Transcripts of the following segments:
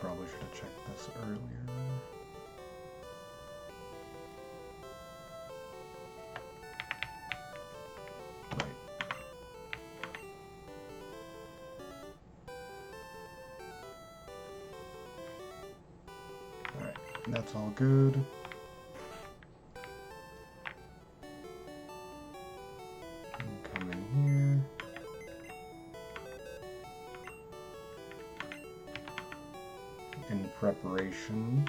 probably should have checked this earlier. Alright, that's all good. Come in here. In preparation.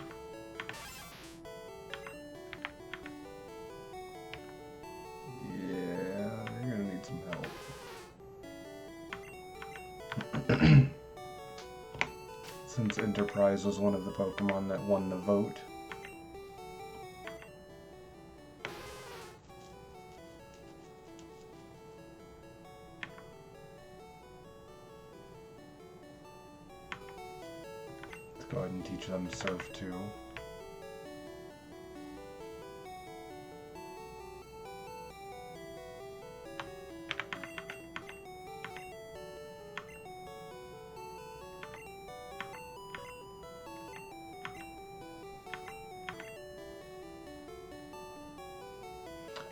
Yeah, you're gonna need some help. Since Enterprise was one of the Pokemon that won the vote. Let's go ahead and teach them Surf too.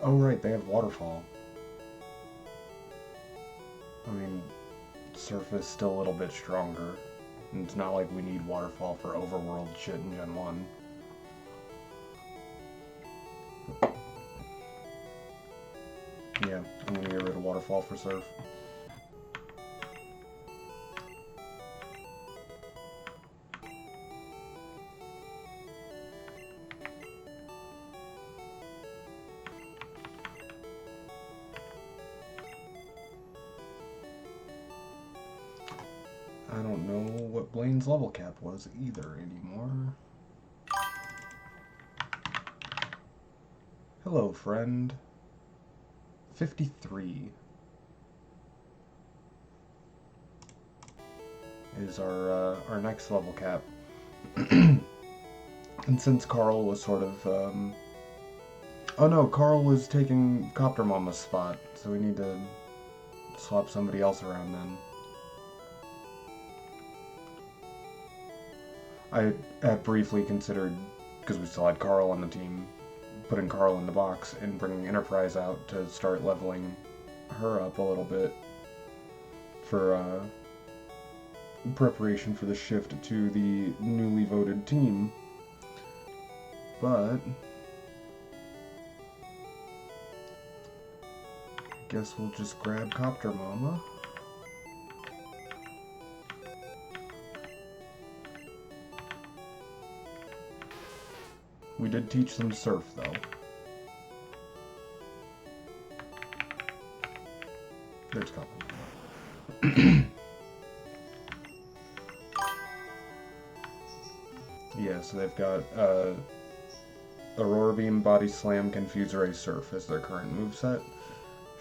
Oh right, they have Waterfall. I mean, Surf is still a little bit stronger. And it's not like we need Waterfall for overworld shit in Gen 1. Yeah, I'm gonna get rid of Waterfall for Surf. I don't know what Blaine's level cap was either anymore. Hello, friend. 53 is our next level cap. And since Carl was sort of oh no, Carl was taking Copter Mama's spot, so we need to swap somebody else around then. I had briefly considered, because we still had Carl on the team, putting Carl in the box and bringing Enterprise out to start leveling her up a little bit for preparation for the shift to the newly voted team. But I guess we'll just grab Copter Mama. We did teach them Surf, though. There's Copper. Yeah, so they've got Aurora Beam, Body Slam, Confuse Ray, Surf as their current moveset.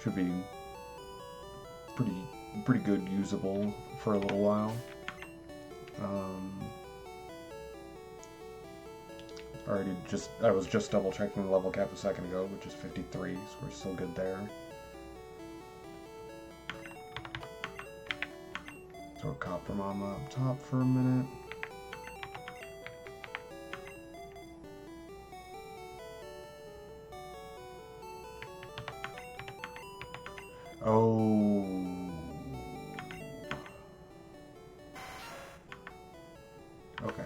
Should be pretty good, usable for a little while. I was just double checking the level cap a second ago, which is 53, so we're still good there. Throw Copper Mama up top for a minute. Oh. Okay.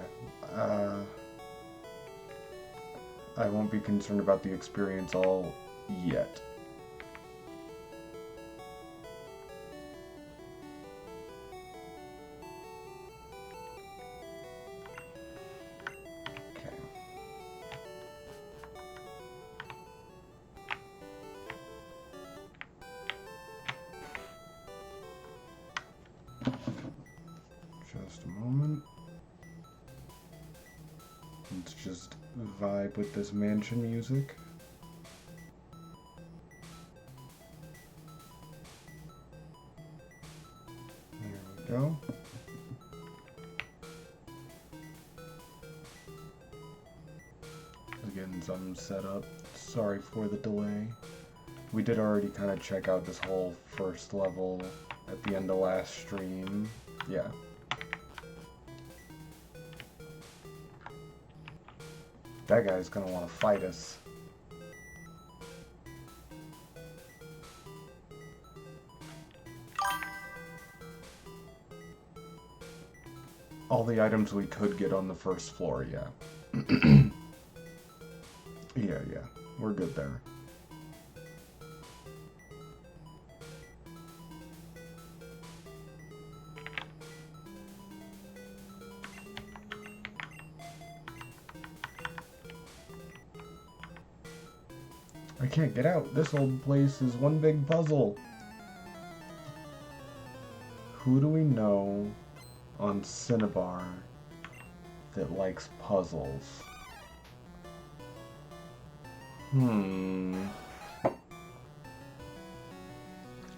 I won't be concerned about the experience all yet. Okay. Just a moment. Let's just vibe with this mansion music. There we go. Getting some set up. Sorry for the delay. We did already kind of check out this whole first level at the end of last stream. Yeah. That guy's gonna want to fight us. All the items we could get on the first floor, yeah. Yeah, we're good there. I can't get out. This old place is one big puzzle. Who do we know on Cinnabar that likes puzzles?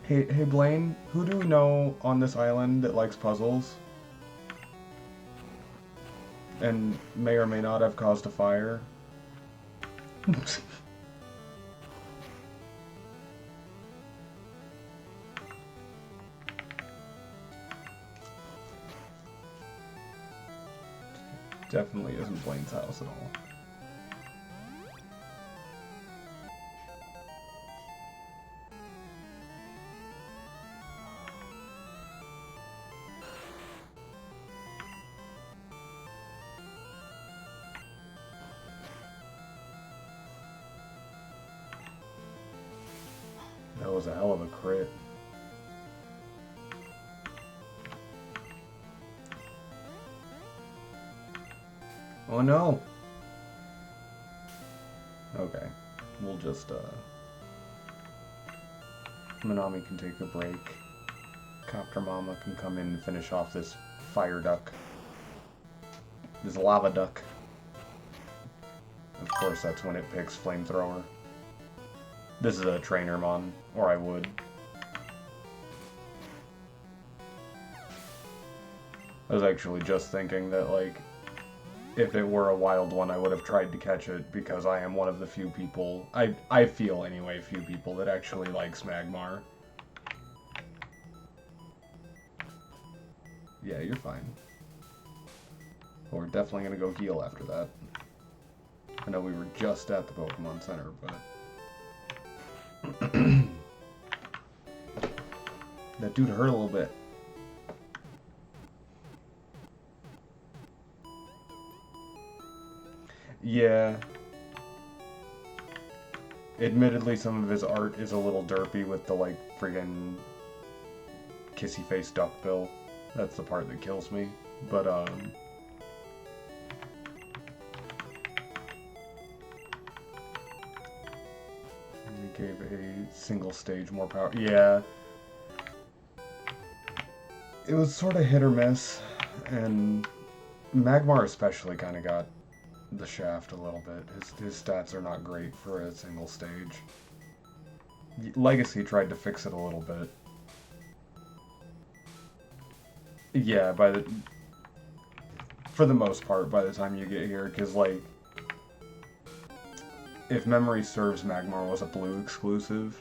Hey Blaine, who do we know on this island that likes puzzles? And may or may not have caused a fire? Definitely isn't Blaine's house at all. That was a hell of a crit. Oh no! Okay. We'll just, Manami can take a break. Copter Mama can come in and finish off this fire duck. This lava duck. Of course, that's when it picks Flamethrower. This is a trainer mon, or I would. I was actually just thinking that, like, if it were a wild one, I would have tried to catch it, because I am one of the few people, I feel anyway, few people that actually likes Magmar. Yeah, you're fine. We're definitely gonna go heal after that. I know we were just at the Pokemon Center, but... that dude hurt a little bit. Yeah. Admittedly, some of his art is a little derpy with the, like, friggin' kissy face duckbill. That's the part that kills me. But, he gave a single stage more power. Yeah. It was sort of hit or miss, and Magmar especially kind of got the shaft a little bit. His stats are not great for a single stage. Legacy tried to fix it a little bit. Yeah, for the most part, by the time you get here, because, like, if memory serves, Magmar was a blue exclusive,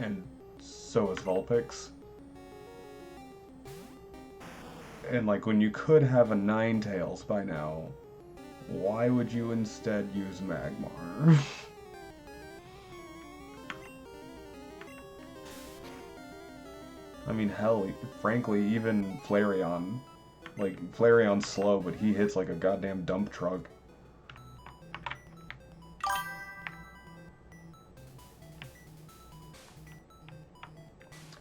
and so is Vulpix. And, like, when you could have a Ninetales by now, why would you instead use Magmar? I mean, hell, frankly, even Flareon. Like, Flareon's slow, but he hits like a goddamn dump truck.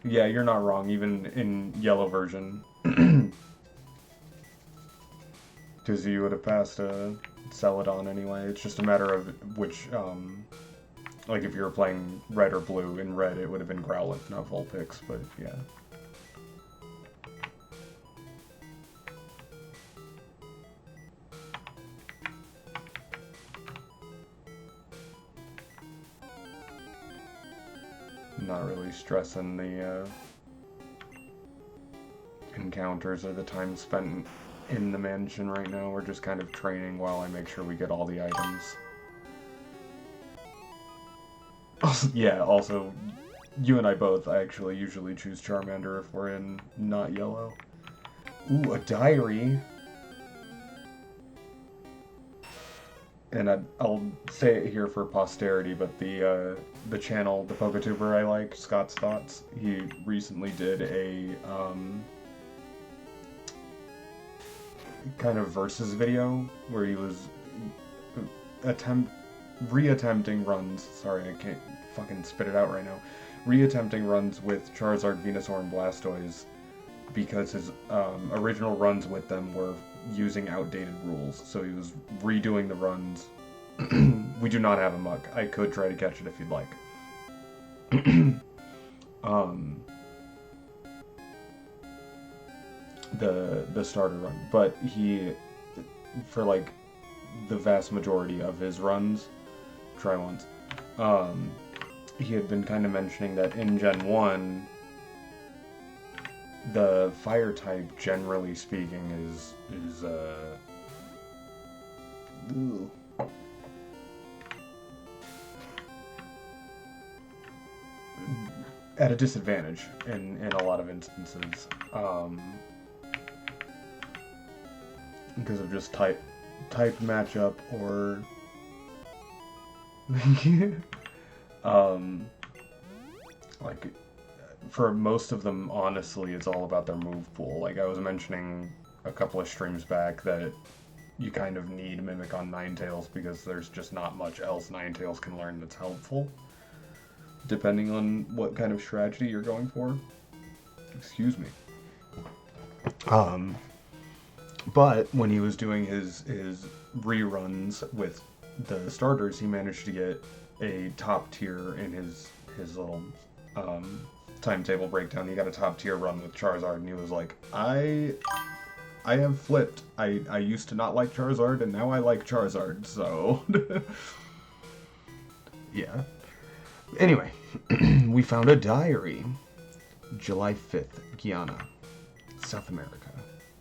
Yeah, you're not wrong, even in yellow version. Because you would have passed a Celadon anyway. It's just a matter of which, like if you were playing red or blue. In red, it would have been Growlithe, not Vulpix, but yeah. Not really stressing the encounters or the time spent in the mansion right now. We're just kind of training while I make sure we get all the items. Yeah, also, you and I both actually usually choose Charmander if we're in not yellow. Ooh, a diary. and I'll say it here for posterity, but the channel, the PokeTuber I like, Scott's Thoughts, he recently did a kind of versus video where he was reattempting runs. Sorry, I can't fucking spit it out right now. Reattempting runs with Charizard, Venusaur, and Blastoise because his original runs with them were using outdated rules. So he was redoing the runs. We do not have a Muk. I could try to catch it if you'd like. The starter run, but he, for like the vast majority of his runs, try once, he had been kind of mentioning that in Gen 1, the fire type, generally speaking, is at a disadvantage in a lot of instances, because of just type matchup or like for most of them, honestly, it's all about their move pool. Like I was mentioning a couple of streams back that you kind of need Mimic on Ninetales because there's just not much else Ninetales can learn that's helpful, depending on what kind of strategy you're going for. Excuse me. But when he was doing his reruns with the starters, he managed to get a top tier in his little timetable breakdown. He got a top tier run with Charizard, and he was like, I have flipped. I used to not like Charizard, and now I like Charizard, so... yeah. Anyway, we found a diary. July 5th, Guyana, South America.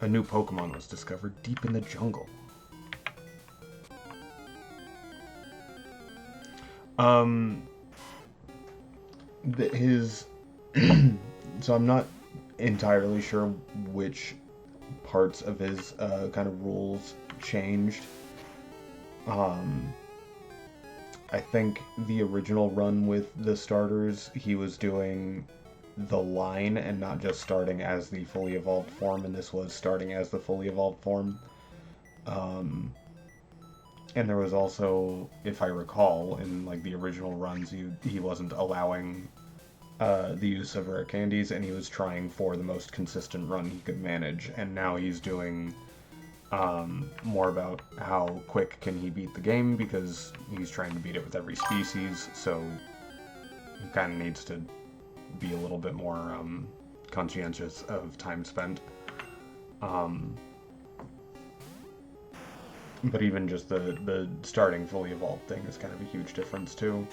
A new Pokemon was discovered deep in the jungle. So I'm not entirely sure which parts of his kind of rules changed. I think the original run with the starters, he was doing the line and not just starting as the fully evolved form, and this was starting as the fully evolved form. And there was also, if I recall, in like the original runs, he wasn't allowing the use of rare candies, and he was trying for the most consistent run he could manage. And now he's doing more about how quick can he beat the game, because he's trying to beat it with every species, so he kind of needs to be a little bit more conscientious of time spent. But even just the starting fully evolved thing is kind of a huge difference too.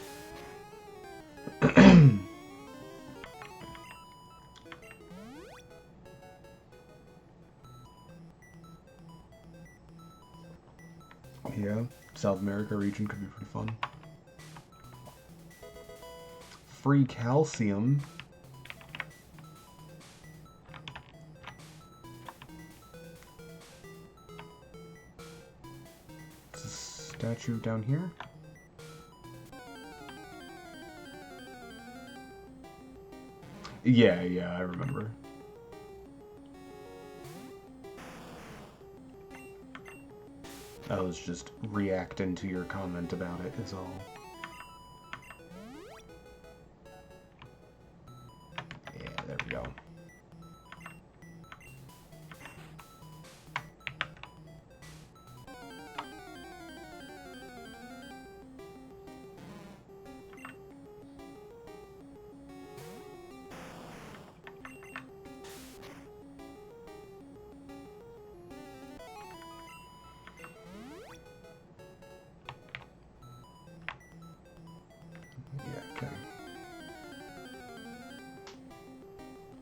Yeah, South America region could be pretty fun. Free calcium. It's a statue down here. Yeah, I remember. I was just reacting to your comment about it, is all. Yeah, there we go.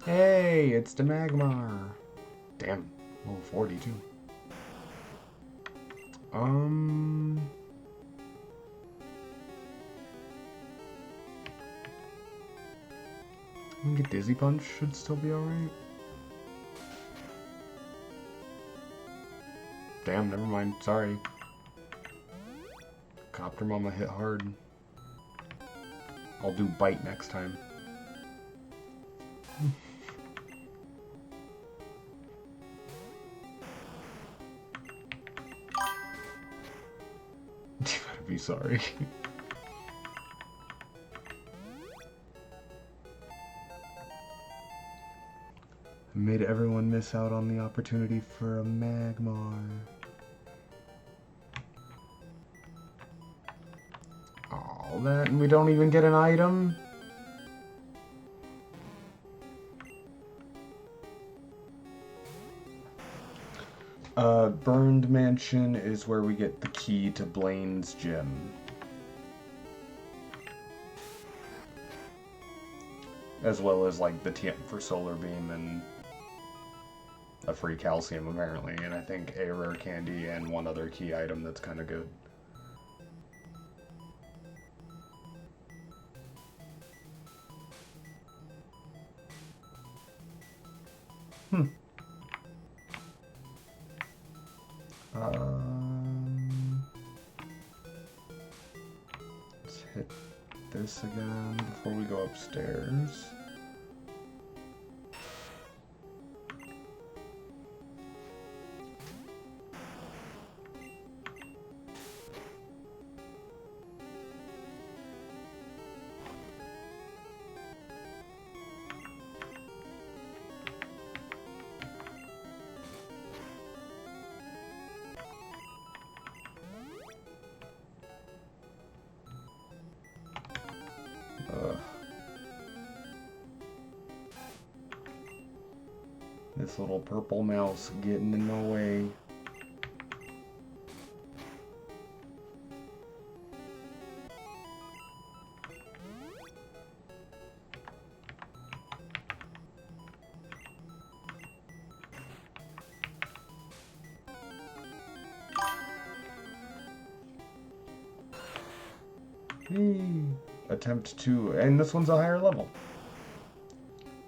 Hey, it's the Magmar. Damn, level 42. I think a Dizzy Punch should still be alright. Damn, never mind. Sorry. Copter Mama hit hard. I'll do bite next time. You better be sorry. Made everyone miss out on the opportunity for a Magmar. Oh, then we don't even get an item? Burned Mansion is where we get the key to Blaine's gym. As well as, like, the TM for Solar Beam and a free calcium, apparently. And I think a rare candy and one other key item that's kind of good. Let's hit this again before we go upstairs. This little purple mouse getting in my way. Attempt 2, and this one's a higher level.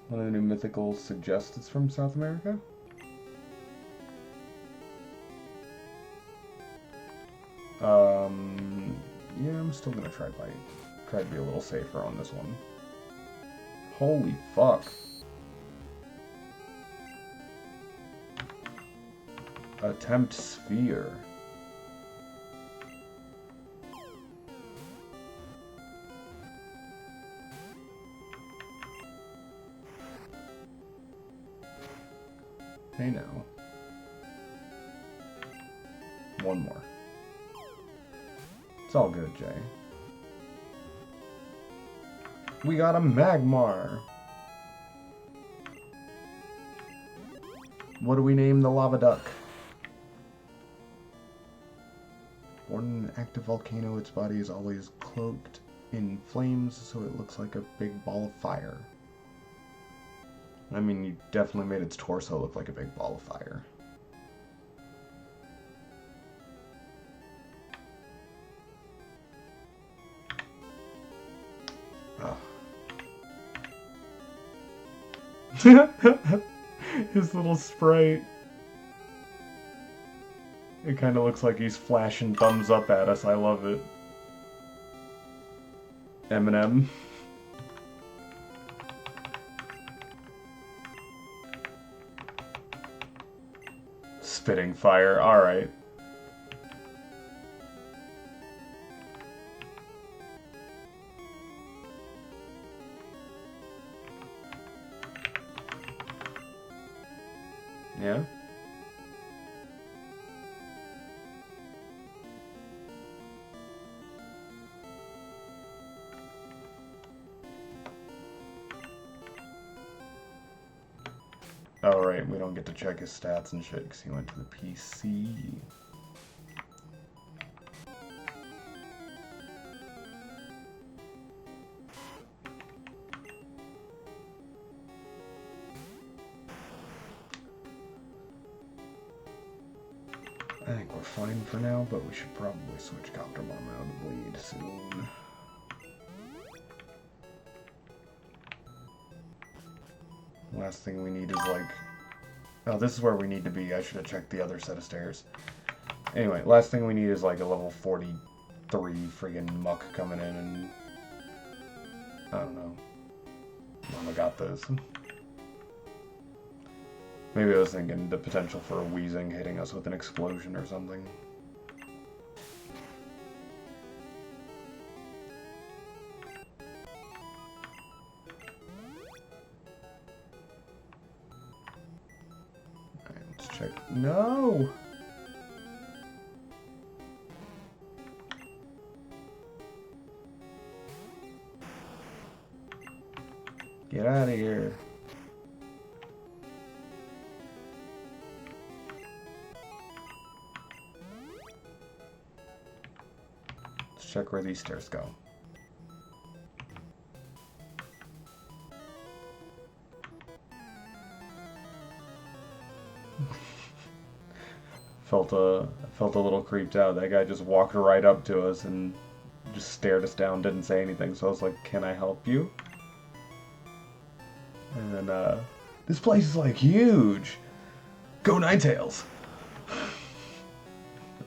One of the new mythicals suggests it's from South America. Yeah, I'm still gonna try to be a little safer on this one. Holy fuck. Attempt Sphere. Hey now. One more. It's all good, Jay. We got a Magmar! What do we name the lava duck? Born in an active volcano, its body is always cloaked in flames, so it looks like a big ball of fire. I mean, you definitely made its torso look like a big ball of fire. Oh. His little sprite. It kind of looks like he's flashing thumbs up at us. I love it. Eminem. Spitting fire, alright. Yeah? Oh, right, we don't get to check his stats and shit because he went to the PC. I think we're fine for now, but we should probably switch Copter Mom out of Bleed soon. Last thing we need is like... Oh, this is where we need to be. I should have checked the other set of stairs. Anyway, last thing we need is like a level 40 3 friggin' muck coming in and... I don't know. Mama got this. Maybe I was thinking the potential for a wheezing hitting us with an explosion or something. Alright, let's check. No! Get out of here. Let's check where these stairs go. Felt a little creeped out. That guy just walked right up to us and just stared us down, didn't say anything. So I was like, "Can I help you?" And this place is like huge. Go Ninetales.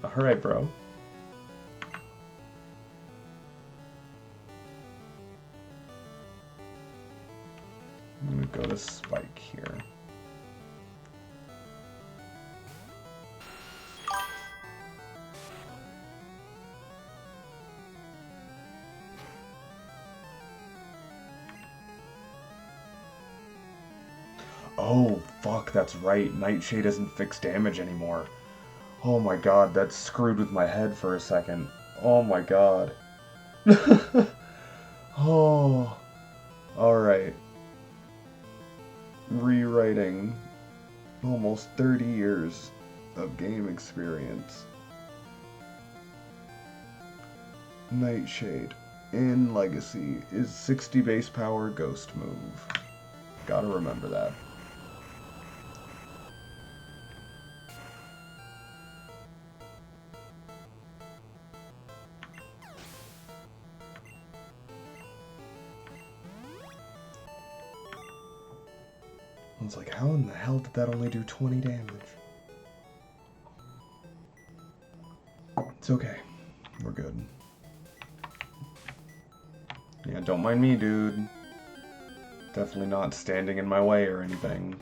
All right, bro. I'm gonna go to Spike here. Oh, fuck, that's right. Nightshade isn't fixed damage anymore. Oh my god, that screwed with my head for a second. Oh my god. Oh. Alright. Rewriting almost 30 years of game experience. Nightshade in Legacy is 60 base power ghost move. Gotta remember that. I was like, how in the hell did that only do 20 damage? It's okay. We're good. Yeah, don't mind me, dude. Definitely not standing in my way or anything.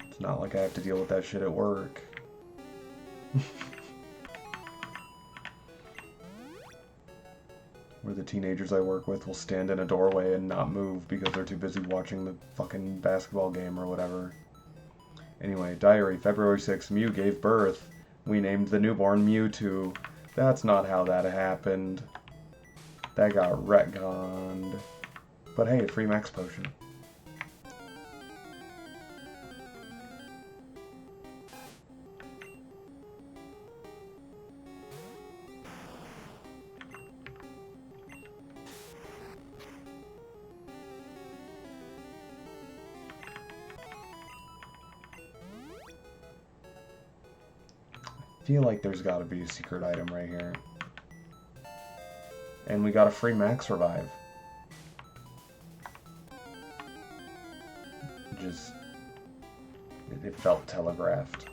It's not like I have to deal with that shit at work. Where the teenagers I work with will stand in a doorway and not move because they're too busy watching the fucking basketball game or whatever. Anyway, diary, February 6th, Mew gave birth. We named the newborn Mewtwo. That's not how that happened. That got retconned. But hey, free max potion. I feel like there's got to be a secret item right here. And we got a free max revive. Just... it felt telegraphed.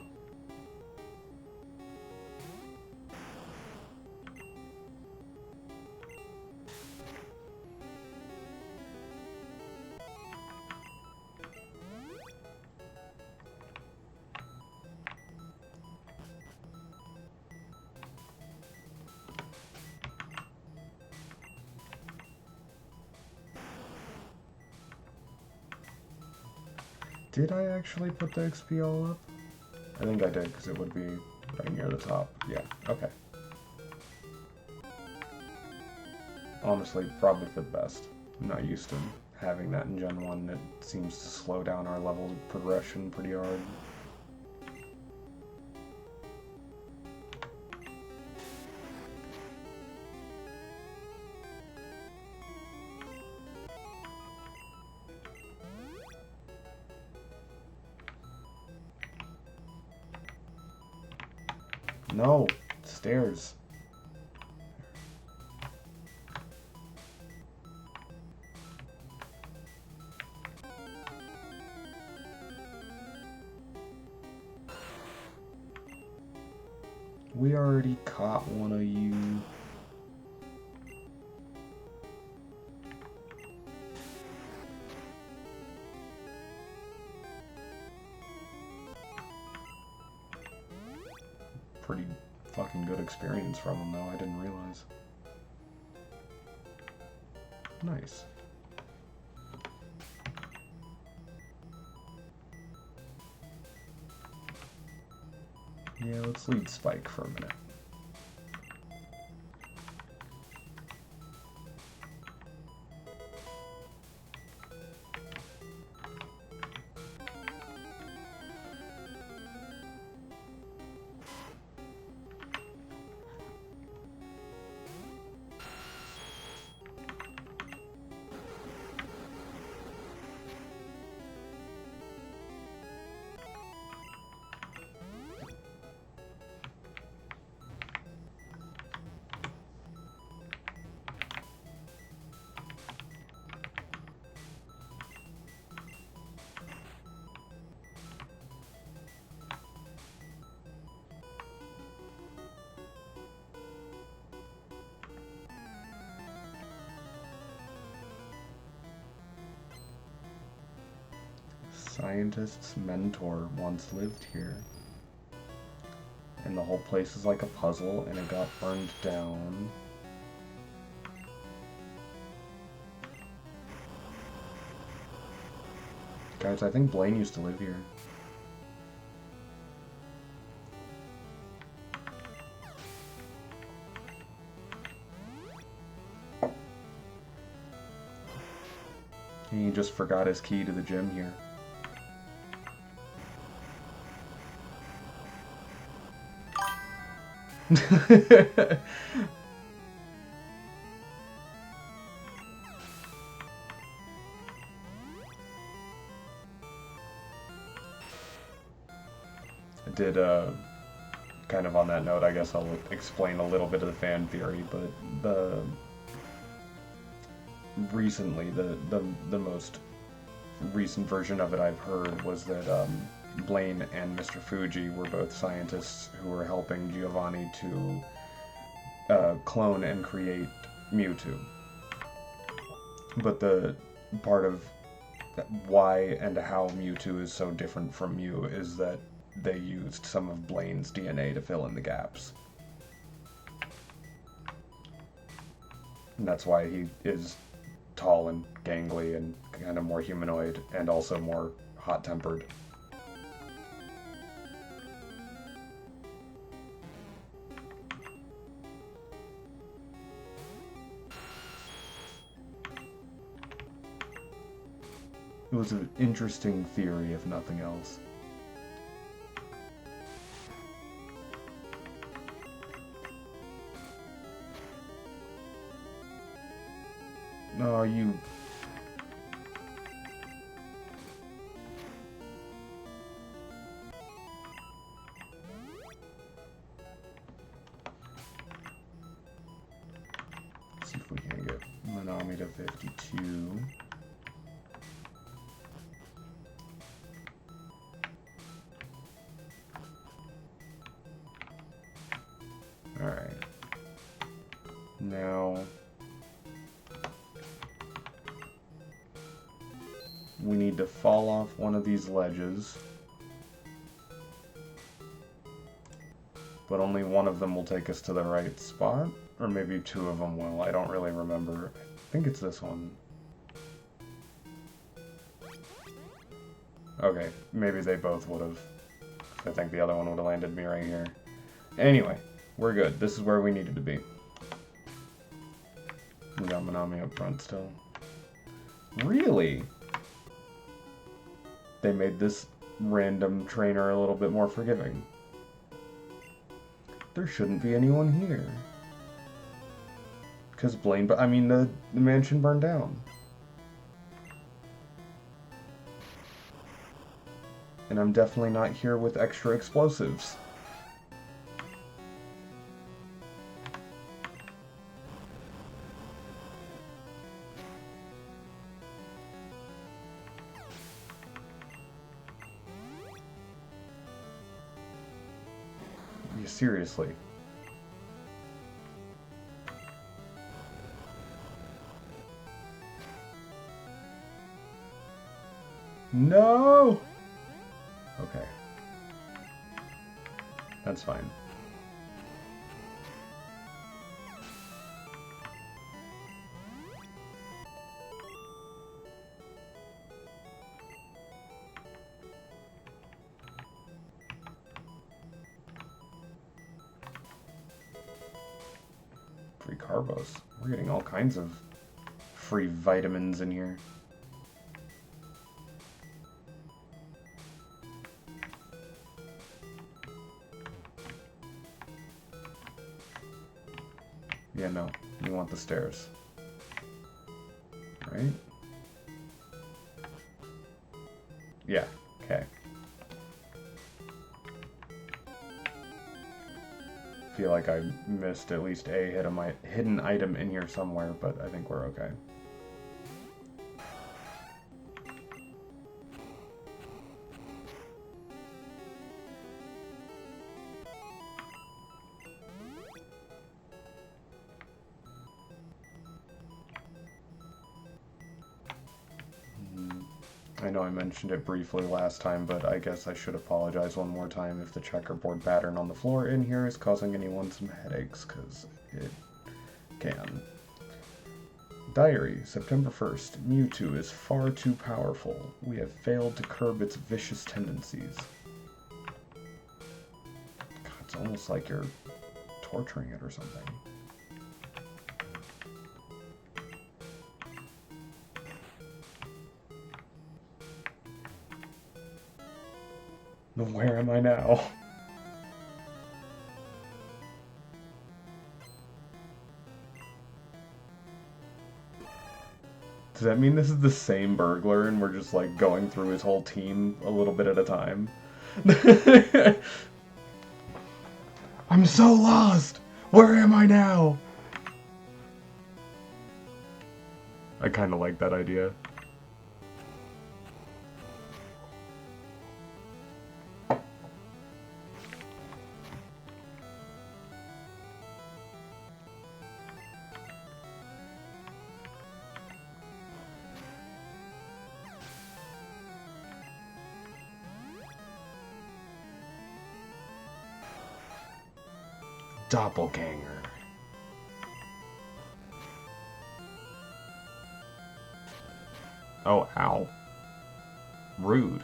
Did I actually put the XP all up? I think I did, because it would be right near the top. Yeah, okay. Honestly, probably for the best. I'm not used to having that in Gen 1. It seems to slow down our level progression pretty hard. No! Stairs. we already caught one of you? Pretty fucking good experience from him, though. I didn't realize. Nice. Yeah, let's lead Spike for a minute. Scientist's mentor once lived here. And the whole place is like a puzzle, and it got burned down. Guys, I think Blaine used to live here. He just forgot his key to the gym here. I did, kind of on that note, I guess I'll explain a little bit of the fan theory, but recently, the most recent version of it I've heard was that, Blaine and Mr. Fuji were both scientists who were helping Giovanni to clone and create Mewtwo. But the part of why and how Mewtwo is so different from Mew is that they used some of Blaine's DNA to fill in the gaps. And that's why he is tall and gangly and kind of more humanoid and also more hot-tempered. It was an interesting theory, if nothing else. No, you... Let's see if we can get Manami to 52. Alright. Now... we need to fall off one of these ledges. But only one of them will take us to the right spot. Or maybe two of them will. I don't really remember. I think it's this one. Okay, maybe they both would have. I think the other one would have landed me right here. Anyway, we're good. This is where we needed to be. We got Manami up front still. Really? They made this random trainer a little bit more forgiving. There shouldn't be anyone here. Because Blaine, but I mean, the mansion burned down. And I'm definitely not here with extra explosives. Seriously, No! Okay. That's fine. Free carbos. We're getting all kinds of free vitamins in here. Yeah, no. You want the stairs. Right? Yeah, okay. Feel like I missed at least a hidden item in here somewhere, but I think we're okay. I know I mentioned it briefly last time, but I guess I should apologize one more time if the checkerboard pattern on the floor in here is causing anyone some headaches, because it can. Diary, September 1st. Mewtwo is far too powerful. We have failed to curb its vicious tendencies. God, it's almost like you're torturing it or something. Where am I now? Does that mean this is the same burglar and we're just like going through his whole team a little bit at a time? I'm so lost! Where am I now? I kind of like that idea. Doppelganger. Oh, ow. Rude.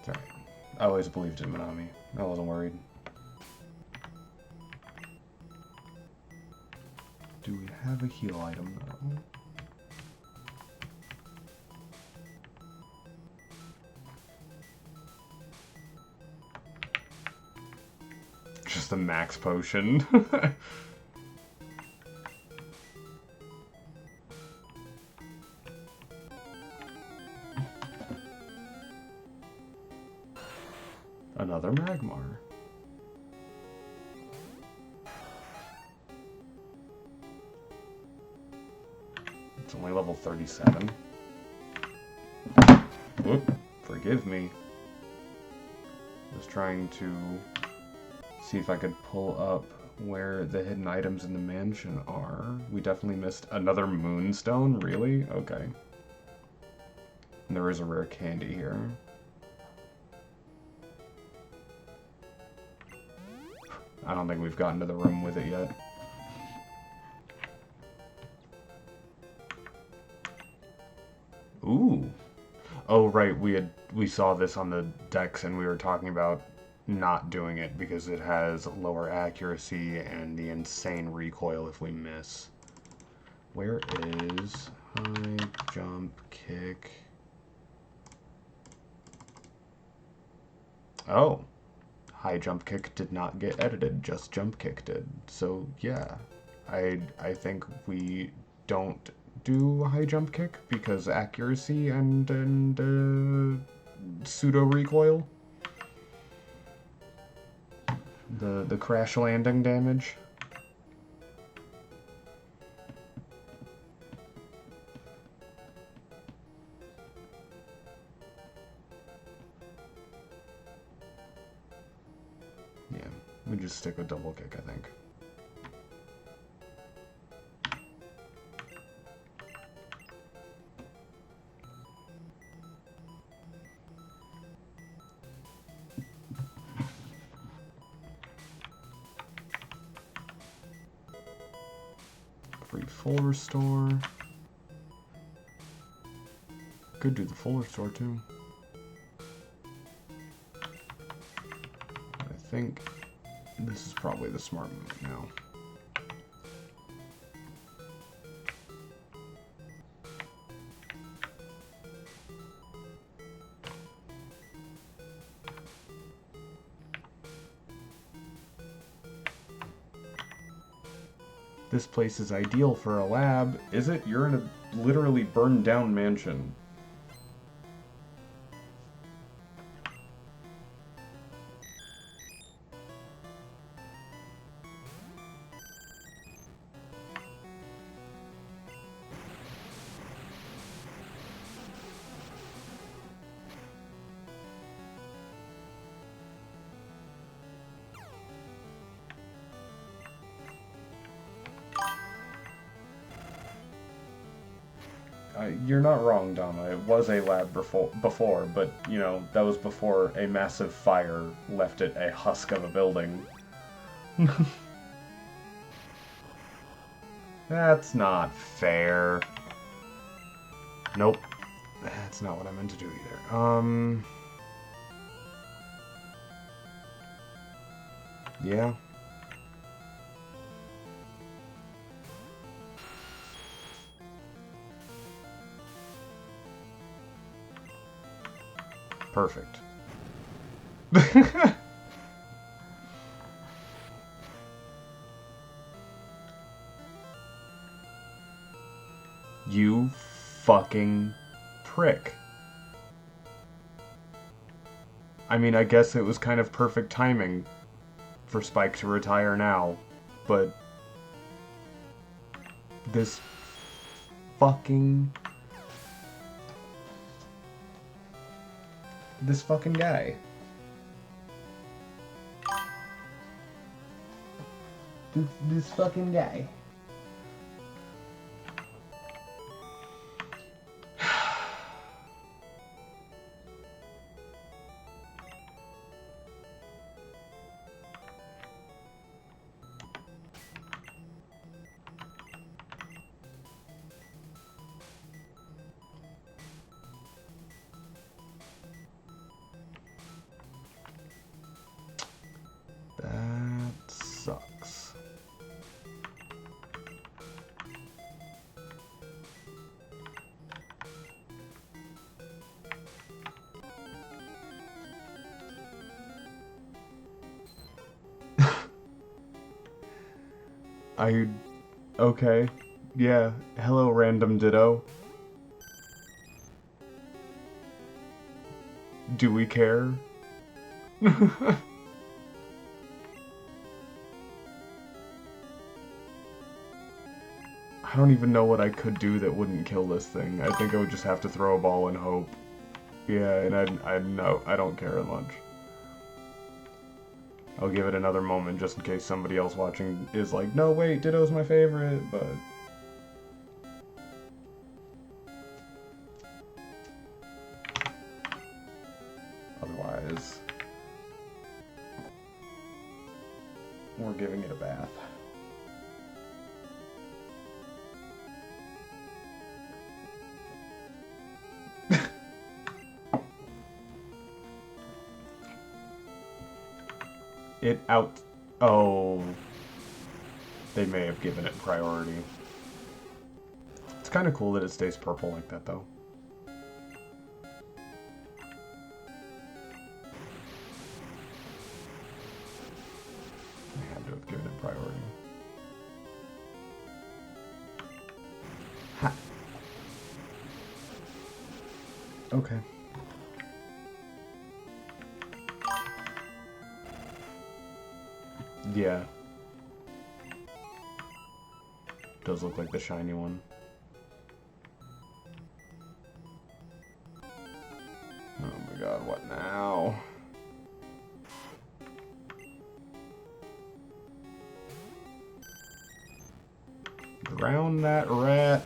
It's alright. I always believed in Minami. I wasn't worried. Do we have a heal item, though? Just the max potion. Another Magmar. It's only level 37. Whoop, forgive me. Just trying to see if I could pull up where the hidden items in the mansion are. We definitely missed another moonstone, really? Okay. And there is a rare candy here. I don't think we've gotten to the room with it yet. Ooh. Oh, right, we saw this on the decks and we were talking about not doing it because it has lower accuracy and the insane recoil if we miss. Where is high jump kick? Oh. High jump kick did not get edited, just jump kick did. So yeah, I think we don't do high jump kick because accuracy and pseudo recoil. The crash landing damage. We just stick with double kick, I think. Free full restore. Could do the full restore too. I think this is probably the smart move now. This place is ideal for a lab. Is it? You're in a literally burned down mansion. You're not wrong, Dama. It was a lab before, but, you know, that was before a massive fire left it a husk of a building. That's not fair. Nope. That's not what I meant to do either. Yeah. Perfect. You fucking prick. I mean, I guess it was kind of perfect timing for Spike to retire now, but this fucking guy. This fucking guy. That sucks. Okay. Yeah. Hello, random ditto. Do we care? I don't even know what I could do that wouldn't kill this thing. I think I would just have to throw a ball and hope. Yeah, and I don't care much. I'll give it another moment just in case somebody else watching is like, no, wait, Ditto's my favorite, but... Otherwise... we're giving it a bath. Oh. They may have given it priority. It's kind of cool that it stays purple like that, though. I had to have given it priority. Ha. Okay. Yeah. Does look like the shiny one. Oh my god, what now? Drown that rat.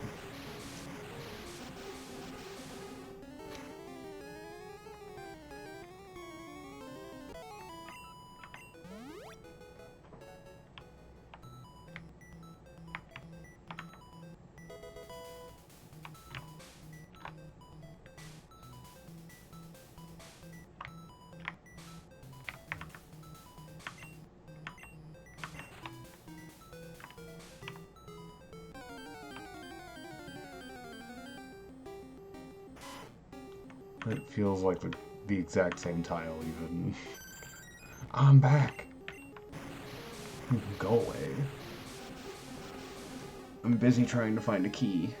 It feels like the exact same tile, even. I'm back! Go away. I'm busy trying to find a key.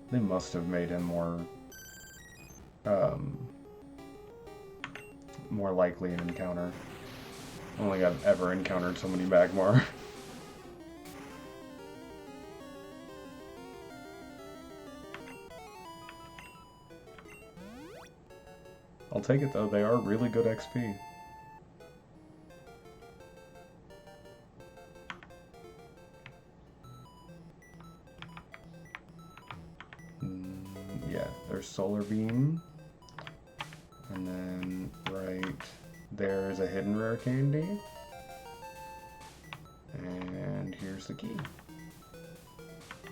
They must have made him more likely an encounter. I don't think I've ever encountered so many Magmar. I'll take it though, they are really good XP. Yeah, there's Solar Beam. And then right there's a hidden rare candy. And here's the key.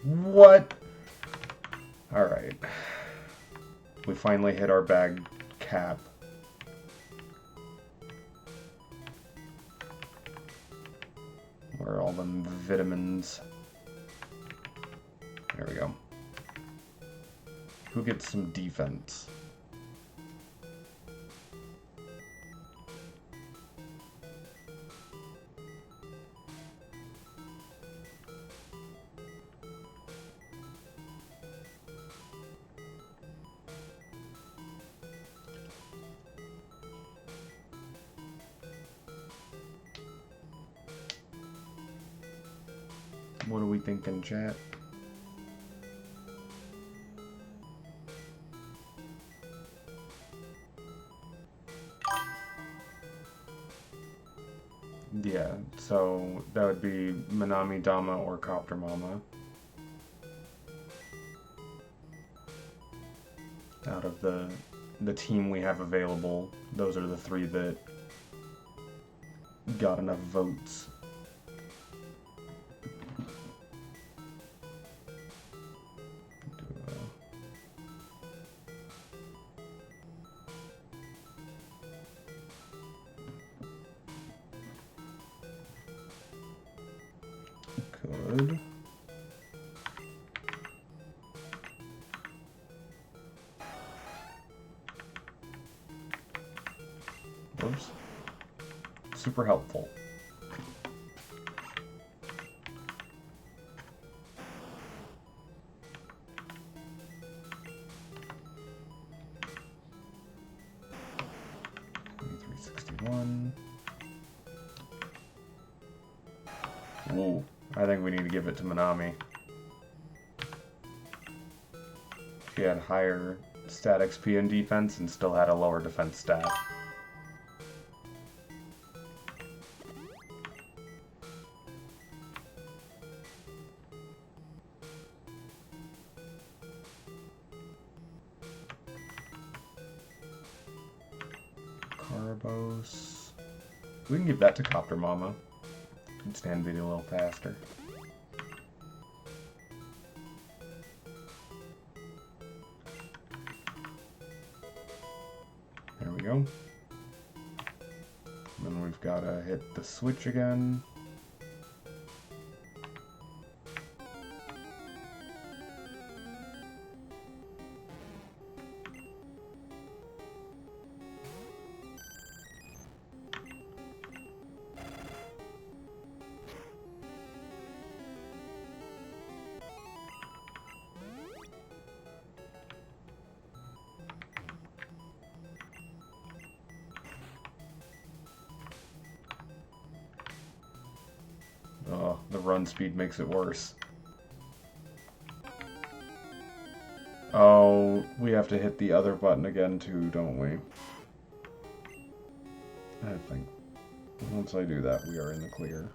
What? Alright. We finally hit our bag cap. Where are all the vitamins? There we go. Who gets some defense? What are we thinking, chat? Yeah, so that would be Minami Dama or Copter Mama. Out of the team we have available, those are the three that got enough votes. Good. Whoops. Super helpful. Ooh, I think we need to give it to Minami. She had higher stat XP and defense and still had a lower defense stat. Carbos. We can give that to Copter Mama. Can stand video a little faster. There we go. And then we've got to hit the switch again. Oh, the run speed makes it worse. We have to hit the other button again too, don't we? I think once I do that, we are in the clear.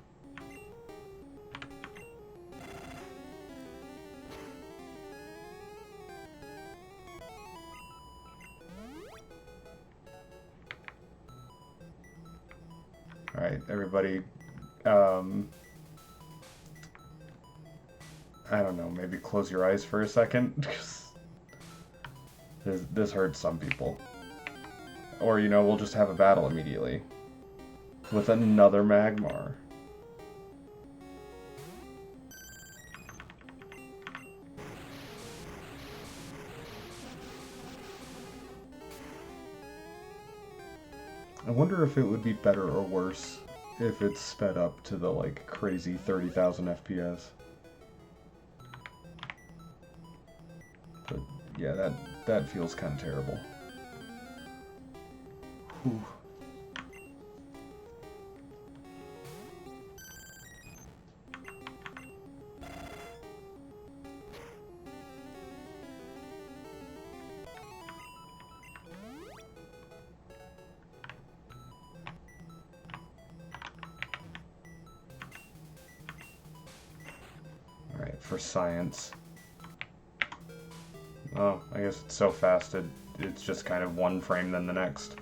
Alright, everybody, I don't know, maybe close your eyes for a second. This hurts some people. Or, you know, we'll just have a battle immediately. With another Magmar. I wonder if it would be better or worse if it's sped up to the, like, crazy 30,000 FPS. But, yeah, that feels kind of terrible. Whew. Alright, for science. Oh, I guess it's so fast it's just kind of one frame then the next.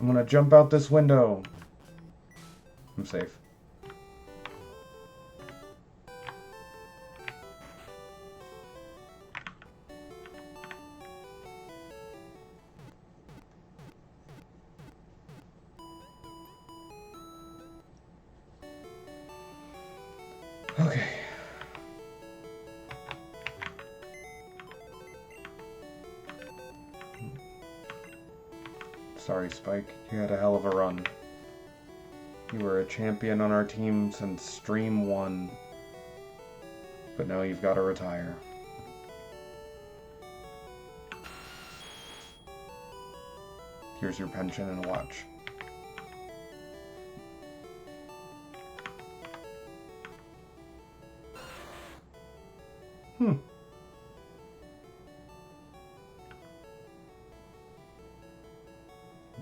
I'm gonna jump out this window. I'm safe. Okay. Sorry, Spike. You had a hell of a run. You were a champion on our team since Stream 1. But now you've got to retire. Here's your pension and a watch.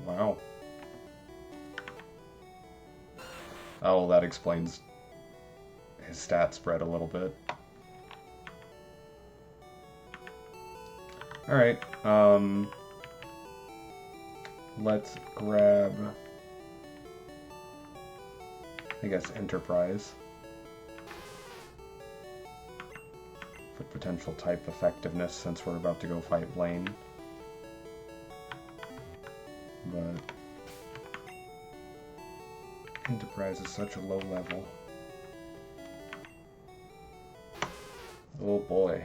Wow. Oh, well, that explains his stat spread a little bit. Alright, let's grab, I guess, Enterprise. For potential type effectiveness, since we're about to go fight Blaine. But Enterprise is such a low level. Oh boy.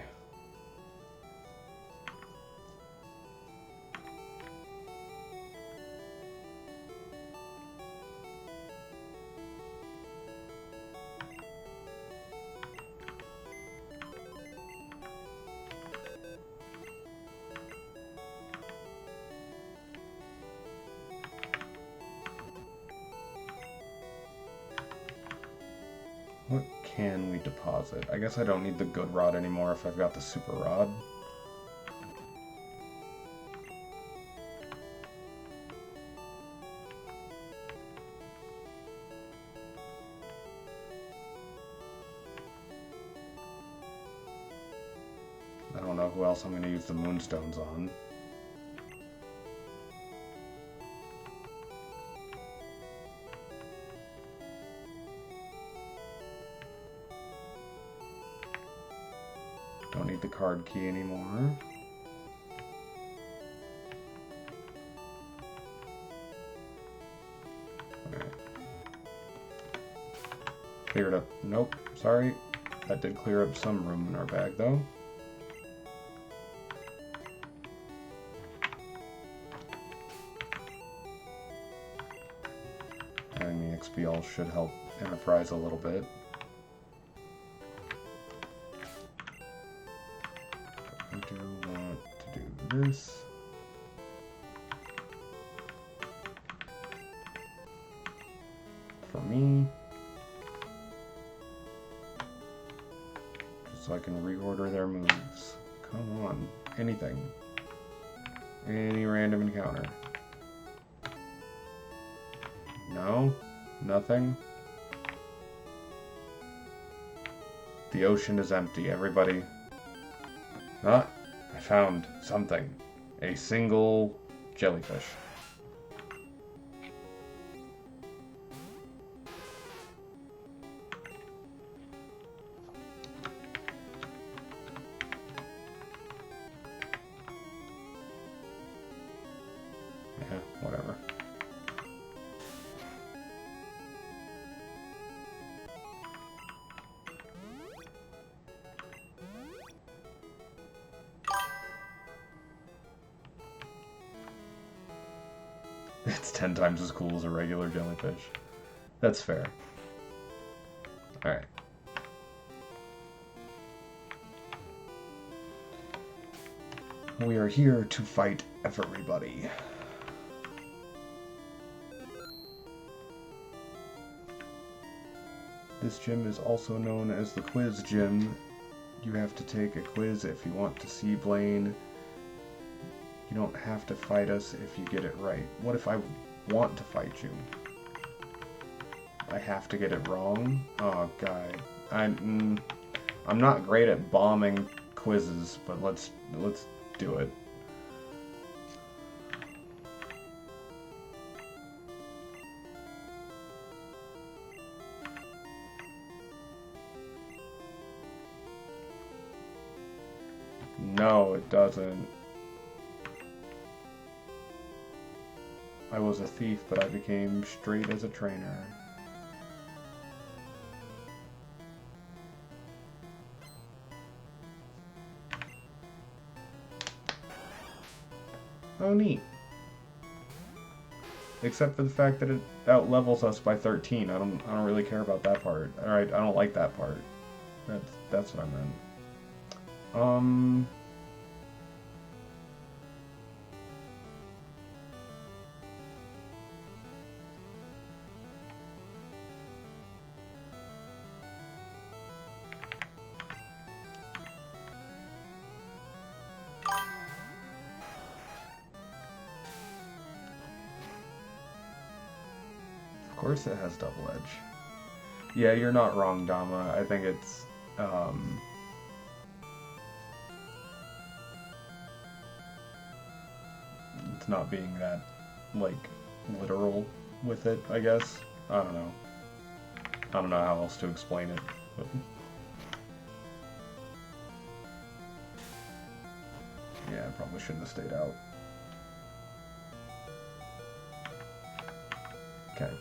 What can we deposit? I guess I don't need the good rod anymore if I've got the super rod. I don't know who else I'm going to use the moonstones on. Don't need the card key anymore. Alright. Cleared up. Nope, sorry. That did clear up some room in our bag, though. XP all should help Enterprise a little bit. I do want to do this. For me. Just so I can reorder their moves. Come on. Anything. Any random encounter. No? Nothing? The ocean is empty, everybody. Ah, I found something. A single jellyfish. Yeah, whatever. It's 10 times as cool as a regular jellyfish. That's fair. Alright. We are here to fight everybody. This gym is also known as the quiz gym. You have to take a quiz if you want to see Blaine. You don't have to fight us if you get it right. What if I want to fight you? I have to get it wrong? Oh, God. I'm not great at bombing quizzes, but let's do it. No, it doesn't. I was a thief, but I became straight as a trainer. Oh, neat. Except for the fact that it out-levels us by 13. I don't really care about that part. Alright, I don't like that part. That's what I meant. Of course it has double edge. Yeah, you're not wrong, Dama. I think it's not being that, like, literal with it, I guess. I don't know. I don't know how else to explain it. But... yeah, I probably shouldn't have stayed out. Okay.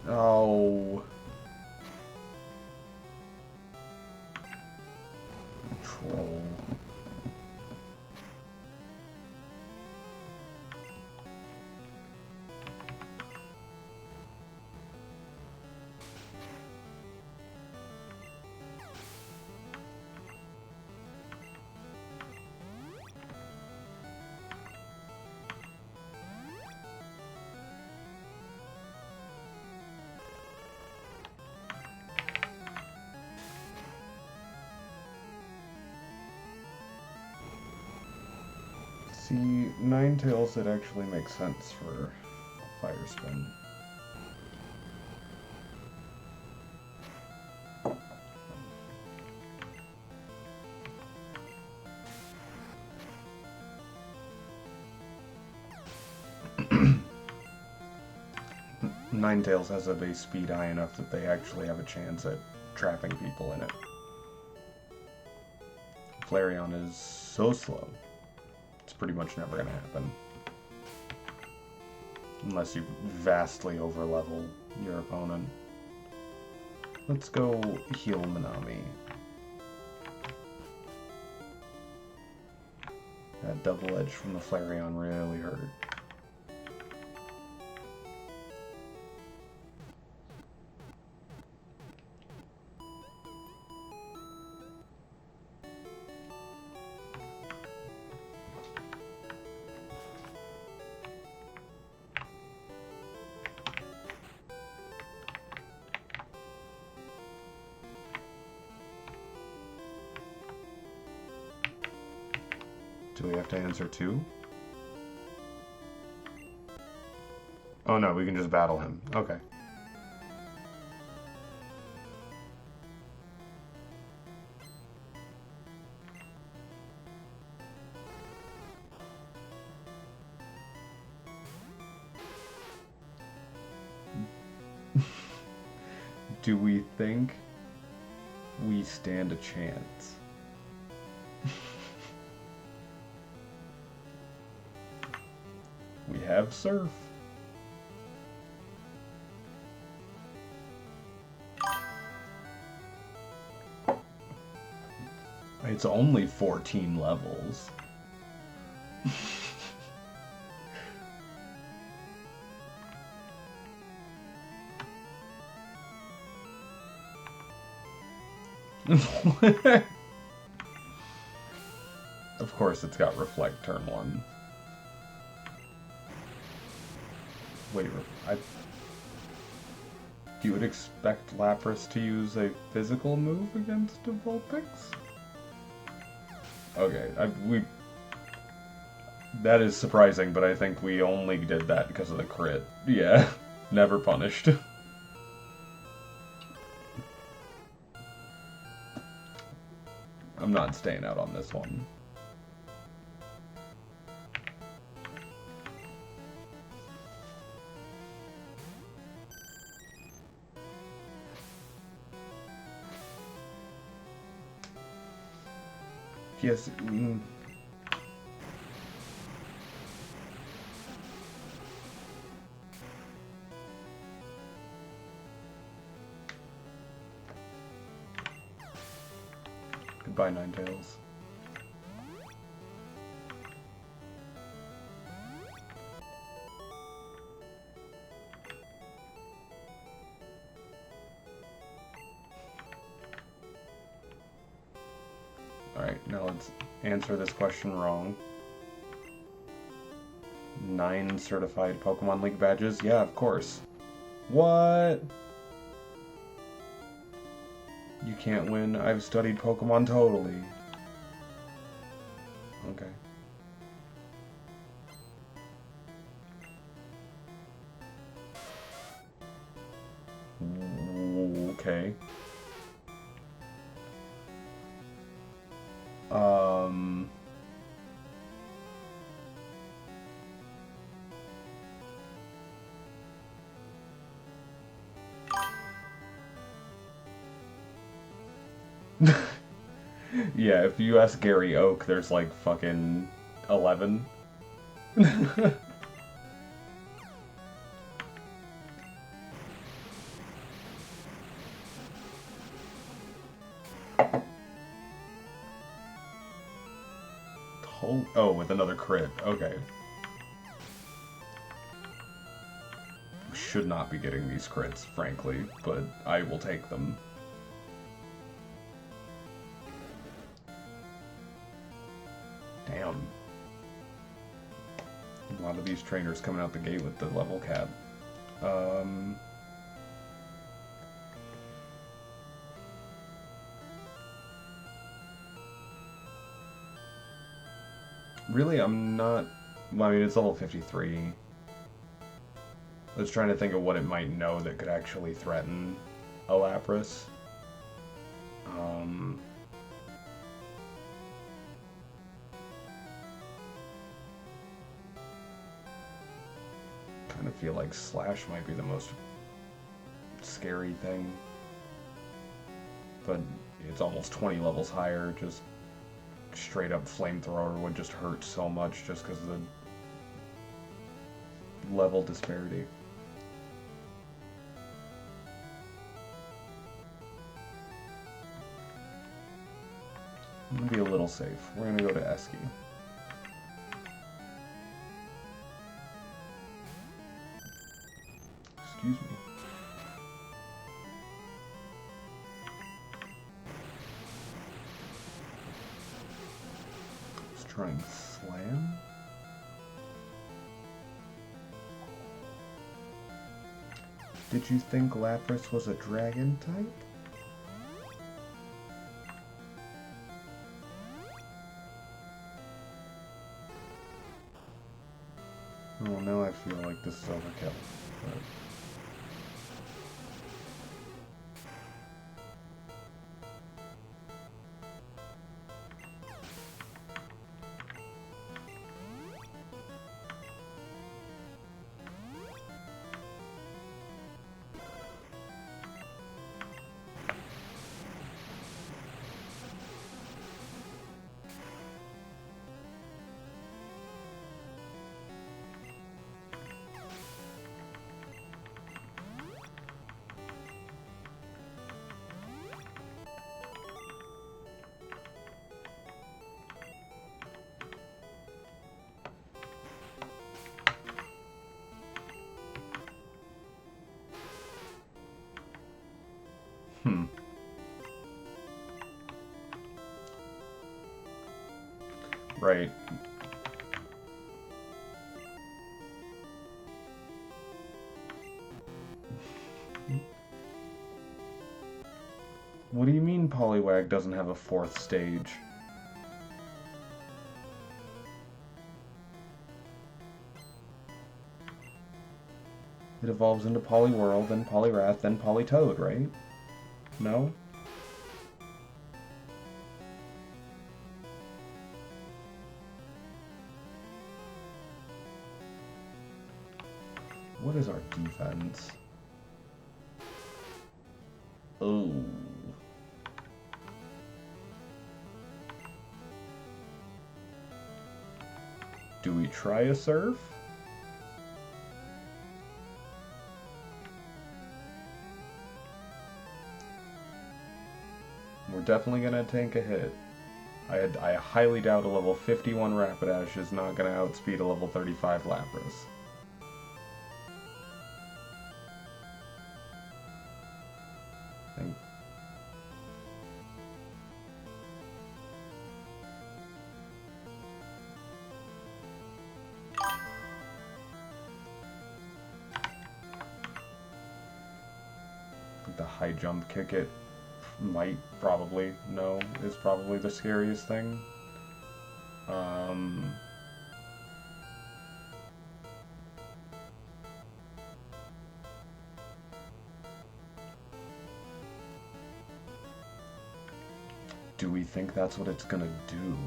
Oh. Troll. See, Ninetales, it actually makes sense for Fire Spin. Ninetales has a base speed high enough that they actually have a chance at trapping people in it. Flareon is so slow. It's pretty much never gonna happen. Unless you vastly overlevel your opponent. Let's go heal Minami. That double edge from the Flareon really hurt. Do we have to answer 2? Oh no, we can just battle him. Okay. Do we think we stand a chance? We have Surf. It's only 14 levels. Of course it's got Reflect turn 1. Wait, you would expect Lapras to use a physical move against a Vulpix? Okay, that is surprising, but I think we only did that because of the crit. Yeah, never punished. I'm not staying out on this one. Yes. Goodbye, Ninetales. Alright, now let's answer this question wrong. 9 certified Pokemon League badges? Yeah, of course. What? You can't win. I've studied Pokemon totally. Okay. Okay. Yeah, if you ask Gary Oak, there's like fucking 11. Oh, with another crit. Okay. We should not be getting these crits, frankly, but I will take them. Damn. A lot of these trainers coming out the gate with the level cap. Really, I'm not... Well, I mean, it's level 53. I was trying to think of what it might know that could actually threaten a Lapras. Kind of feel like Slash might be the most scary thing. But it's almost 20 levels higher, just straight up Flamethrower would just hurt so much just because of the level disparity. I'm gonna be a little safe. We're gonna go to Esky. Excuse me. Let's try and slam. Did you think Lapras was a dragon type? Well, now I feel like this is overkill. But... Right. What do you mean Poliwag doesn't have a fourth stage? It evolves into Poliwhirl, then Poliwrath, then Politoad, right? No? What is our defense? Oh. Do we try a surf? We're definitely gonna tank a hit. I highly doubt a level 51 Rapidash is not gonna outspeed a level 35 Lapras. The high jump kick it might probably no is probably the scariest thing. Do we think that's what it's gonna do?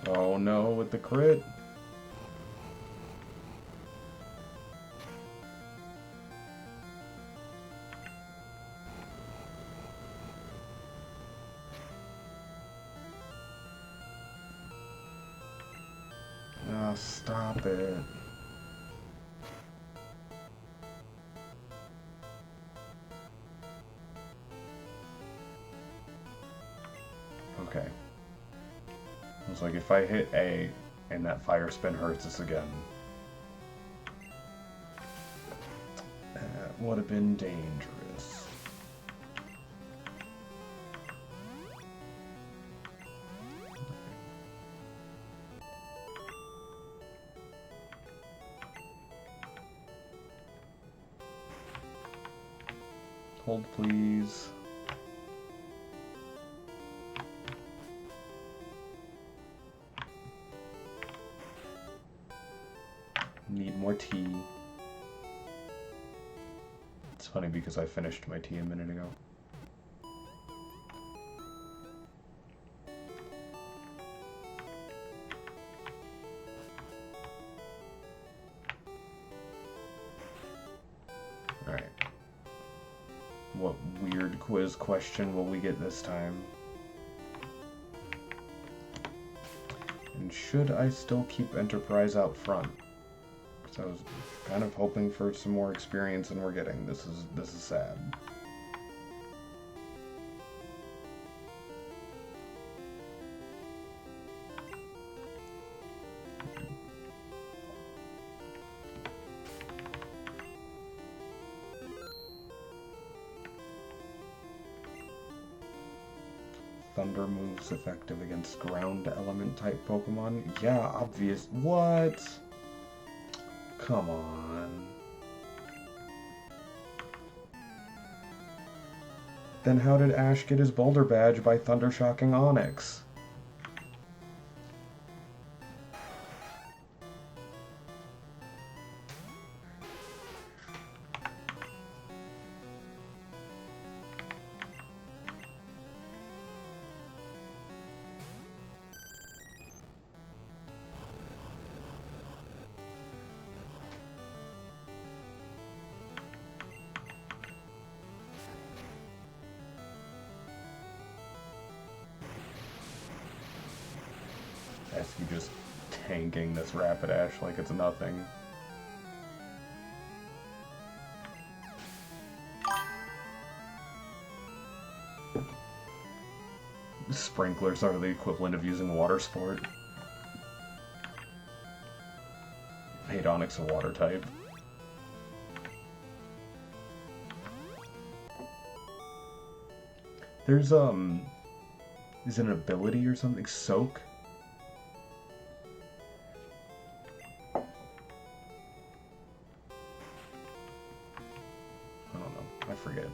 Oh no, with the crit. Ah, stop it. Okay. It's like if I hit A and that fire spin hurts us again. That would have been dangerous. Hold, please. Need more tea. It's funny because I finished my tea a minute ago. Alright. What weird quiz question will we get this time? And should I still keep Enterprise out front? Because I was kind of hoping for some more experience than we're getting. This is sad. Thunder moves effective against ground element type Pokemon? Yeah, obvious. What? Come on. Then how did Ash get his Boulder Badge by Thunder Shocking Onix? You just tanking this Rapidash like it's nothing. Sprinklers are the equivalent of using water sport. Made Onix a water type. There's is it an ability or something? Soak? I forget.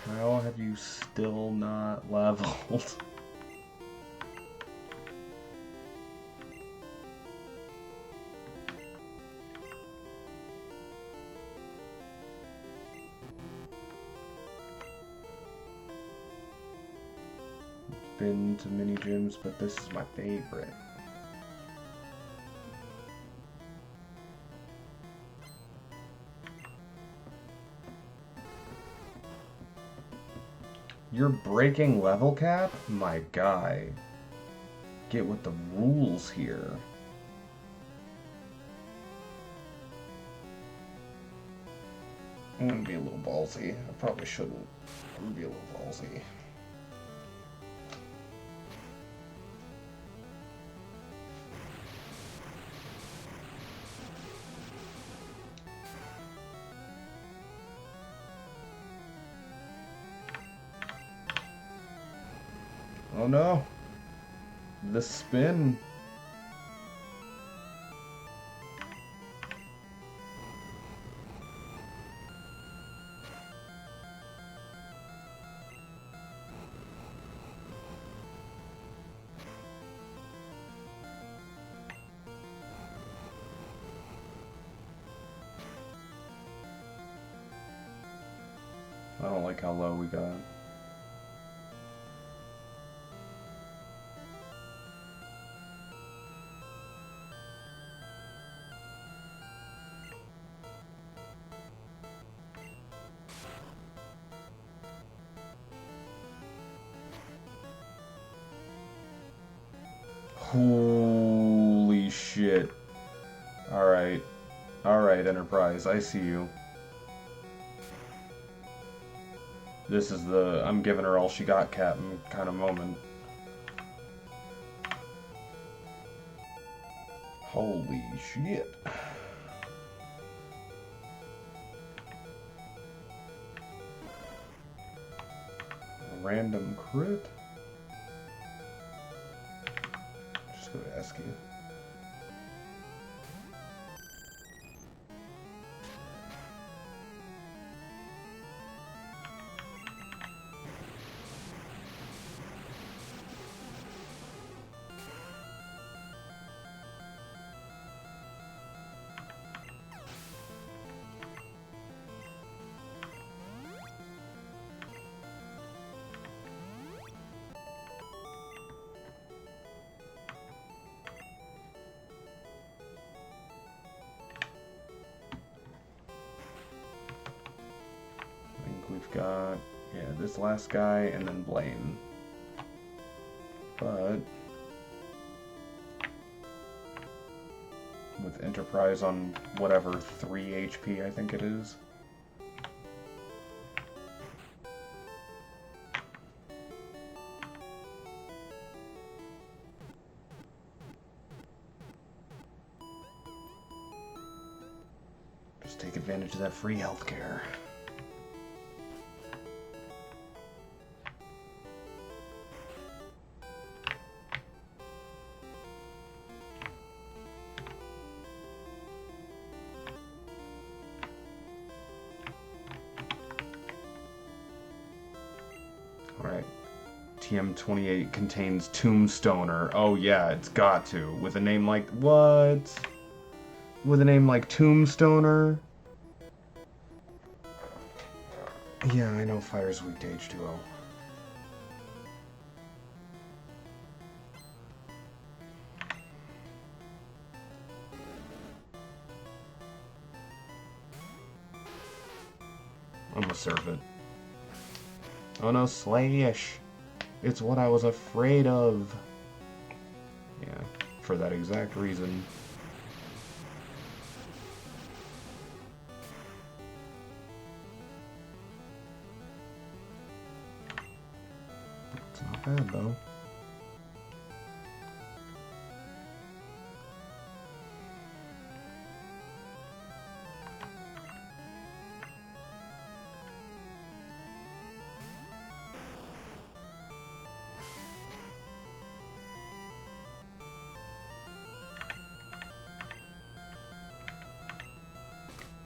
How have you still not leveled? Been to mini gyms, but this is my favorite. You're breaking level cap? My guy. Get with the rules here. I'm gonna be a little ballsy. I probably shouldn't. I'm gonna be a little ballsy. Oh no! The spin! I don't like how low we got. Holy shit. Alright. Alright, Enterprise, I see you. This is the I'm giving her all she got, Captain, kind of moment. Holy shit. Random crit? Esky. We've got, yeah, this last guy and then Blaine. But with Enterprise on whatever 3 HP I think it is. Just take advantage of that free healthcare. Alright. TM28 contains Tombstoner. Oh yeah, it's got to. With a name like... What? With a name like Tombstoner? Yeah, I know fire's weak to H2O. I'm gonna serve it. Oh no, Slash! It's what I was afraid of! Yeah, for that exact reason. It's not bad, though.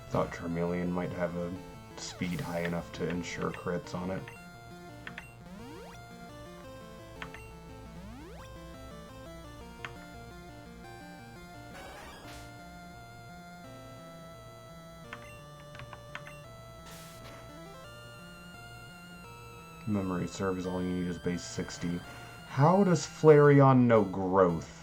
Thought Charmeleon might have a speed high enough to ensure crits on it. Memory serves, all you need is base 60. How does Flareon know growth?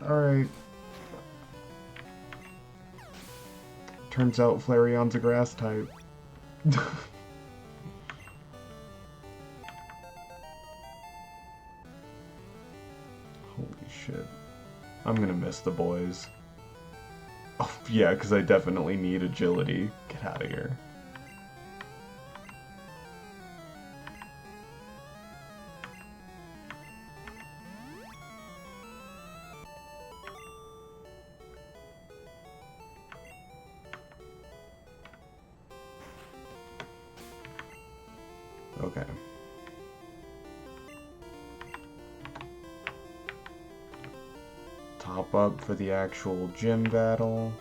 Alright. Turns out Flareon's a grass type. Holy shit. I'm gonna miss the boys. Oh, yeah, because I definitely need agility. Get out of here. Okay. Top up for the actual gym battle.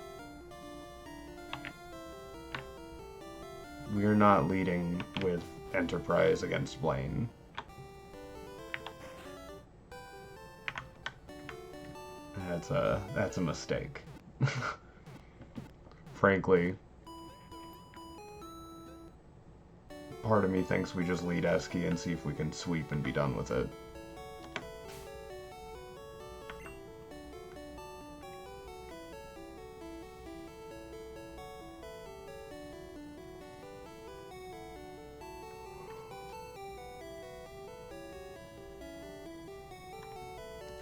We're not leading with Enterprise against Blaine. That's a mistake. Frankly, part of me thinks we just lead Esky and see if we can sweep and be done with it.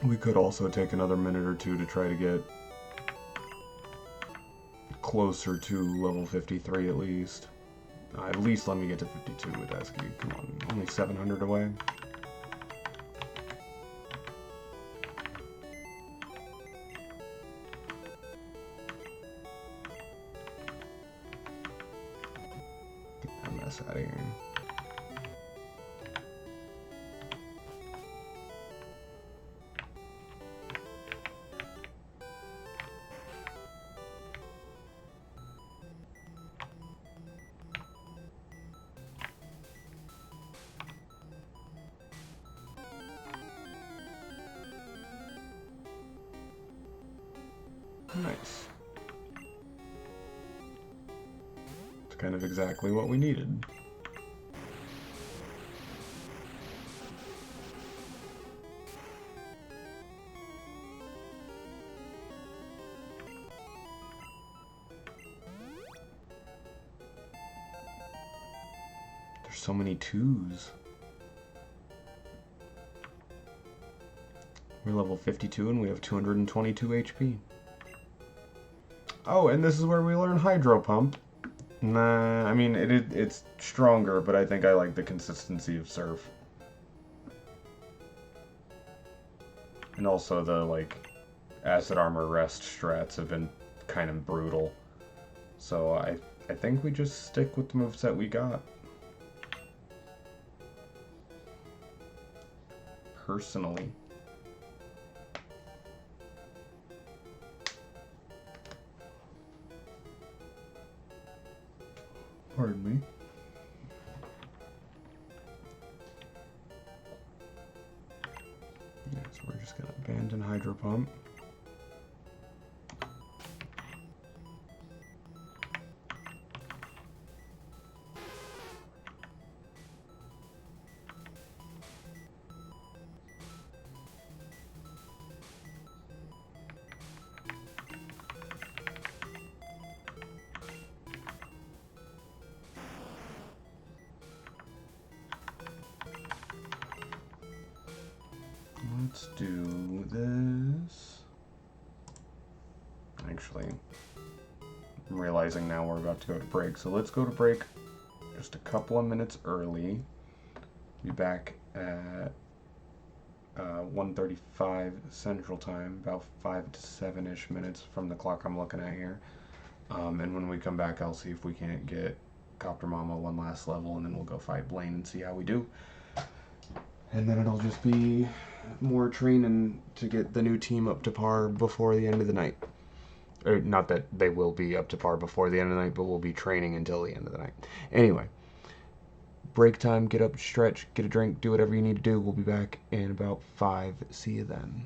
We could also take another minute or two to try to get closer to level 53 at least. At least let me get to 52 with Esky. Come on, only 700 away. ass out of here. Nice. It's kind of exactly what we needed. There's so many twos. We're level 52 and we have 222 HP. Oh, and this is where we learn Hydro Pump. Nah, I mean, it's stronger, but I think I like the consistency of Surf. And also the, like, Acid Armor Rest strats have been kind of brutal. So I think we just stick with the moveset we got. Personally. Pardon me. Yeah, so we're just gonna abandon Hydro Pump. Let's do this. Actually, I'm realizing now we're about to go to break, so let's go to break just a couple of minutes early. Be back at 1:35 Central Time, about 5 to 7-ish minutes from the clock I'm looking at here. And when we come back, I'll see if we can't get Copter Mama one last level, and then we'll go fight Blaine and see how we do. And then it'll just be more training to get the new team up to par before the end of the night. Or not that they will be up to par before the end of the night, but we'll be training until the end of the night. Anyway, break time, get up, stretch, get a drink, do whatever you need to do. We'll be back in about 5. See you then.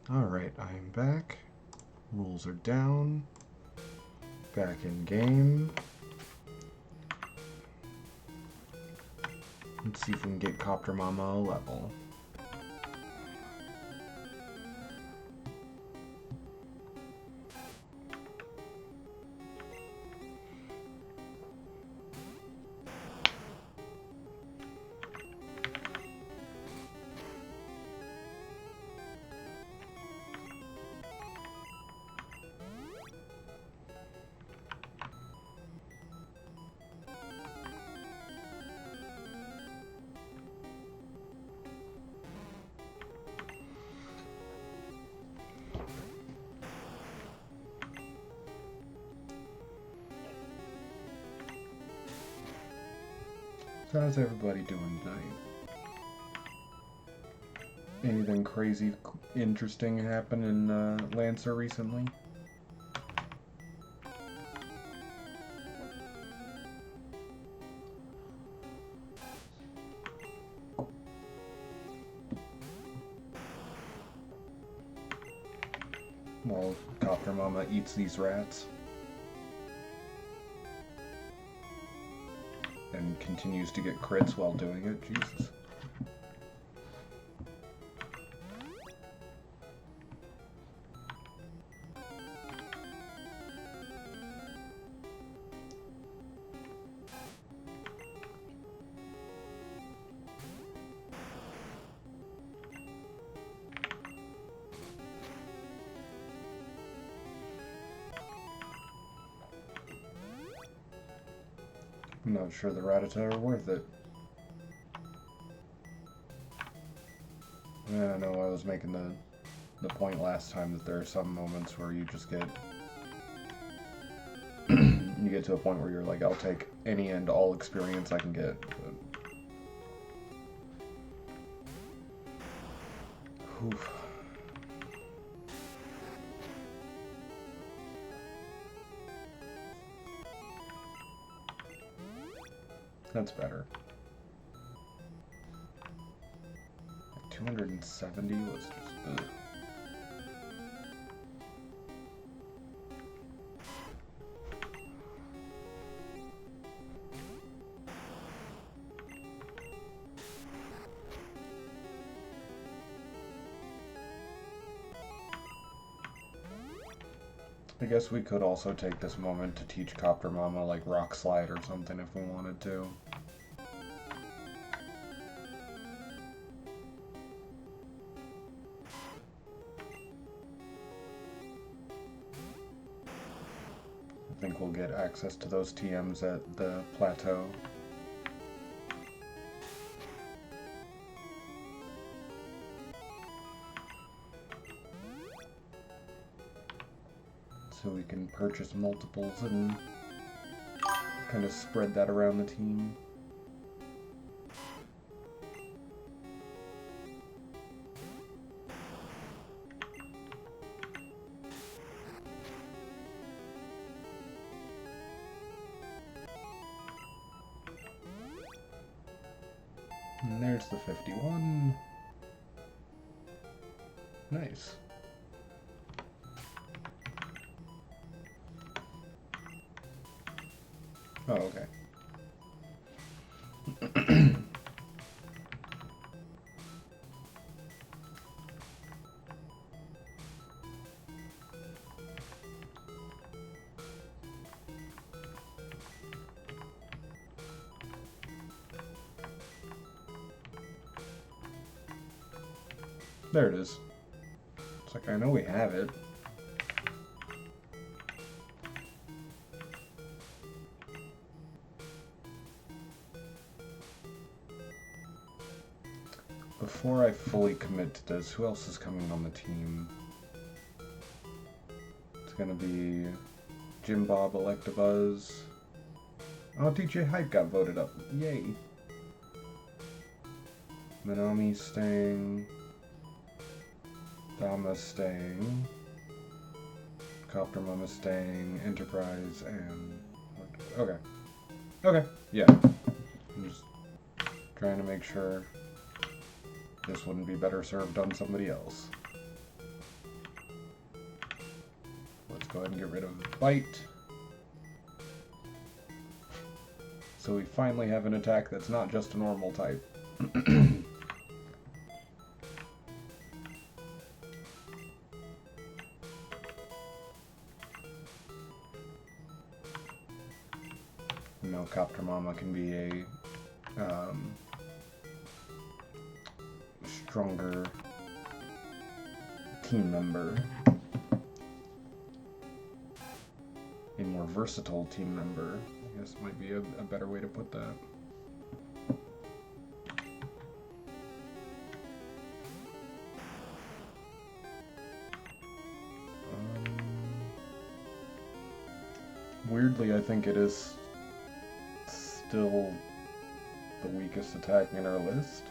Alright, I'm back. Rules are down. Back in game. Let's see if we can get Copter Mama a level. So how's everybody doing tonight? Anything crazy, interesting happen in Lancer recently? While Copter Mama eats these rats. And continues to get crits while doing it. Jesus. I'm not sure the Rattata are worth it. I don't know, I was making the point last time that there are some moments where you just get... you get to a point where you're like, I'll take any and all experience I can get. But... Oof. That's better. 270 was just... ugh. I guess we could also take this moment to teach Copter Mama like Rock Slide or something if we wanted to. I think we'll get access to those TMs at the plateau. So we can purchase multiples and kind of spread that around the team. And there's the 51. Nice. Oh, okay. There it is. It's like, I know we have it. Before I fully commit to this, who else is coming on the team? It's gonna be Jim Bob Electabuzz. Oh, DJ Hype got voted up. Yay. Minami staying. Dama staying. Copter Mama staying. Enterprise and... okay. Okay, yeah. I'm just trying to make sure this wouldn't be better served on somebody else. go ahead and get rid of Bite. So we finally have an attack that's not just a normal type. No, Copter Mama can be a stronger team member. A more versatile team member, I guess might be a better way to put that. Weirdly, I think it is still the weakest attack in our list.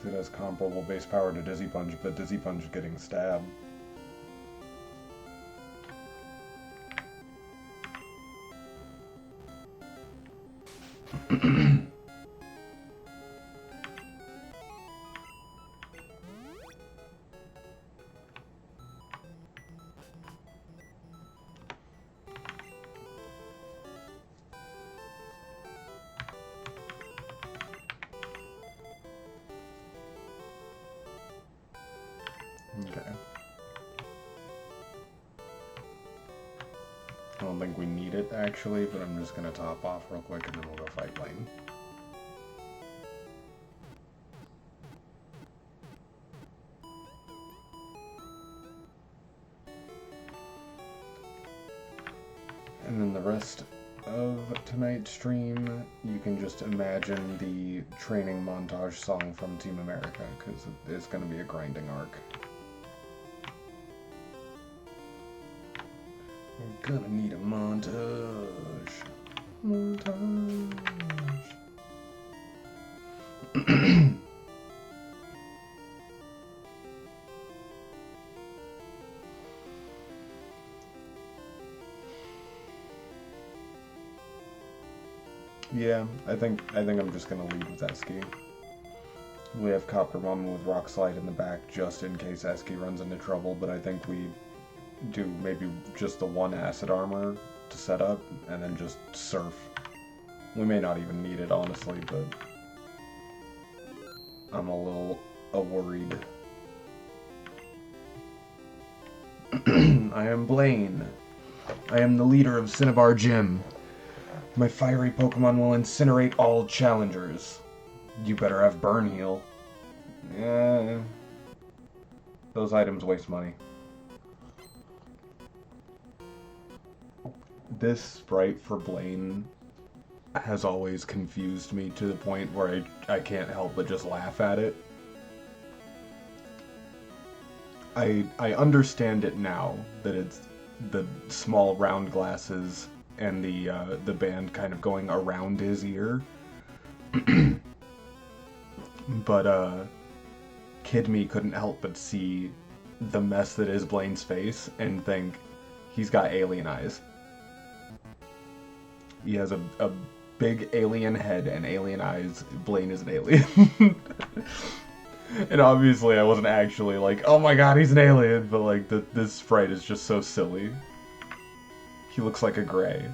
It has comparable base power to Dizzy Punch, but Dizzy Punch is getting stabbed. Okay. I don't think we need it, actually, but I'm just gonna top off real quick and then we'll go fight Blaine. And then the rest of tonight's stream, you can just imagine the training montage song from Team America, because it's gonna be a grinding arc. We're gonna need a montage. Yeah, I think I'm just gonna lead with Eski. We have Copter Mama with Rock Slide in the back just in case Eski runs into trouble, but I think we do maybe just the one acid armor to set up, and then just surf. We may not even need it, honestly, but I'm a little worried. I am Blaine. I am the leader of Cinnabar Gym. My fiery Pokemon will incinerate all challengers. You better have Burn Heal. Yeah. Those items waste money. This sprite for Blaine has always confused me to the point where I can't help but just laugh at it. I understand it now, that it's the small round glasses and the band kind of going around his ear. But Kid Me couldn't help but see the mess that is Blaine's face and think he's got alien eyes. He has a big alien head and alien eyes. Blaine is an alien. And obviously I wasn't actually like, oh my god, he's an alien, but like this sprite is just so silly. He looks like a gray.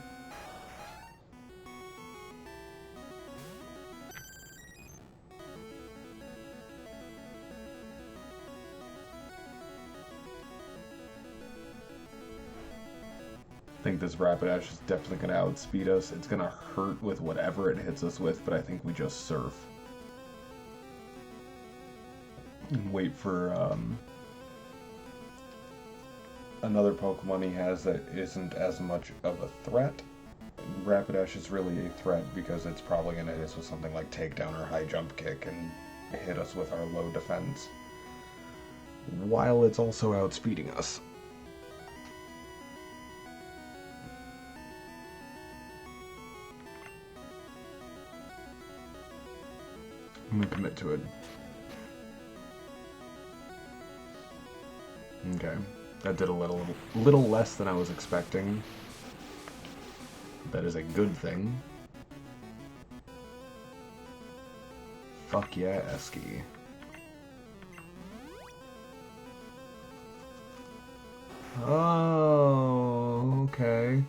I think this Rapidash is definitely going to outspeed us. It's going to hurt with whatever it hits us with, but I think we just surf. And wait for another Pokemon he has that isn't as much of a threat. Rapidash is really a threat because it's probably going to hit us with something like Takedown or High Jump Kick and hit us with our low defense, while it's also outspeeding us. I'm gonna commit to it. Okay, that did a little less than I was expecting. That is a good thing. Fuck yeah, Eski. Oh, okay.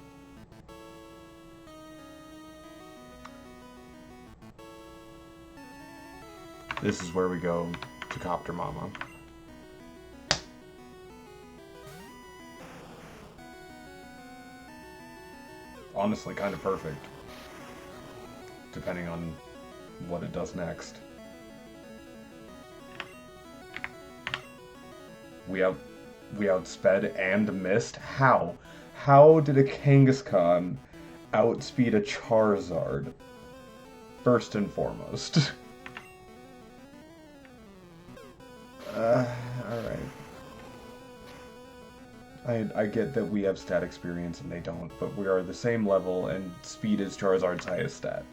This is where we go to Copter Mama. Honestly, kind of perfect. Depending on what it does next. We outsped and missed? How? How did a Kangaskhan outspeed a Charizard? First and foremost. Alright. I get that we have stat experience and they don't, but we are the same level and speed is Charizard's highest stat.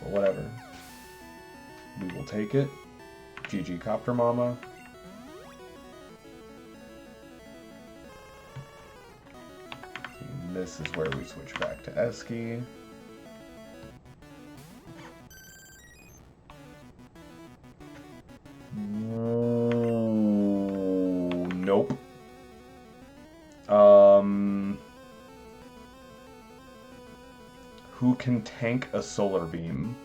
But whatever. We will take it. GG Copter Mama. And this is where we switch back to Esky. Nope. Who can tank a solar beam?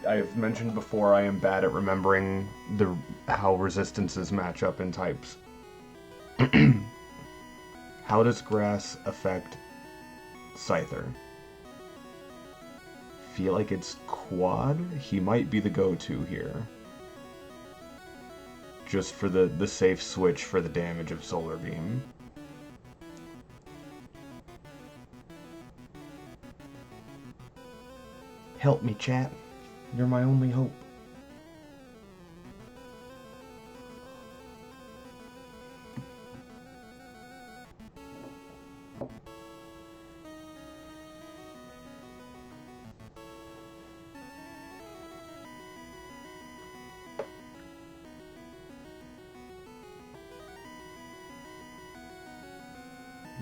I've mentioned before I am bad at remembering how resistances match up in types. How does grass affect Scyther? Feel like it's quad? He might be the go-to here. Just for the safe switch for the damage of Solar Beam. Help me, chat. You're my only hope.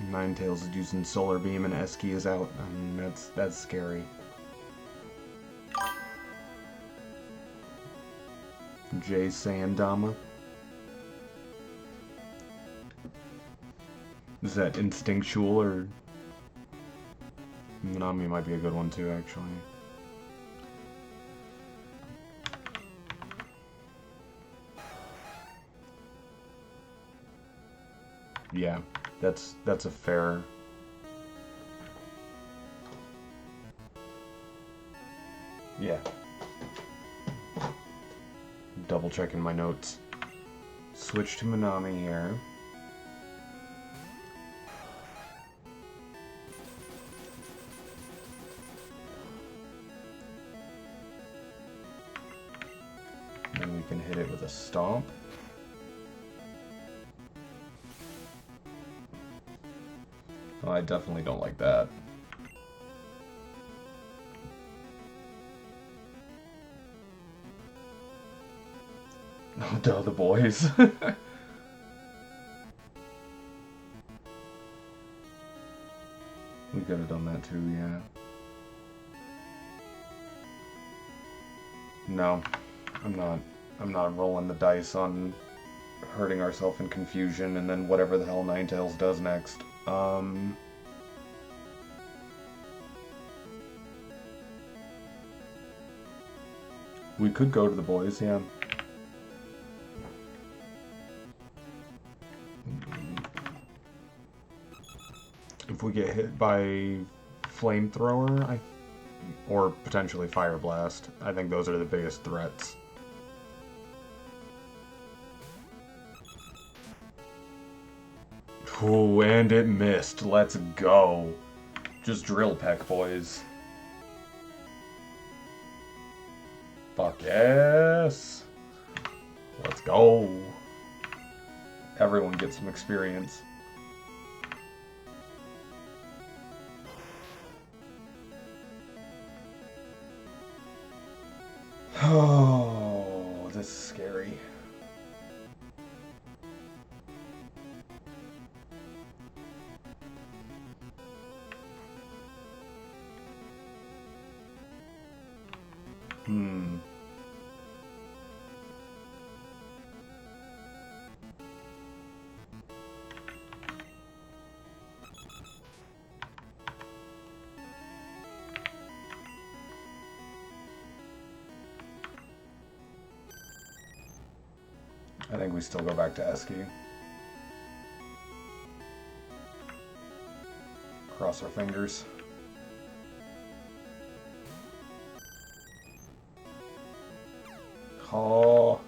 Ninetales is using Solar Beam and Esky is out, and that's scary. Jay Sandama. Is that instinctual or... Minami might be a good one too, actually. Yeah, that's a fair... Yeah. Double checking my notes. Switch to Minami here. Then we can hit it with a stomp. Oh, I definitely don't like that. Oh, duh, the boys. We could have done that too, yeah. No, I'm not rolling the dice on hurting ourselves in confusion and then whatever the hell Ninetales does next. We could go to the boys, yeah. If we get hit by Flamethrower, or potentially Fire Blast, I think those are the biggest threats. Ooh, and it missed. Let's go. Just Drill Peck, boys. Fuck yes. Let's go. Everyone gets some experience. Oh, this is scary. I think we still go back to Esky. Cross our fingers. Oh.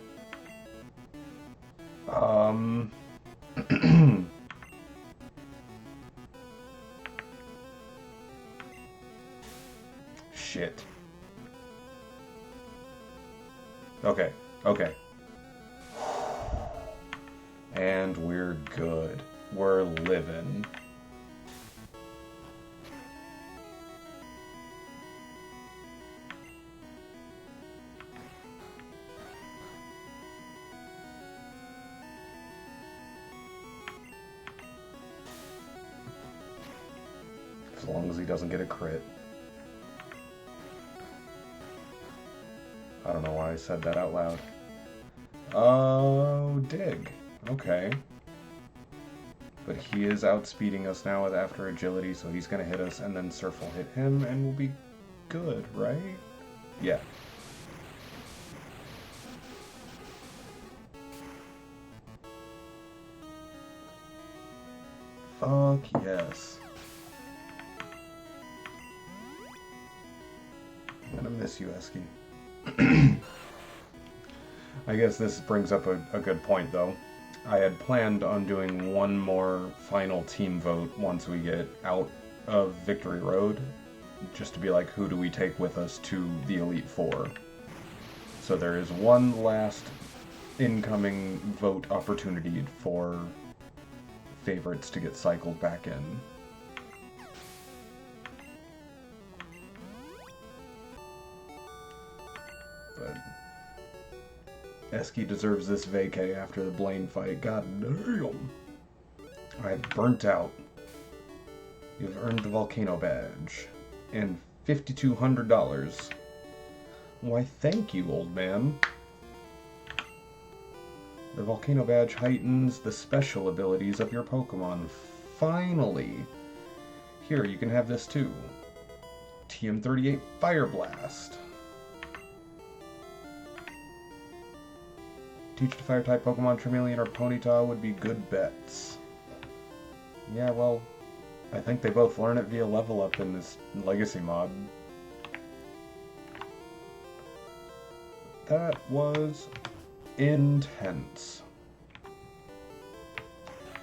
Shit. Okay, okay. And we're good. We're living. As long as he doesn't get a crit. I don't know why I said that out loud. Oh, dig. Okay. But he is outspeeding us now with after agility, so he's going to hit us, and then Surf will hit him, and we'll be good, right? Yeah. Fuck yes. I'm gonna miss you, Esky. I guess this brings up a good point, though. I had planned on doing one more final team vote once we get out of Victory Road, just to be like, who do we take with us to the Elite Four? So there is one last incoming vote opportunity for favorites to get cycled back in. But Esky deserves this vacay after the Blaine fight. God damn. Alright, burnt out. You've earned the Volcano Badge. And $5,200. Why, thank you, old man. The Volcano Badge heightens the special abilities of your Pokemon. Finally! Here, you can have this too. TM38 Fire Blast. Teach the Fire-type Pokemon Charmeleon or Ponyta would be good bets. Yeah, well, I think they both learn it via level up in this Legacy mod. That was intense.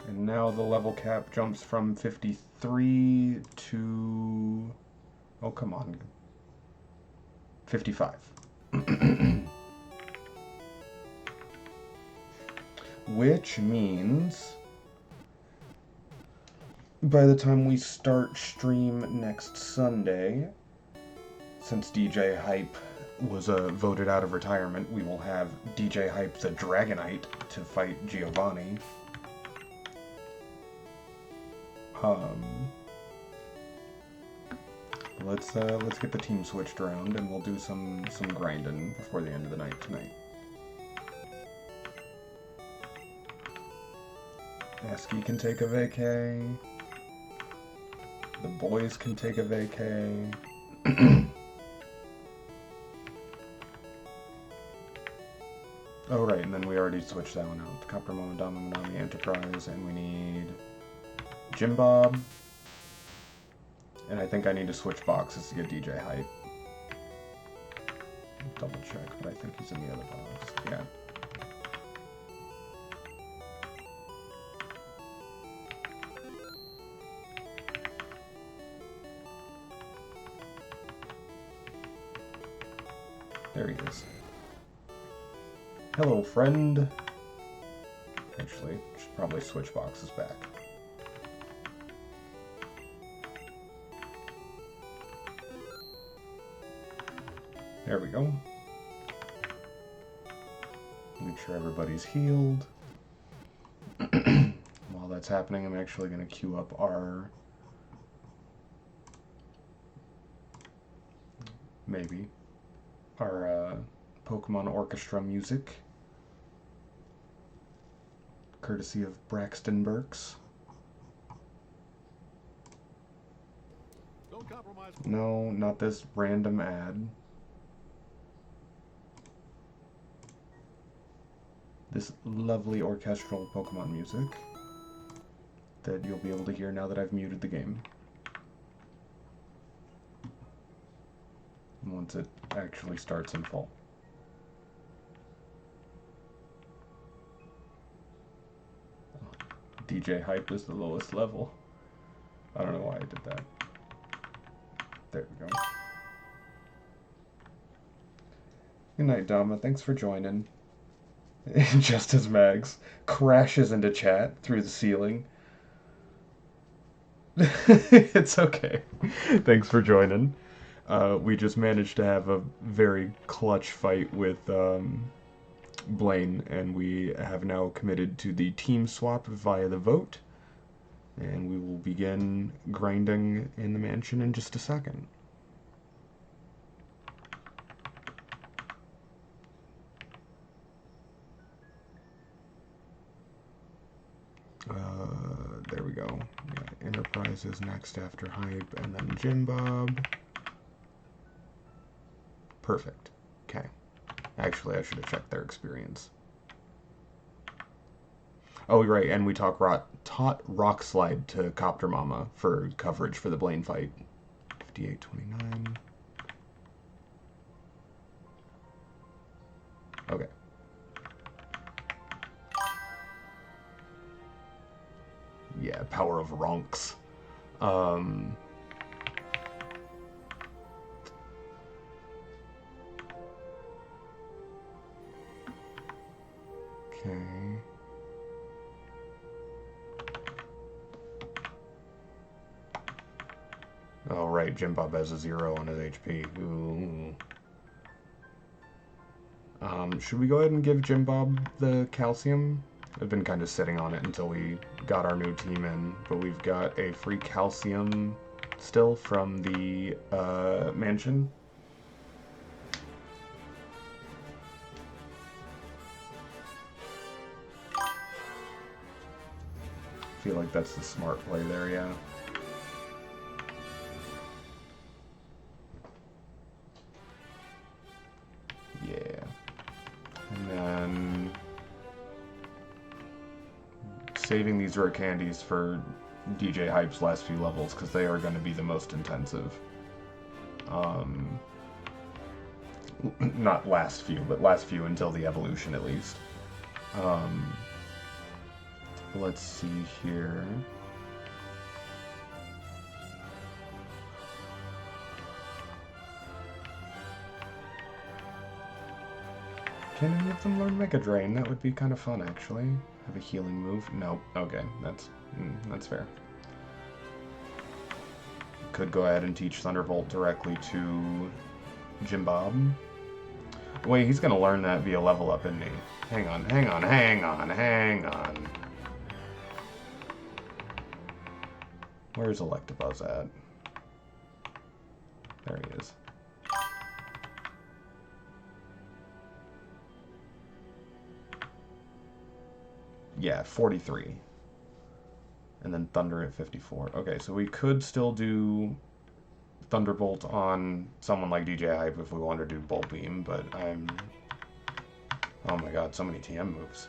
And now the level cap jumps from 53 to... oh, come on. 55. Which means by the time we start stream next Sunday, since DJ Hype was voted out of retirement, we will have DJ Hype the Dragonite to fight Giovanni. Let's get the team switched around, and we'll do some grinding before the end of the night tonight. Esky can take a vacay. The boys can take a vacay. Oh right, and then we already switched that one out. Copper Momodama, Manami Enterprise, and we need Jim Bob. And I think I need to switch boxes to get DJ Hype. Double check, but I think he's in the other box. Yeah. There he is. Hello, friend. Actually, should probably switch boxes back. There we go. Make sure everybody's healed. While that's happening, I'm actually going to queue up our... maybe. our Pokemon Orchestra music, courtesy of Braxton Burks. No, not this random ad. This lovely orchestral Pokemon music that you'll be able to hear now that I've muted the game. Once it actually starts in full. DJ Hype is the lowest level. I don't know why I did that. There we go. Good night, Dama. Thanks for joining. Just as Mags crashes into chat through the ceiling. It's okay. Thanks for joining. We just managed to have a very clutch fight with Blaine, and we have now committed to the team swap via the vote. And we will begin grinding in the mansion in just a second. There we go. Yeah, Enterprise is next after Hype, and then Jim Bob. Perfect. Okay. Actually, I should have checked their experience. Oh, right, and we taught Rock Slide to Copter Mama for coverage for the Blaine fight. 58-29. Okay. Yeah, power of Ronks. Okay. Oh, right, Jim Bob has a 0 on his HP. Ooh. Should we go ahead and give Jim Bob the calcium? I've been kind of sitting on it until we got our new team in, but we've got a free calcium still from the mansion. I feel like that's the smart play there, yeah. Yeah. And then saving these rare candies for DJ Hype's last few levels, because they are going to be the most intensive. Not last few, but last few until the evolution at least. Let's see here. Can any of them learn Mega Drain? That would be kind of fun, actually. Have a healing move? Nope. Okay, that's fair. Could go ahead and teach Thunderbolt directly to Jim Bob. Wait, he's gonna learn that via level up, isn't he? Hang on. Where's Electabuzz at? There he is. Yeah, 43. And then Thunder at 54. Okay, so we could still do Thunderbolt on someone like DJ Hype if we wanted to do Bolt Beam, but I'm... Oh my god, so many TM moves.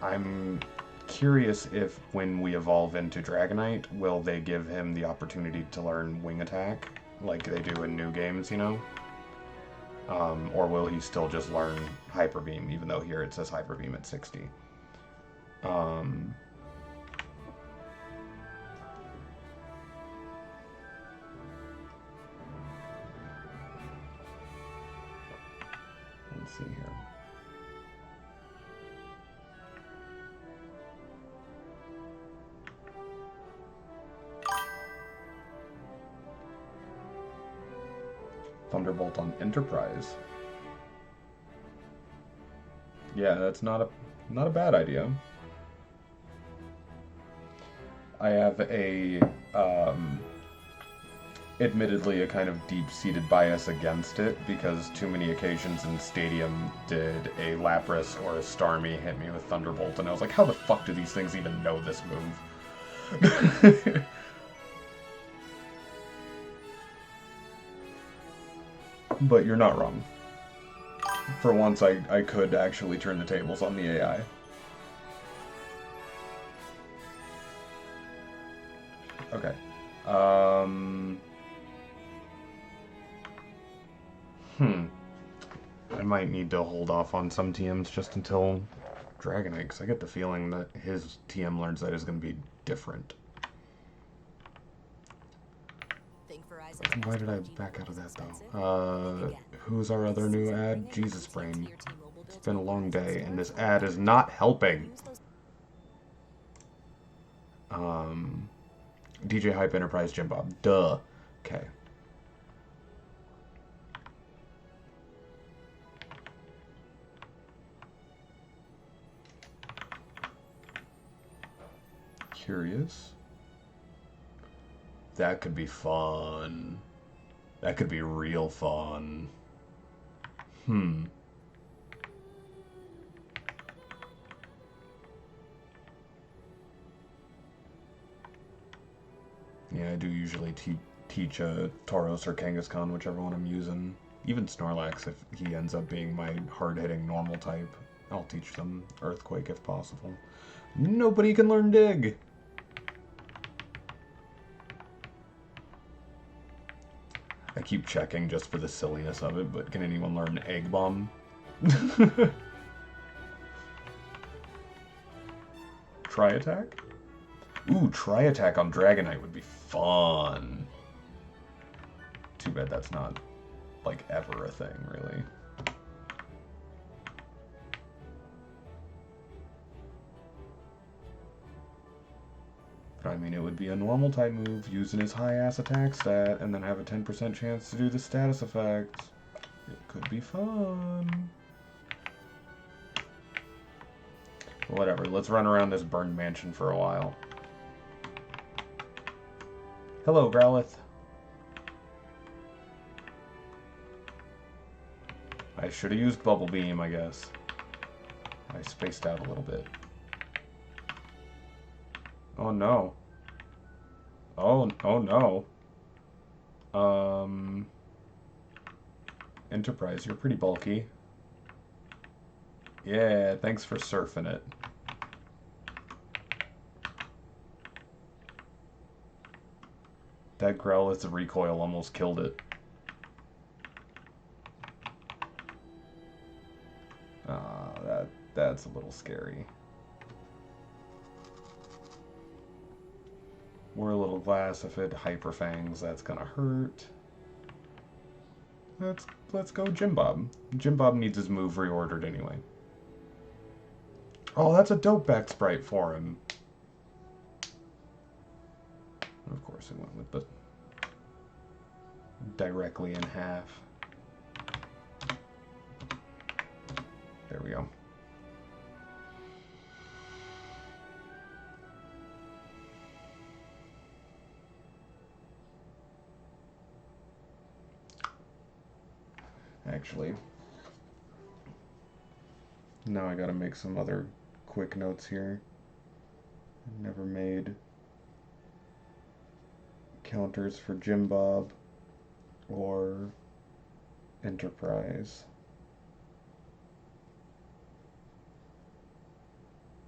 I'm curious if when we evolve into Dragonite, will they give him the opportunity to learn Wing Attack like they do in new games, you know? Or will he still just learn Hyper Beam, even though here it says Hyper Beam at 60? Let's see here. Thunderbolt on Enterprise. Yeah, that's not a bad idea. I have a admittedly a kind of deep-seated bias against it, because too many occasions in Stadium did a Lapras or a Starmie hit me with Thunderbolt, and I was like, how the fuck do these things even know this move? But you're not wrong. For once, I could actually turn the tables on the AI. Okay. I might need to hold off on some TMs just until Dragonite, because I get the feeling that his TM learns that is going to be different. Why did I back out of that, though? Who's our other new ad? Jesus Brain. It's been a long day, and this ad is not helping. DJ Hype Enterprise Jim Bob. Duh. Okay. Curious. That could be fun. That could be real fun. Yeah, I do usually teach Tauros or Kangaskhan, whichever one I'm using. Even Snorlax, if he ends up being my hard-hitting normal type, I'll teach them Earthquake if possible. Nobody can learn Dig! I keep checking just for the silliness of it, but can anyone learn Egg Bomb? Tri-Attack? Ooh, Tri-Attack on Dragonite would be fun. Too bad that's not, like, ever a thing, really. But I mean, it would be a normal type move using his high-ass attack stat, and then have a 10% chance to do the status effects. It could be fun. Whatever, let's run around this burned mansion for a while. Hello, Growlithe. I should have used Bubble Beam, I guess. I spaced out a little bit. Oh no. Oh no. Enterprise, you're pretty bulky. Yeah, thanks for surfing it. That Growlithe's recoil almost killed it. That's a little scary. We're a little glass. If it Hyper Fangs, that's gonna hurt. Let's go Jim Bob. Jim Bob needs his move reordered anyway. Oh, that's a dope back sprite for him. Of course, it went with the directly in half. There we go. Actually, now I gotta make some other quick notes here. I never made counters for Jim Bob or Enterprise.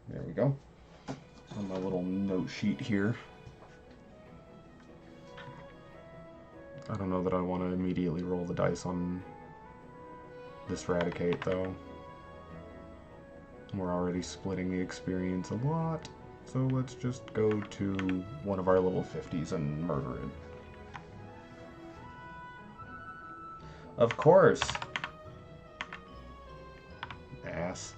There we go. On my little note sheet here. I don't know that I want to immediately roll the dice on this Raticate, though. We're already splitting the experience a lot, so let's just go to one of our level 50s and murder it. Of course! Ass.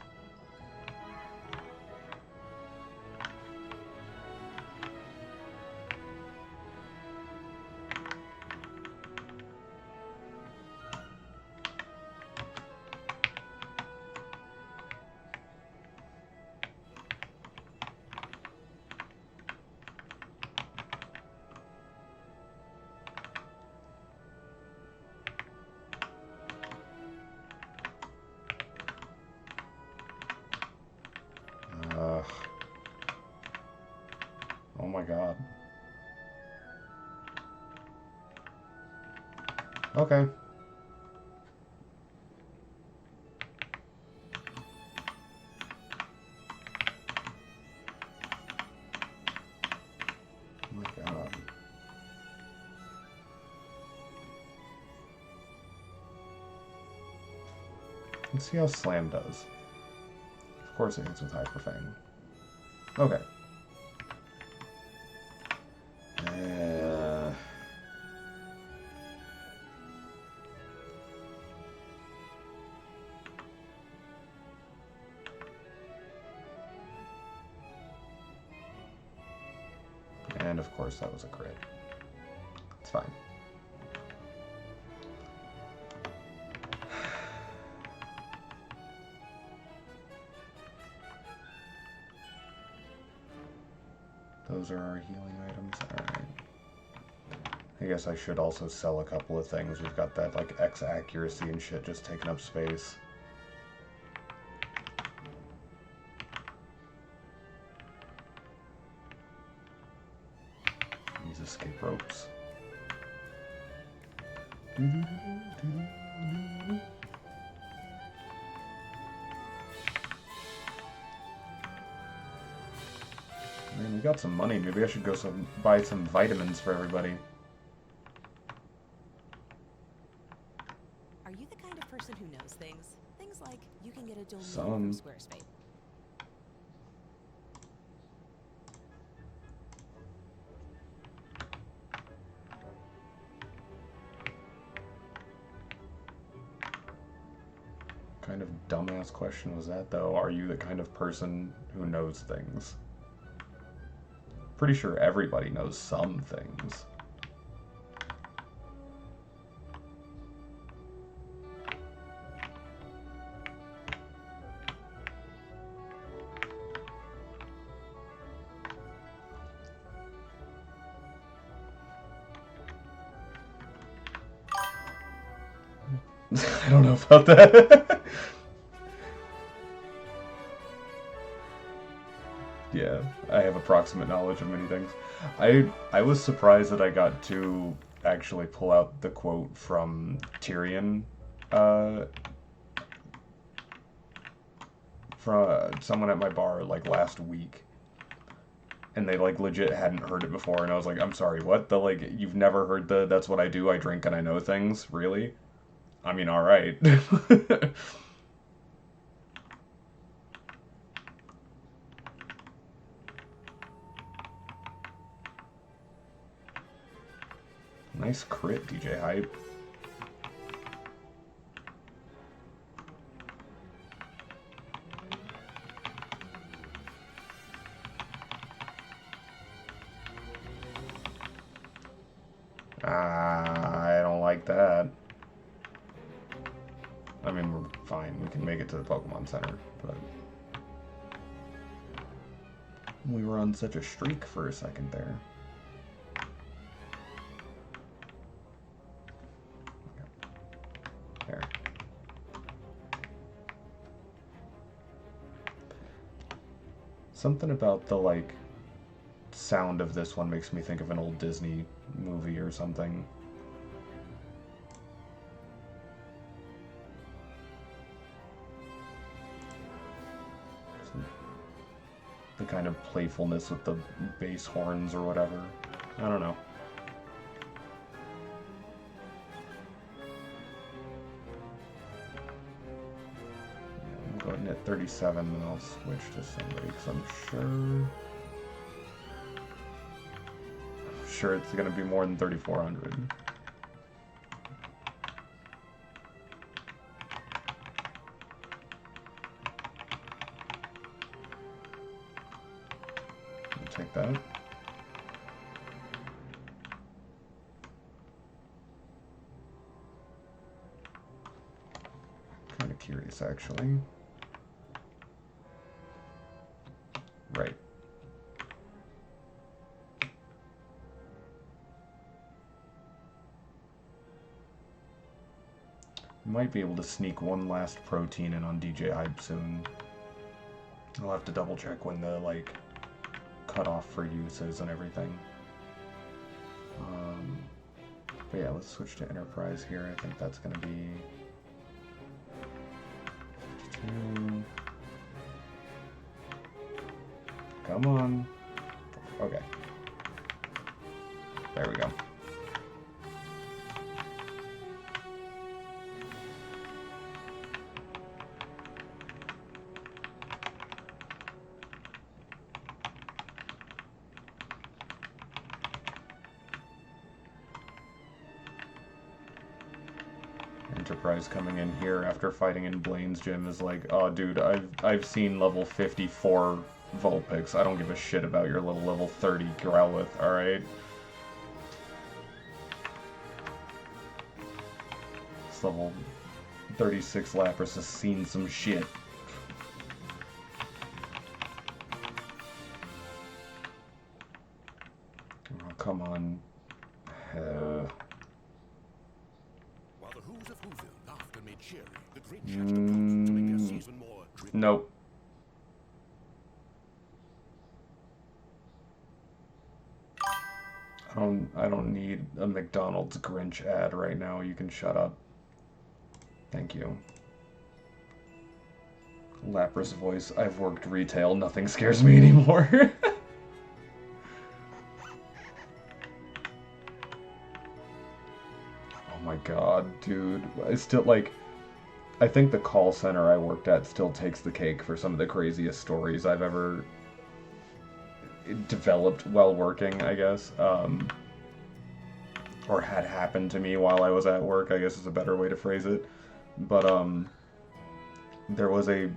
my god. Okay. Oh my god. Let's see how Slam does. Of course it hits with Hyper Fang. Okay. And of course that was a crit. It's fine. Those are our healing items. Alright. I guess I should also sell a couple of things. We've got that, like, X accuracy and shit just taking up space. These escape ropes. Man, we got some money. Maybe I should go buy some vitamins for everybody. Are you the kind of person who knows things? Things like you can get a domain Some. from Squarespace. Kind of dumbass question was that, though? Are you the kind of person who knows things? Pretty sure everybody knows some things. I don't know about that. Yeah, I have approximate knowledge of many things. I was surprised that I got to actually pull out the quote from Tyrion, from someone at my bar like last week, and they like legit hadn't heard it before, and I was like, I'm sorry, what? The like you've never heard the "that's what I do, I drink and I know things"? Really? I mean, all right. Nice crit, DJ Hype. I don't like that. I mean, we're fine. We can make it to the Pokemon Center, but we were on such a streak for a second there. There. Something about the, like, sound of this one makes me think of an old Disney movie or something. The kind of playfulness with the bass horns or whatever. I don't know. I'm going at 37 and I'll switch to somebody because I'm sure it's going to be more than 3,400. Take that. Kind of curious, actually. Right. Might be able to sneak one last protein in on DJ Hype soon. I'll have to double check when the, like, cut off for uses and everything. But yeah, let's switch to Enterprise here. I think that's going to be 52. Come on. Okay. There we go. Enterprise coming in here after fighting in Blaine's gym is like, oh dude, I've seen level 54 Vulpix. I don't give a shit about your little level 30 Growlithe, alright? This level 36 Lapras has seen some shit. Oh, come on. Nope. I don't need a McDonald's Grinch ad right now. You can shut up. Thank you. Lapras voice. I've worked retail. Nothing scares me anymore. Oh my god, dude. I still, like... I think the call center I worked at still takes the cake for some of the craziest stories I've ever developed while working, I guess. Or had happened to me while I was at work, I guess is a better way to phrase it. But, there was a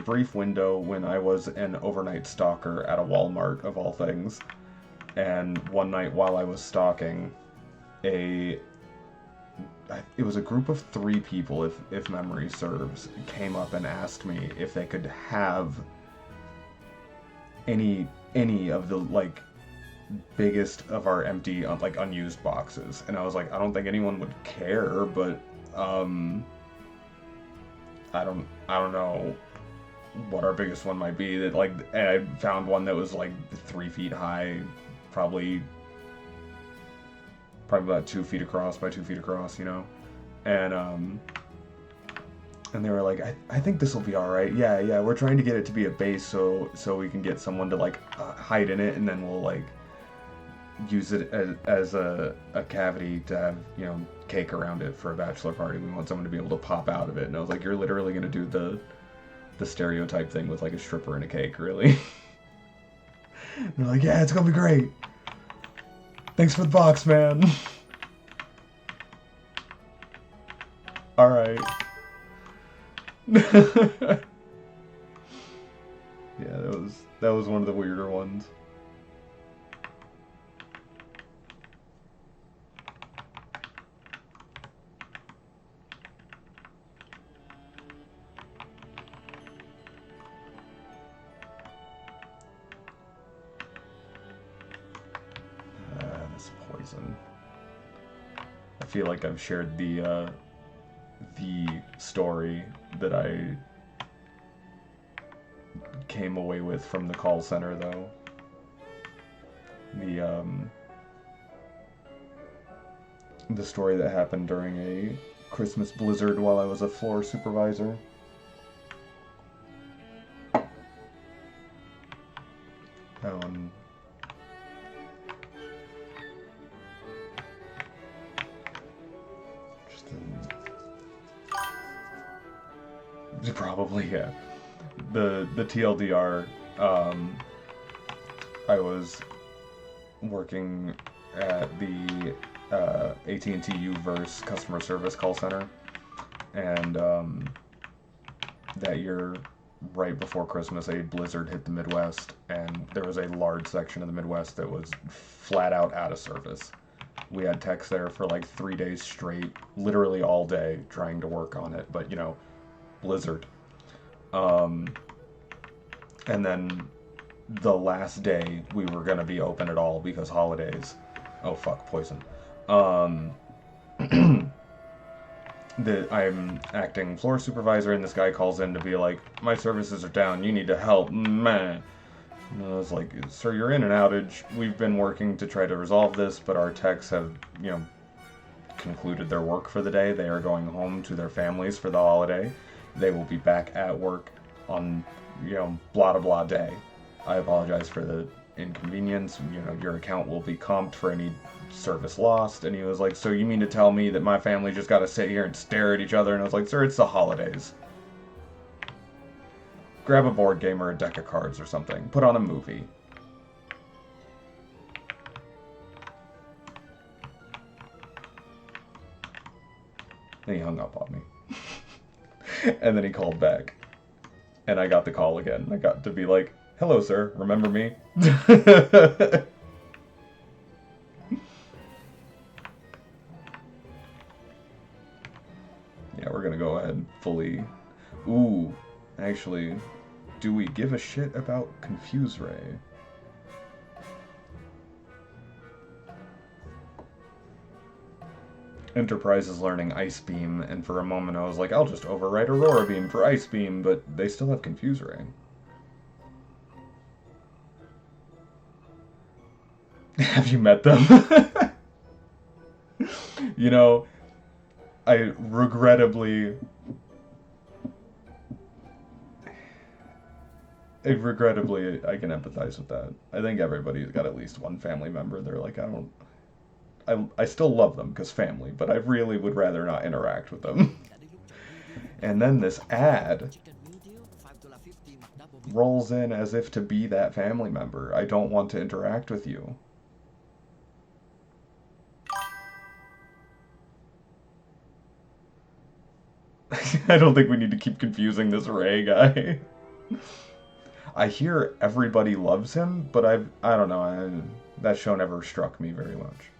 brief window when I was an overnight stalker at a Walmart, of all things. And one night while I was stalking, it was a group of 3 people, if memory serves, came up and asked me if they could have any of the, like, biggest of our empty, like, unused boxes. And I was like, I don't think anyone would care, but, I don't know what our biggest one might be. That, like, and I found one that was, like, 3 feet high, probably about 2 feet across by 2 feet across, you know? And they were like, I think this will be alright. Yeah, we're trying to get it to be a base so we can get someone to, like, hide in it, and then we'll, like, use it as a cavity to have, you know, cake around it for a bachelor party. We want someone to be able to pop out of it. And I was like, you're literally going to do the stereotype thing with, like, a stripper and a cake, really? And they're like, yeah, it's going to be great. Thanks for the box, man. Alright. Yeah, that was one of the weirder ones. This poison. I feel like I've shared the story that I came away with from the call center, though. The story that happened during a Christmas blizzard while I was a floor supervisor. Probably, yeah. The TLDR, I was working at the AT&T U-verse customer service call center, and that year, right before Christmas, a blizzard hit the Midwest, and there was a large section of the Midwest that was flat out of service. We had techs there for like 3 days straight, literally all day, trying to work on it, but, you know, blizzard. And then the last day we were gonna be open at all because holidays. Oh fuck, poison. That I'm acting floor supervisor, and this guy calls in to be like, my services are down, you need to help, man. And I was like, sir, you're in an outage. We've been working to try to resolve this, but our techs have, concluded their work for the day. They are going home to their families for the holiday. They will be back at work on, blah, blah, blah day. I apologize for the inconvenience. Your account will be comped for any service lost. And he was like, so you mean to tell me that my family just got to sit here and stare at each other? And I was like, sir, it's the holidays. Grab a board game or a deck of cards or something. Put on a movie. Then he hung up on me. And then he called back. And I got the call again. I got to be like, hello, sir. Remember me? Yeah, we're gonna go ahead and fully... Ooh, actually, do we give a shit about Confuse Ray? Enterprise is learning Ice Beam, and for a moment I was like, I'll just overwrite Aurora Beam for Ice Beam, but they still have Confuse Ray. Have you met them? I regrettably, I can empathize with that. I think everybody's got at least one family member. They're like, I still love them because family, but I really would rather not interact with them. And then this ad rolls in as if to be that family member. I don't want to interact with you. I don't think we need to keep confusing this Ray guy. I hear everybody loves him, but I don't know. That show never struck me very much.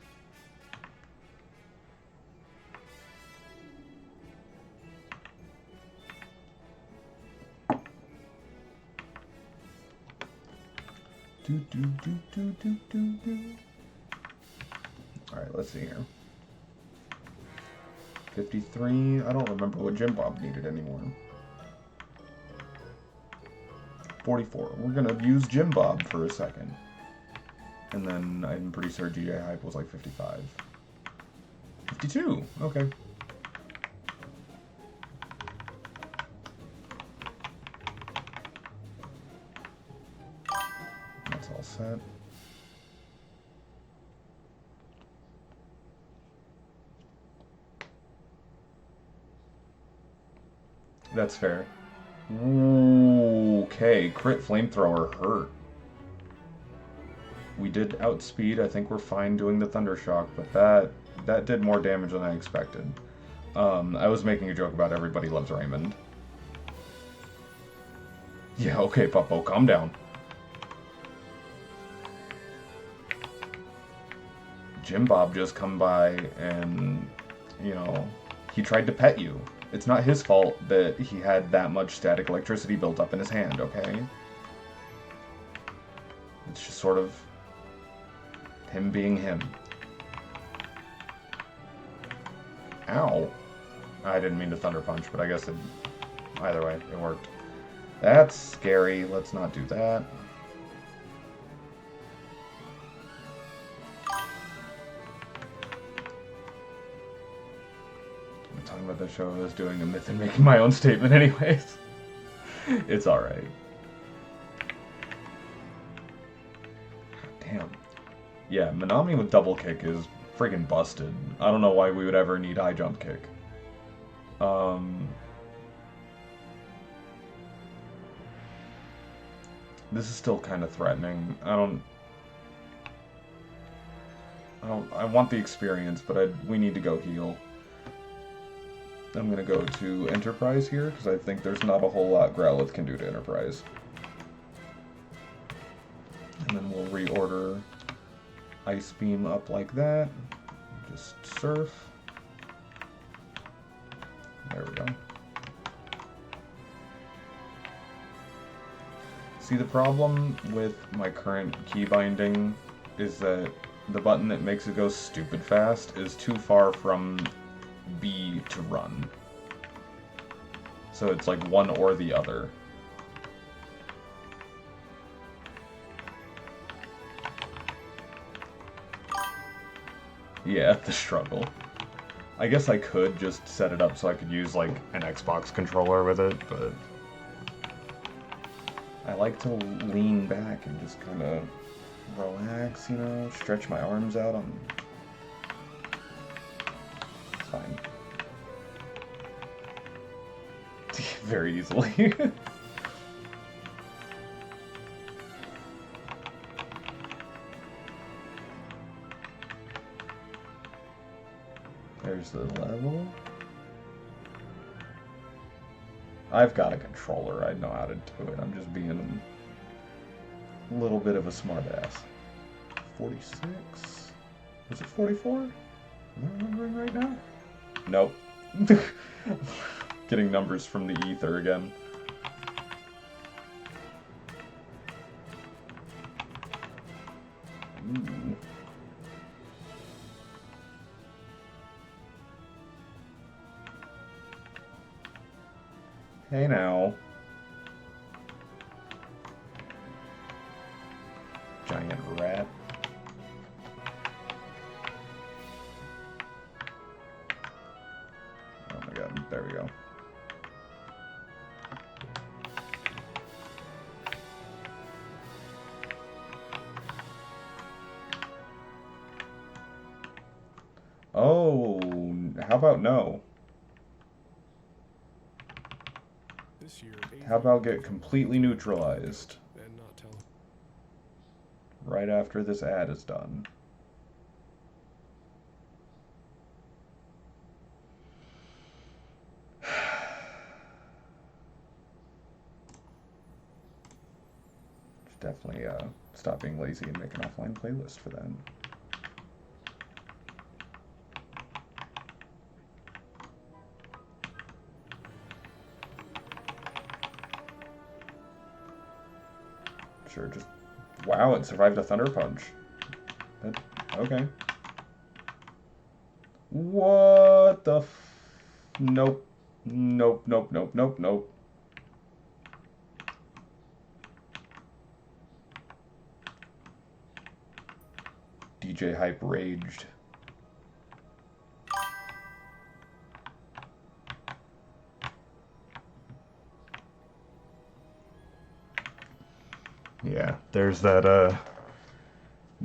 Alright, let's see here. 53. I don't remember what Jim Bob needed anymore. 44. We're gonna use Jim Bob for a second. And then I'm pretty sure GJ Hype was like 55. 52. Okay. That's all set. That's fair. Ooh, okay, crit flamethrower hurt. We did outspeed. I think we're fine doing the Thundershock, but that did more damage than I expected. I was making a joke about everybody loves Raymond. Yeah, okay, Puppo, calm down. Jim Bob just come by and, he tried to pet you. It's not his fault that he had that much static electricity built up in his hand, okay? It's just sort of him being him. Ow. I didn't mean to Thunder Punch, but I guess either way, it worked. That's scary. Let's not do that. Talking about the show, I was doing a myth and making my own statement anyways. It's alright. Damn. Yeah, Minami with double kick is friggin' busted. I don't know why we would ever need high jump kick. This is still kind of threatening. I want the experience, but we need to go heal. I'm going to go to Enterprise here, because I think there's not a whole lot Growlithe can do to Enterprise. And then we'll reorder Ice Beam up like that. Just Surf. There we go. See, the problem with my current key binding is that the button that makes it go stupid fast is too far from B to run. So it's like one or the other. Yeah, the struggle. I guess I could just set it up so I could use, like, an Xbox controller with it, but... I like to lean back and just kind of relax, you know, stretch my arms out on... It's fine. Very easily. There's the level. I've got a controller. I know how to do it. I'm just being a little bit of a smartass. 46? Was it 44? Am I remembering right now? Nope. Getting numbers from the ether again. Ooh. Hey now. Giant rat. Oh my god, there we go. Oh, how about no? How about get completely neutralized right after this ad is done? Definitely stop being lazy and make an offline playlist for that. Sure, just... Wow, it survived a Thunder Punch. Okay. What the Nope. Nope, nope, nope, nope, nope. DJ Hype raged. Yeah, there's that,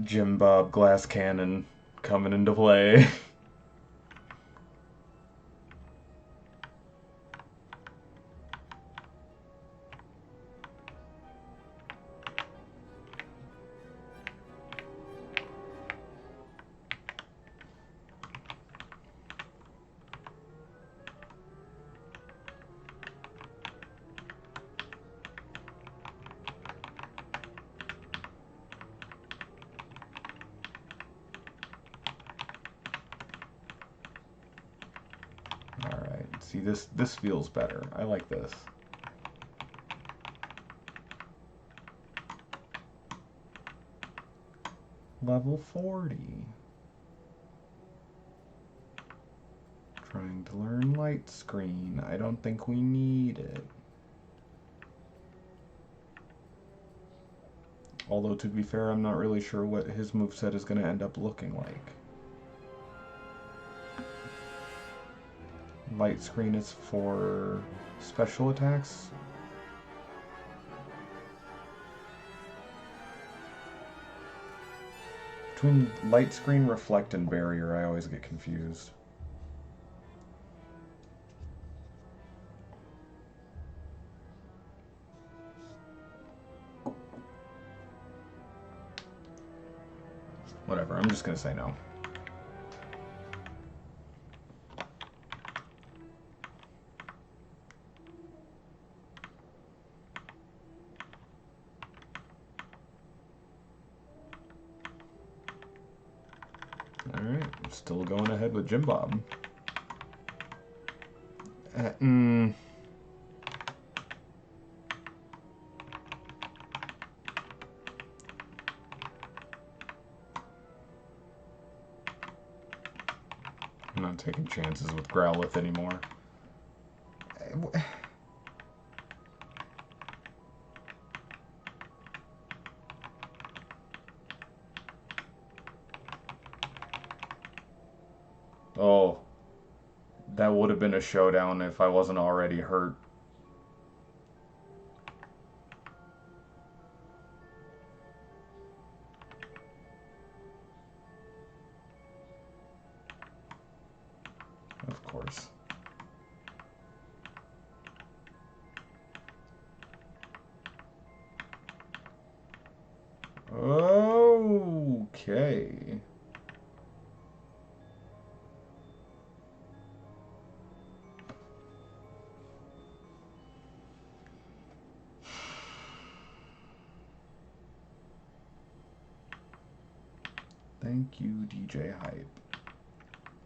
Jim Bob glass cannon coming into play. See, this feels better. I like this. Level 40. Trying to learn light screen. I don't think we need it. Although, to be fair, I'm not really sure what his moveset is going to end up looking like. Light screen is for special attacks. Between light screen, reflect, and barrier, I always get confused. Whatever, I'm just gonna say no. Alright, still going ahead with Jim Bob. I'm not taking chances with Growlithe anymore. Oh, that would have been a showdown if I wasn't already hurt. Of course. Okay. Thank you, DJ Hype.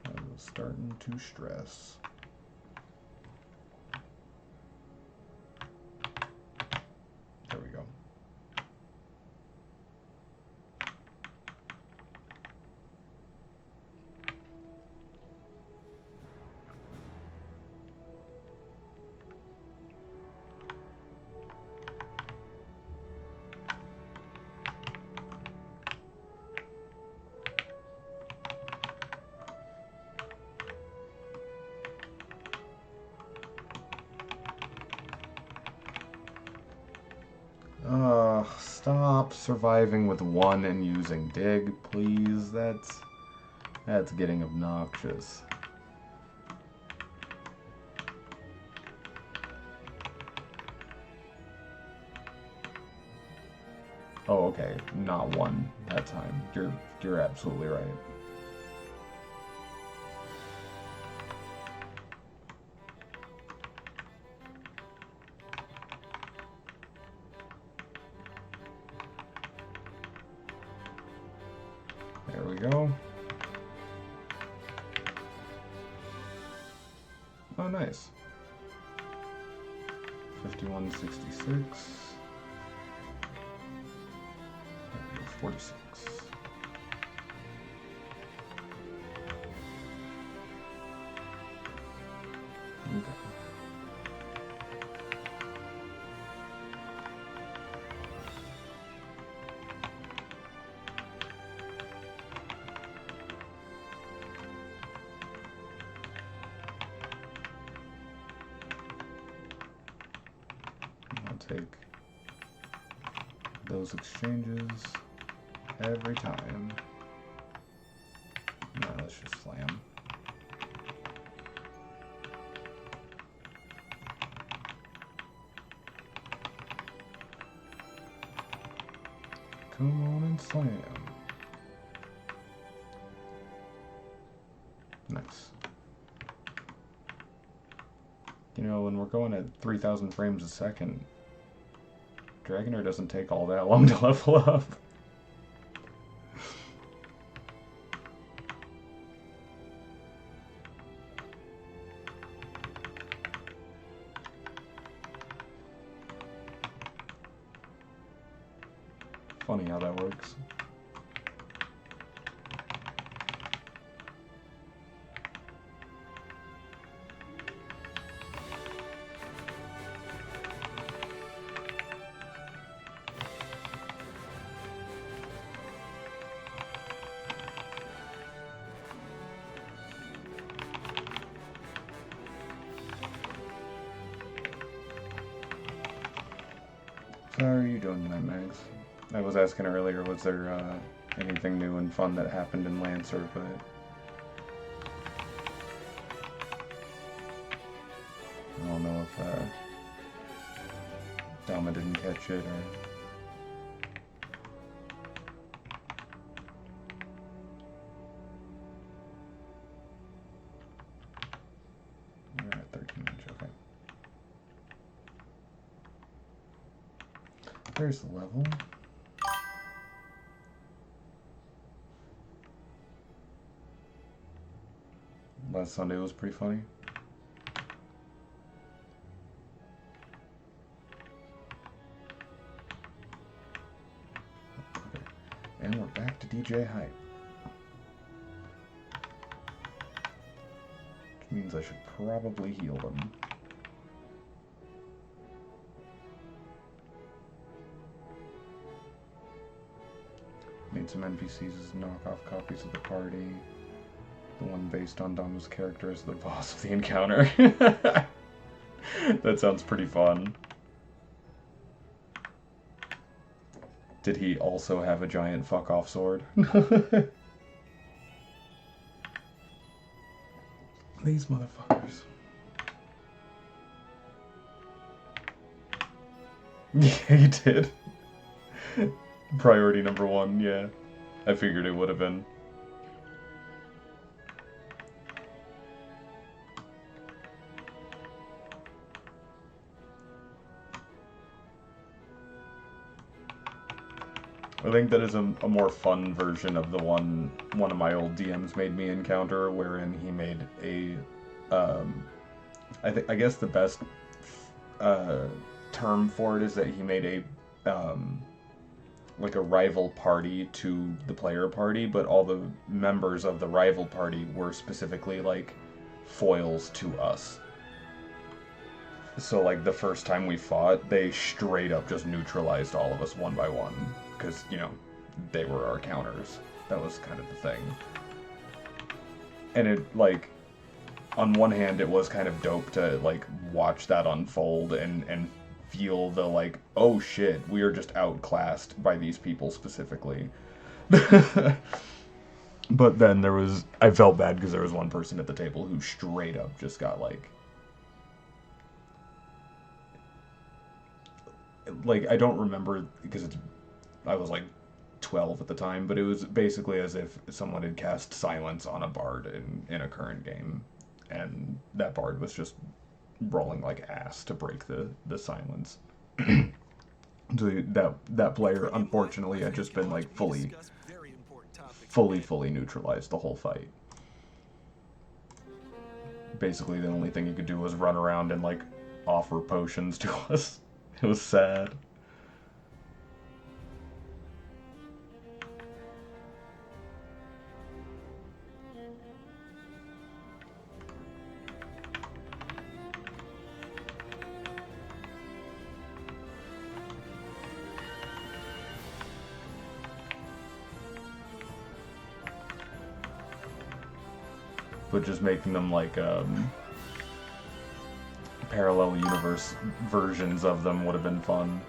I was starting to stress. There we go. Stop surviving with one and using dig, please. That's getting obnoxious. Oh, okay, not one that time. You're absolutely right. There we go. Oh, nice. 5166. 46. Okay. I'll take those exchanges every time. No, let's just slam. Come on and slam. Nice. You know, when we're going at 3,000 frames a second, Dragonair doesn't take all that long to level up. Funny how that works. So how are you doing tonight, Mags? I was asking earlier, was there anything new and fun that happened in Lancer, but I don't know if Dama didn't catch it or... You're at 13 inch, okay. There's the level. Last Sunday was pretty funny. Okay. And we're back to DJ Hype. Which means I should probably heal them. Made some NPCs as knockoff copies of the party. The one based on Dama's character is the boss of the encounter. That sounds pretty fun. Did he also have a giant fuck-off sword? These motherfuckers. Yeah, he did. Priority number 1, yeah. I figured it would have been. I think that is a more fun version of the one of my old DMs made me encounter, wherein he made a, I guess the best term for it is that he made a, like a rival party to the player party, but all the members of the rival party were specifically like foils to us. So like the first time we fought, they straight up just neutralized all of us one by one. Because, you know, they were our counters. That was kind of the thing. And it, like, on one hand, it was kind of dope to, like, watch that unfold and feel the, like, oh shit, we are just outclassed by these people specifically. But then I felt bad because there was one person at the table who straight up just got, like, I don't remember, because I was like 12 at the time, but it was basically as if someone had cast silence on a bard in a current game, and that bard was just rolling like ass to break the silence. So that player, unfortunately, had just been like fully neutralized the whole fight. Basically, the only thing he could do was run around and like offer potions to us. It was sad. But just making them like parallel universe versions of them would have been fun.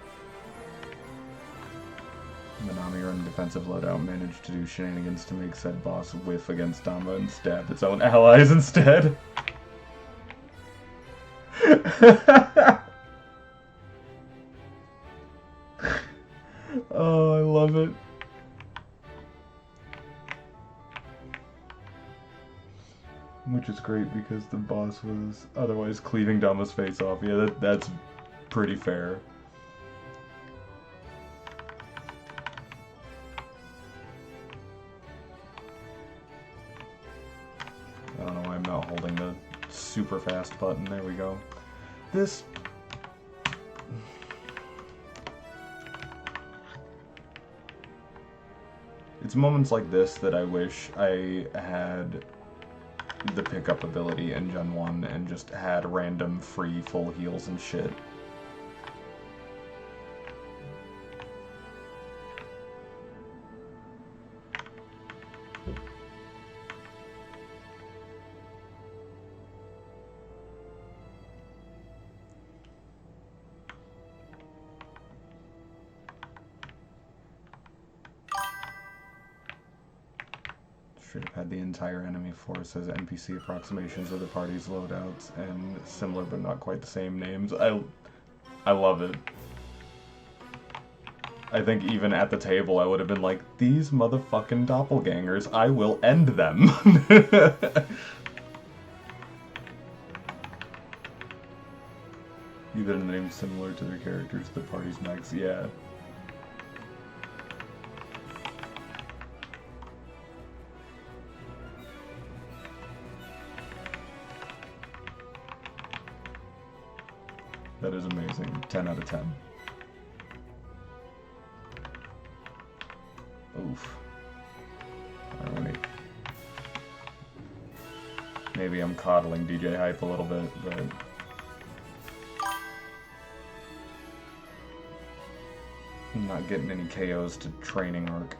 Nanami running defensive loadout managed to do shenanigans to make said boss whiff against Dama and stab its own allies instead. Oh, I love it. Which is great because the boss was otherwise cleaving Dama's face off. Yeah, that's pretty fair. I don't know why I'm not holding the super fast button. There we go. This... It's moments like this that I wish I had the pickup ability in Gen 1 and just had random free full heals and shit. Should have had the entire enemy force as NPC approximations of the party's loadouts and similar but not quite the same names. I love it. I think even at the table I would have been like, these motherfucking doppelgangers, I will end them. Even names similar to their characters, the party's mechs, yeah. That is amazing. 10 out of 10. Oof. Maybe I'm coddling DJ Hype a little bit, but... I'm not getting any KOs to training arc.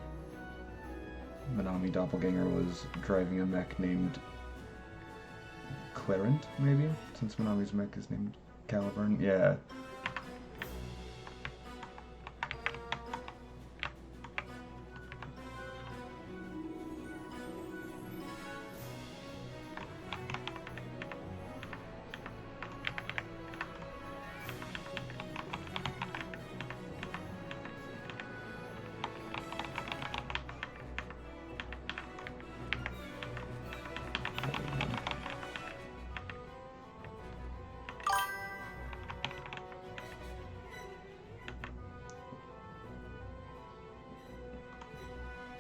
Minami doppelganger was driving a mech named Clarent, maybe? Since Minami's mech is named Caliburn. Yeah.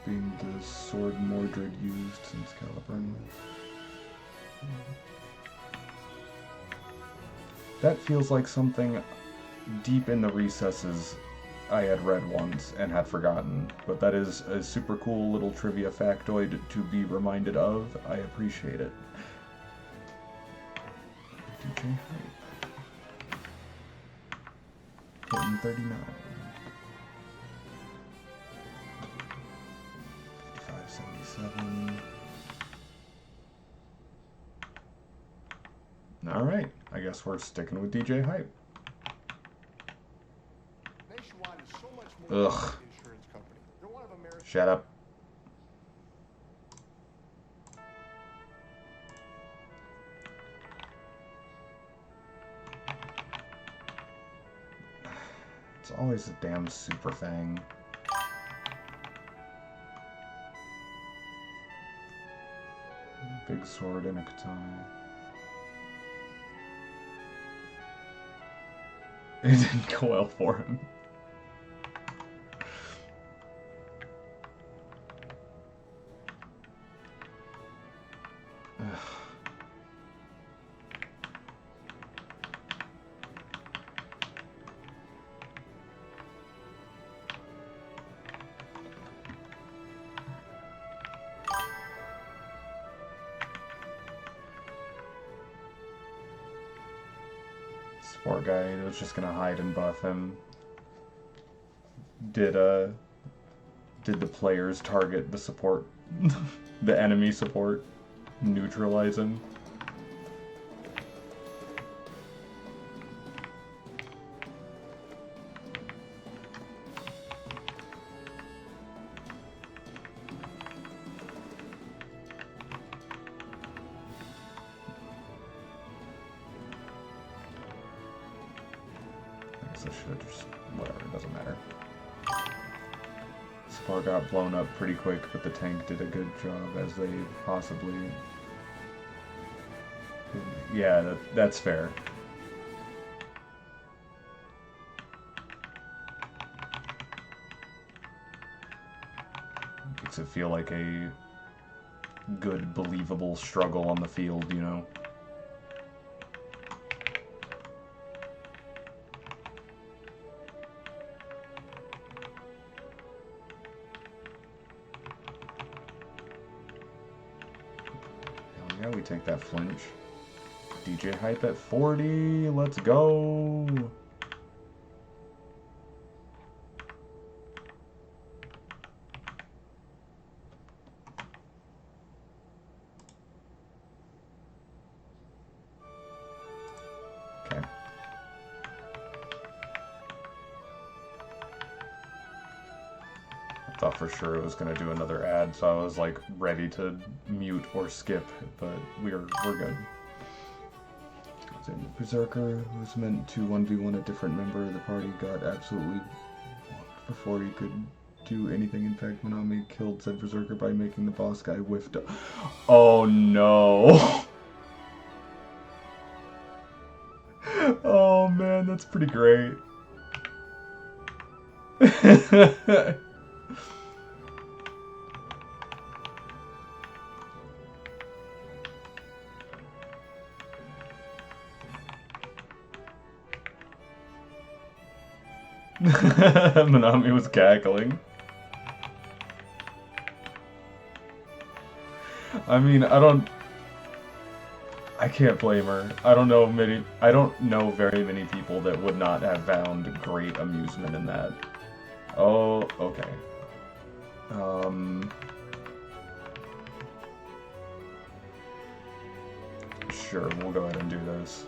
Being the sword Mordred used since Caliburn. That feels like something deep in the recesses I had read once and had forgotten, but that is a super cool little trivia factoid to be reminded of. I appreciate it. DJ Hype. Hitting 39. 5577. Alright, I guess we're sticking with DJ Hype. Ugh. Shut up. It's always a damn super thing. Big sword and a katana. It didn't go well for him. Poor guy was just gonna hide and buff him. Did the players target the support, the enemy support, neutralize him? So should just, whatever, it doesn't matter. Spar got blown up pretty quick, but the tank did a good job as they possibly... Yeah, that's fair. Makes it feel like a good, believable struggle on the field, you know? Yeah, we take that flinch. DJ Hype at 40, let's go! Okay. I thought for sure it was gonna do another ad, so I was like ready to mute or skip, but we're good. Berserker was meant to 1v1 a different member of the party, got absolutely before he could do anything. In fact, Minami killed said Berserker by making the boss guy whiff. Oh no! Oh man, that's pretty great. Minami was cackling. I mean, I can't blame her. I don't know very many people that would not have found great amusement in that. Oh, okay. Sure, we'll go ahead and do this.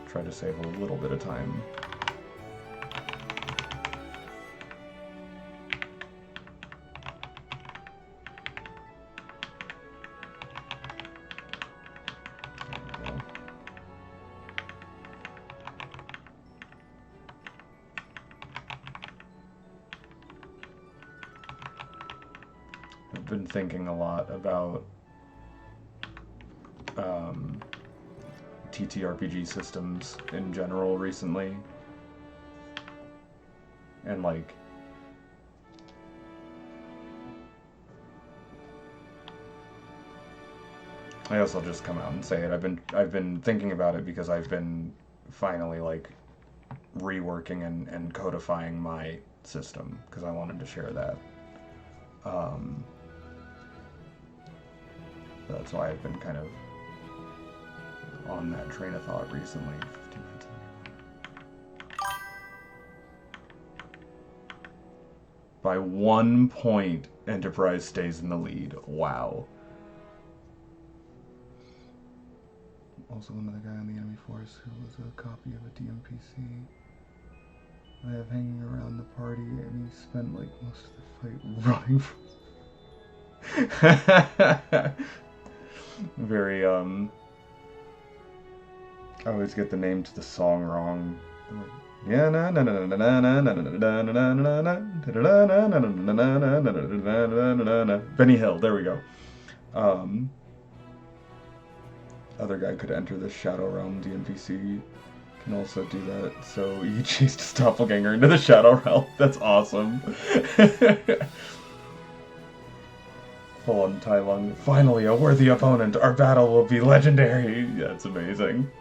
Try to save a little bit of time. I've been thinking a lot about TTRPG systems in general recently. And like I guess I'll just come out and say it. I've been thinking about it because I've been finally like reworking and codifying my system because I wanted to share that. That's why I've been kind of on that train of thought recently. 15 minutes. By 1 point, Enterprise stays in the lead. Wow. Also, another guy on the enemy force who was a copy of a DMPC I have hanging around the party, and he spent like most of the fight running from. Very, I always get the name to the song wrong. Yeah, na na na na na na na na na na na. Benny Hill, there we go. Other guy could enter the Shadow Realm. DMPC can also do that. So you chased a doppelganger into the Shadow Realm. That's awesome. Full on Tai Lung. Finally, a worthy opponent. Our battle will be legendary. That's amazing.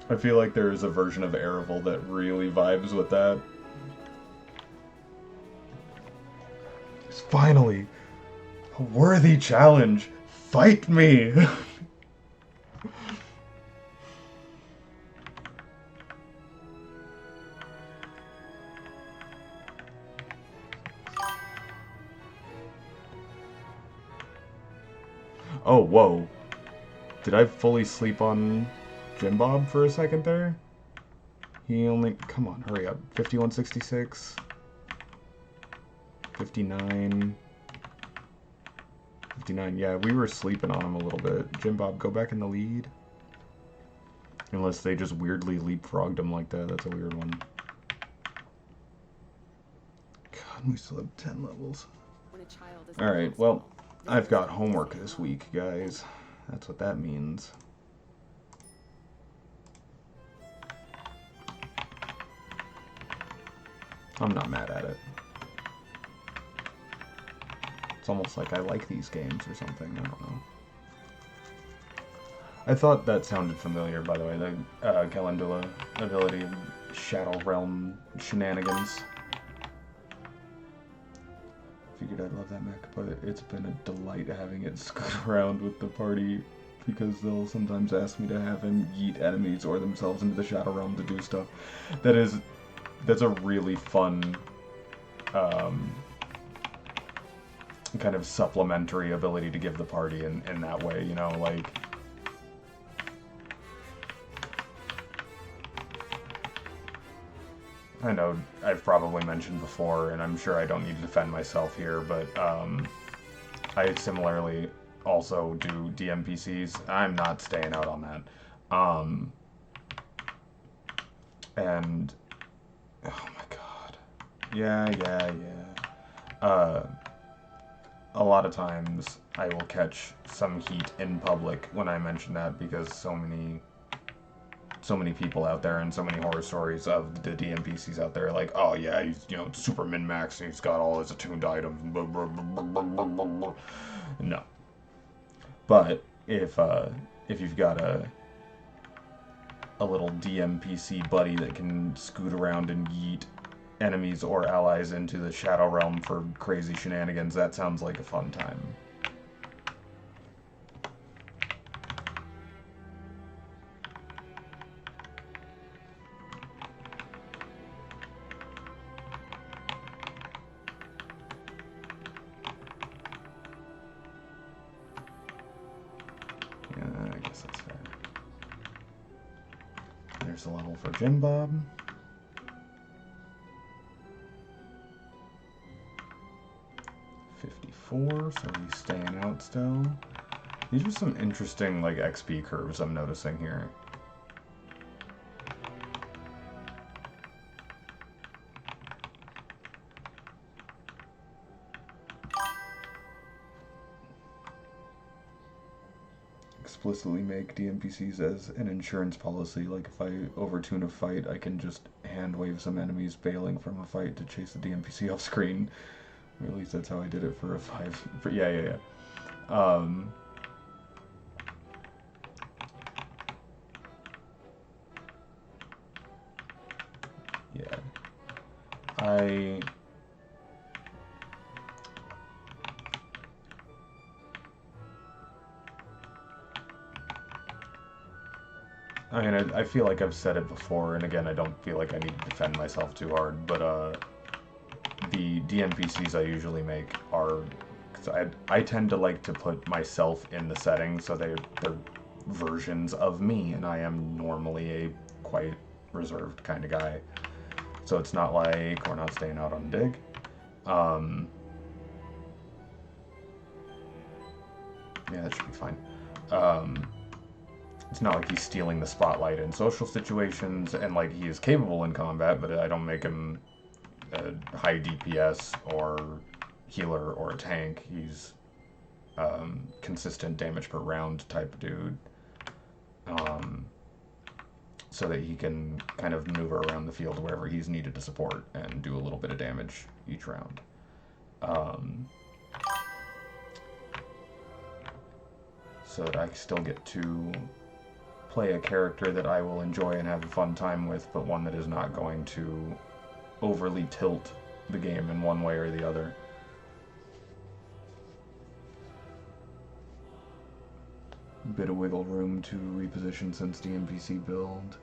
I feel like there is a version of Aravel that really vibes with that. It's finally a worthy challenge. Fight me! Oh, whoa. Did I fully sleep on Jim Bob for a second there? He only... Come on, hurry up. 5166. 59. 59, yeah, we were sleeping on him a little bit. Jim Bob, go back in the lead. Unless they just weirdly leapfrogged him like that. That's a weird one. God, we still have 10 levels. Alright, well, I've got homework this week, guys. That's what that means. I'm not mad at it. It's almost like I like these games or something, I don't know. I thought that sounded familiar, by the way, the Calendula ability and Shadow Realm shenanigans. Figured I'd love that mech, but it's been a delight having it scoot around with the party, because they'll sometimes ask me to have him yeet enemies or themselves into the Shadow Realm to do stuff. That's a really fun kind of supplementary ability to give the party in that way, you know, like... I know I've probably mentioned before, and I'm sure I don't need to defend myself here, but I similarly also do DMPCs. I'm not staying out on that. And... Oh my god. Yeah. A lot of times I will catch some heat in public when I mention that, because so many people out there and so many horror stories of the DMPCs out there, like, oh yeah, he's, you know, super min-max and he's got all his attuned items. No. But if you've got a little DMPC buddy that can scoot around and yeet enemies or allies into the Shadow Realm for crazy shenanigans, that sounds like a fun time. There's a level for Jim Bob. $54, so he's staying out still. These are some interesting, like, XP curves I'm noticing here. Explicitly make DMPCs as an insurance policy. Like, if I overtune a fight, I can just hand wave some enemies bailing from a fight to chase the DMPC off screen. Or at least that's how I did it for a 5. Yeah. Yeah. I mean, I feel like I've said it before, and again, I don't feel like I need to defend myself too hard, but the DMPCs I usually make are... I tend to like to put myself in the setting, so they're versions of me, and I am normally a quite reserved kind of guy. So it's not like we're not staying out on dig. Yeah, that should be fine. It's not like he's stealing the spotlight in social situations, and like he is capable in combat, but I don't make him a high DPS or healer or a tank. He's consistent damage per round type dude, so that he can kind of maneuver around the field wherever he's needed to support and do a little bit of damage each round. So that I still get to play a character that I will enjoy and have a fun time with, but one that is not going to overly tilt the game in one way or the other. Bit of wiggle room to reposition since DMPC build.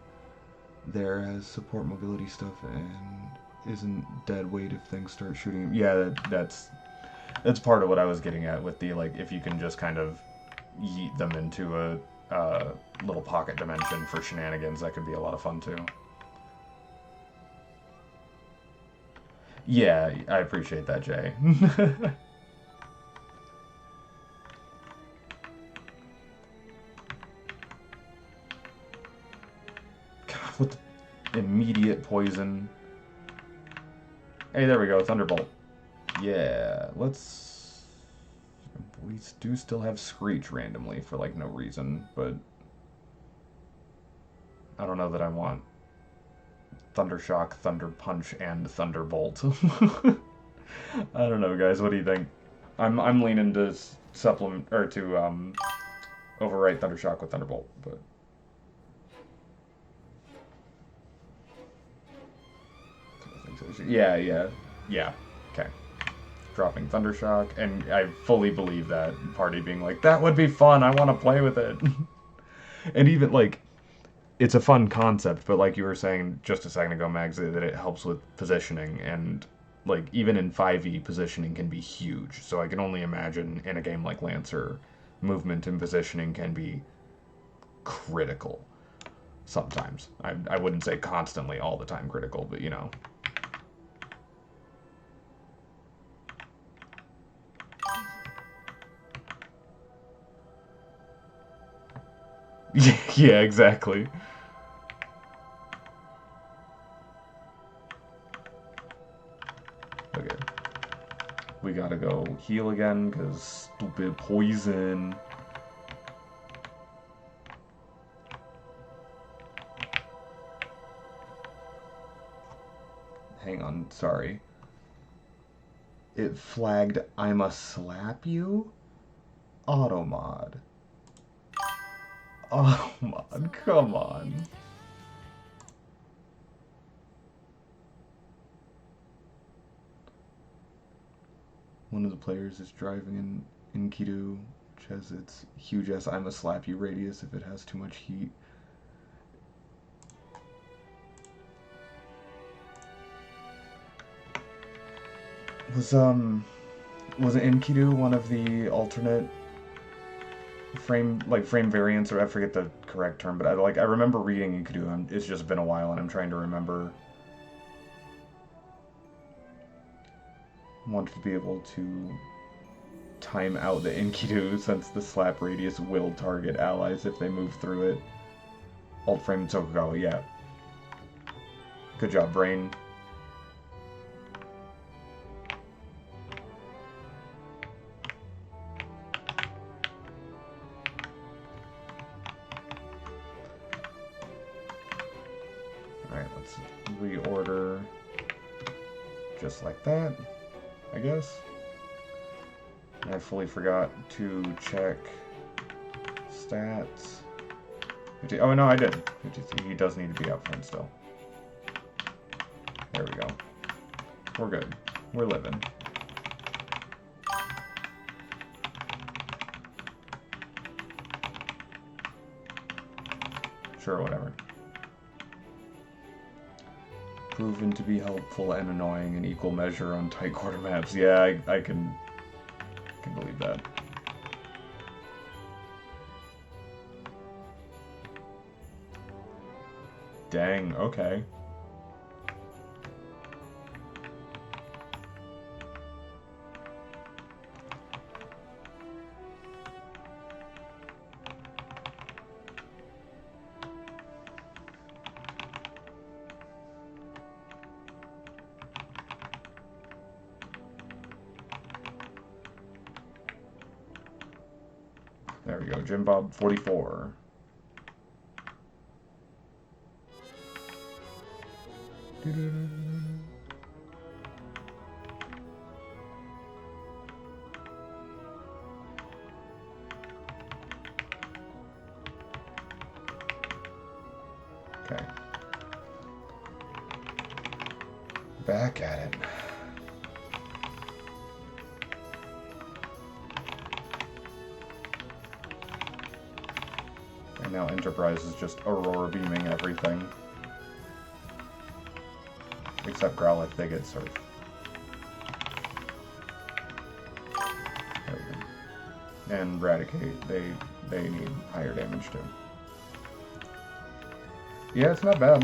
There has support mobility stuff and isn't dead weight if things start shooting him. Yeah, that's part of what I was getting at with the, like, if you can just kind of yeet them into a little pocket dimension for shenanigans, that could be a lot of fun too. Yeah, I appreciate that, Jay. God, with the immediate poison. Hey, there we go, Thunderbolt. Yeah, let's... We do still have Screech randomly for, like, no reason, but... I don't know that I want Thundershock, Thunder Punch, and Thunderbolt. I don't know, guys. What do you think? I'm leaning to supplement or to overwrite Thundershock with Thunderbolt, but yeah. Okay, dropping Thundershock, and I fully believe that party being like, that would be fun. I want to play with it, and even like. It's a fun concept, but like you were saying just a second ago, Mags, that it helps with positioning, and like even in 5e, positioning can be huge. So I can only imagine in a game like Lancer, movement and positioning can be critical sometimes. I wouldn't say constantly all the time critical, but you know. Yeah, exactly. Okay. We gotta go heal again, because stupid poison. Hang on, sorry. It flagged, I must slap you? Automod. Oh, man, come on. One of the players is driving in Kidu, which has its huge ass I must slap you radius if it has too much heat. Was Enkidu one of the alternate frame variance, or I forget the correct term, but I remember reading Enkidu. It's just been a while, and I'm trying to remember. I want to be able to time out the Enkidu, since the slap radius will target allies if they move through it. Alt frame Tokugawa, yeah. Good job, Brain. Alright, let's reorder just like that, I guess. And I fully forgot to check stats. Oh, no, I did. 53. He does need to be up front still. There we go. We're good. We're living. Sure, whatever. Proven to be helpful and annoying in equal measure on tight quarter maps. Yeah, I can believe that. Dang, okay. There we go, Jim Bob 44. Okay. Back at it. And now Enterprise is just Aurora beaming everything. Except Growlithe, they get Surf. There we go. And Raticate, they need higher damage too. Yeah, it's not bad.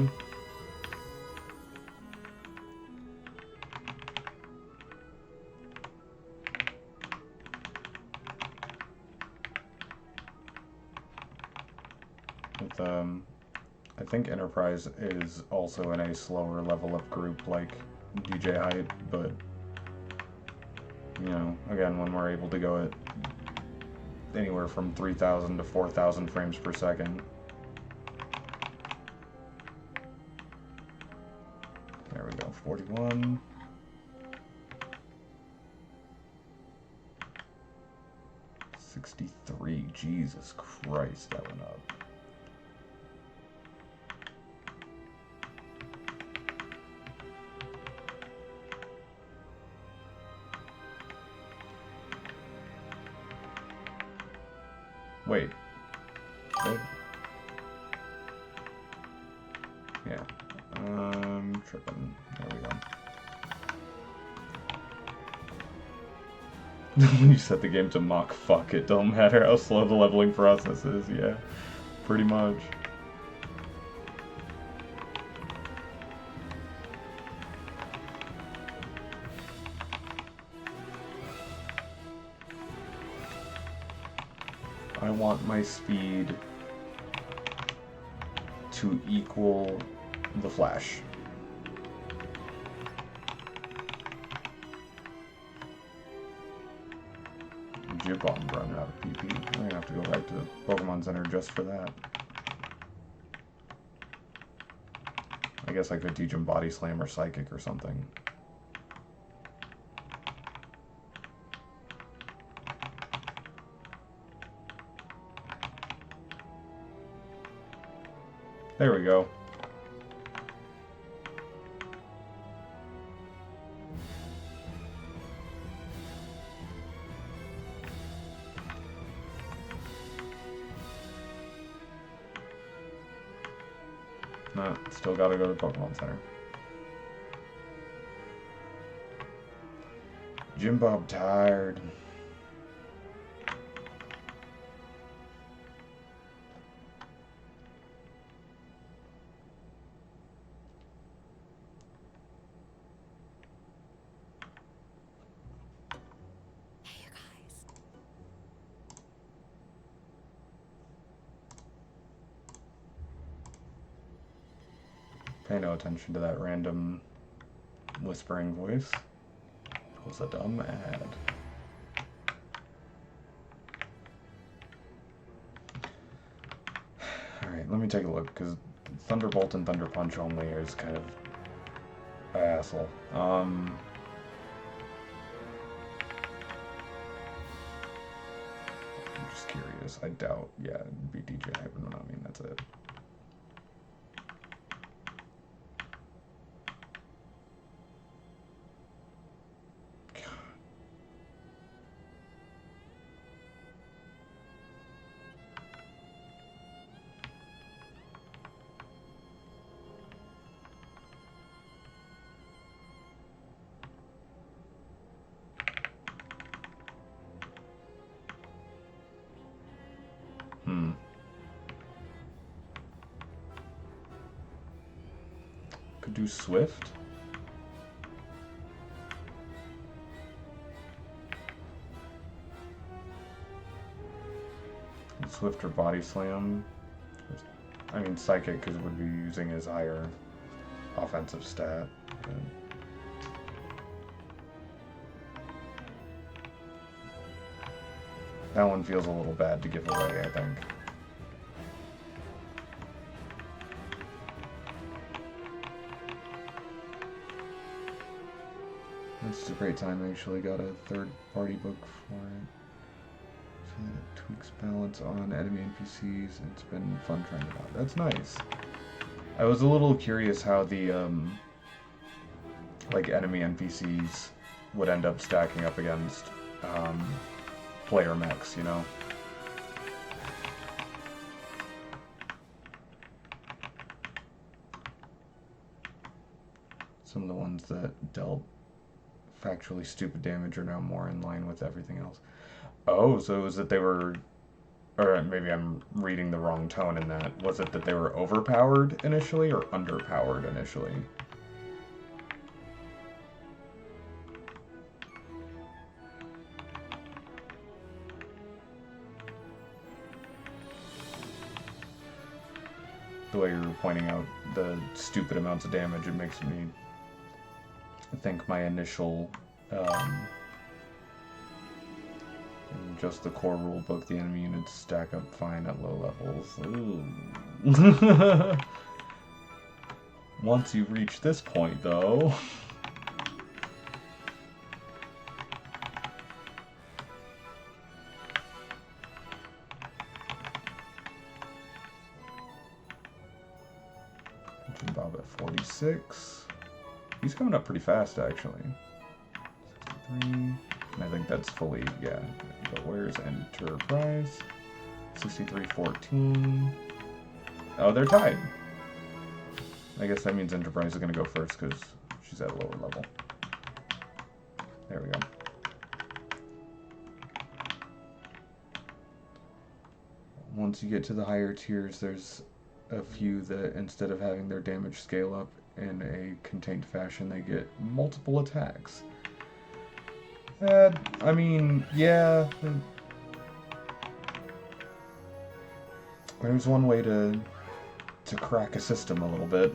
With, I think Enterprise is also in a slower level of group like DJ Height, but, you know, again, when we're able to go at anywhere from 3,000 to 4,000 frames per second. There we go, 41. $63, Jesus Christ, that went up. Wait. What? Yeah. Tripping. There we go. When you set the game to mock fuck, it don't matter how slow the leveling process is, yeah. Pretty much. I want my speed to equal the Flash. Jibon running out of PP. I'm gonna have to go back to the Pokemon Center just for that. I guess I could teach him Body Slam or Psychic or something. There we go. No, still gotta go to Pokemon Center. Jim Bob tired. Pay no attention to that random whispering voice. It was a dumb ad. Alright, let me take a look, because Thunderbolt and Thunder Punch only is kind of an asshole. I'm just curious. I doubt, yeah, it'd be DJ Hype, but I mean, that's it. Could do Swift. Swift or Body Slam. I mean, Psychic, because it would be using his higher offensive stat. But... that one feels a little bad to give away, I think. It's a great time. I actually got a third-party book for it. So it tweaks balance on enemy NPCs, and it's been fun trying it out. That's nice. I was a little curious how the like enemy NPCs would end up stacking up against player mechs, you know. Some of the ones that dealt factually stupid damage are now more in line with everything else. Oh, so it was that they were, or maybe I'm reading the wrong tone in that. Was it that they were overpowered initially or underpowered initially? The way you're pointing out the stupid amounts of damage, it makes me think my initial, in just the core rulebook, the enemy units stack up fine at low levels. Once you reach this point, though... Bob at 46. He's coming up pretty fast, actually. 63. And I think that's fully, yeah. But where's Enterprise? 63-14. Oh, they're tied. I guess that means Enterprise is going to go first because she's at a lower level. There we go. Once you get to the higher tiers, there's a few that instead of having their damage scale up in a contained fashion, they get multiple attacks. I mean, yeah. There's one way to crack a system a little bit.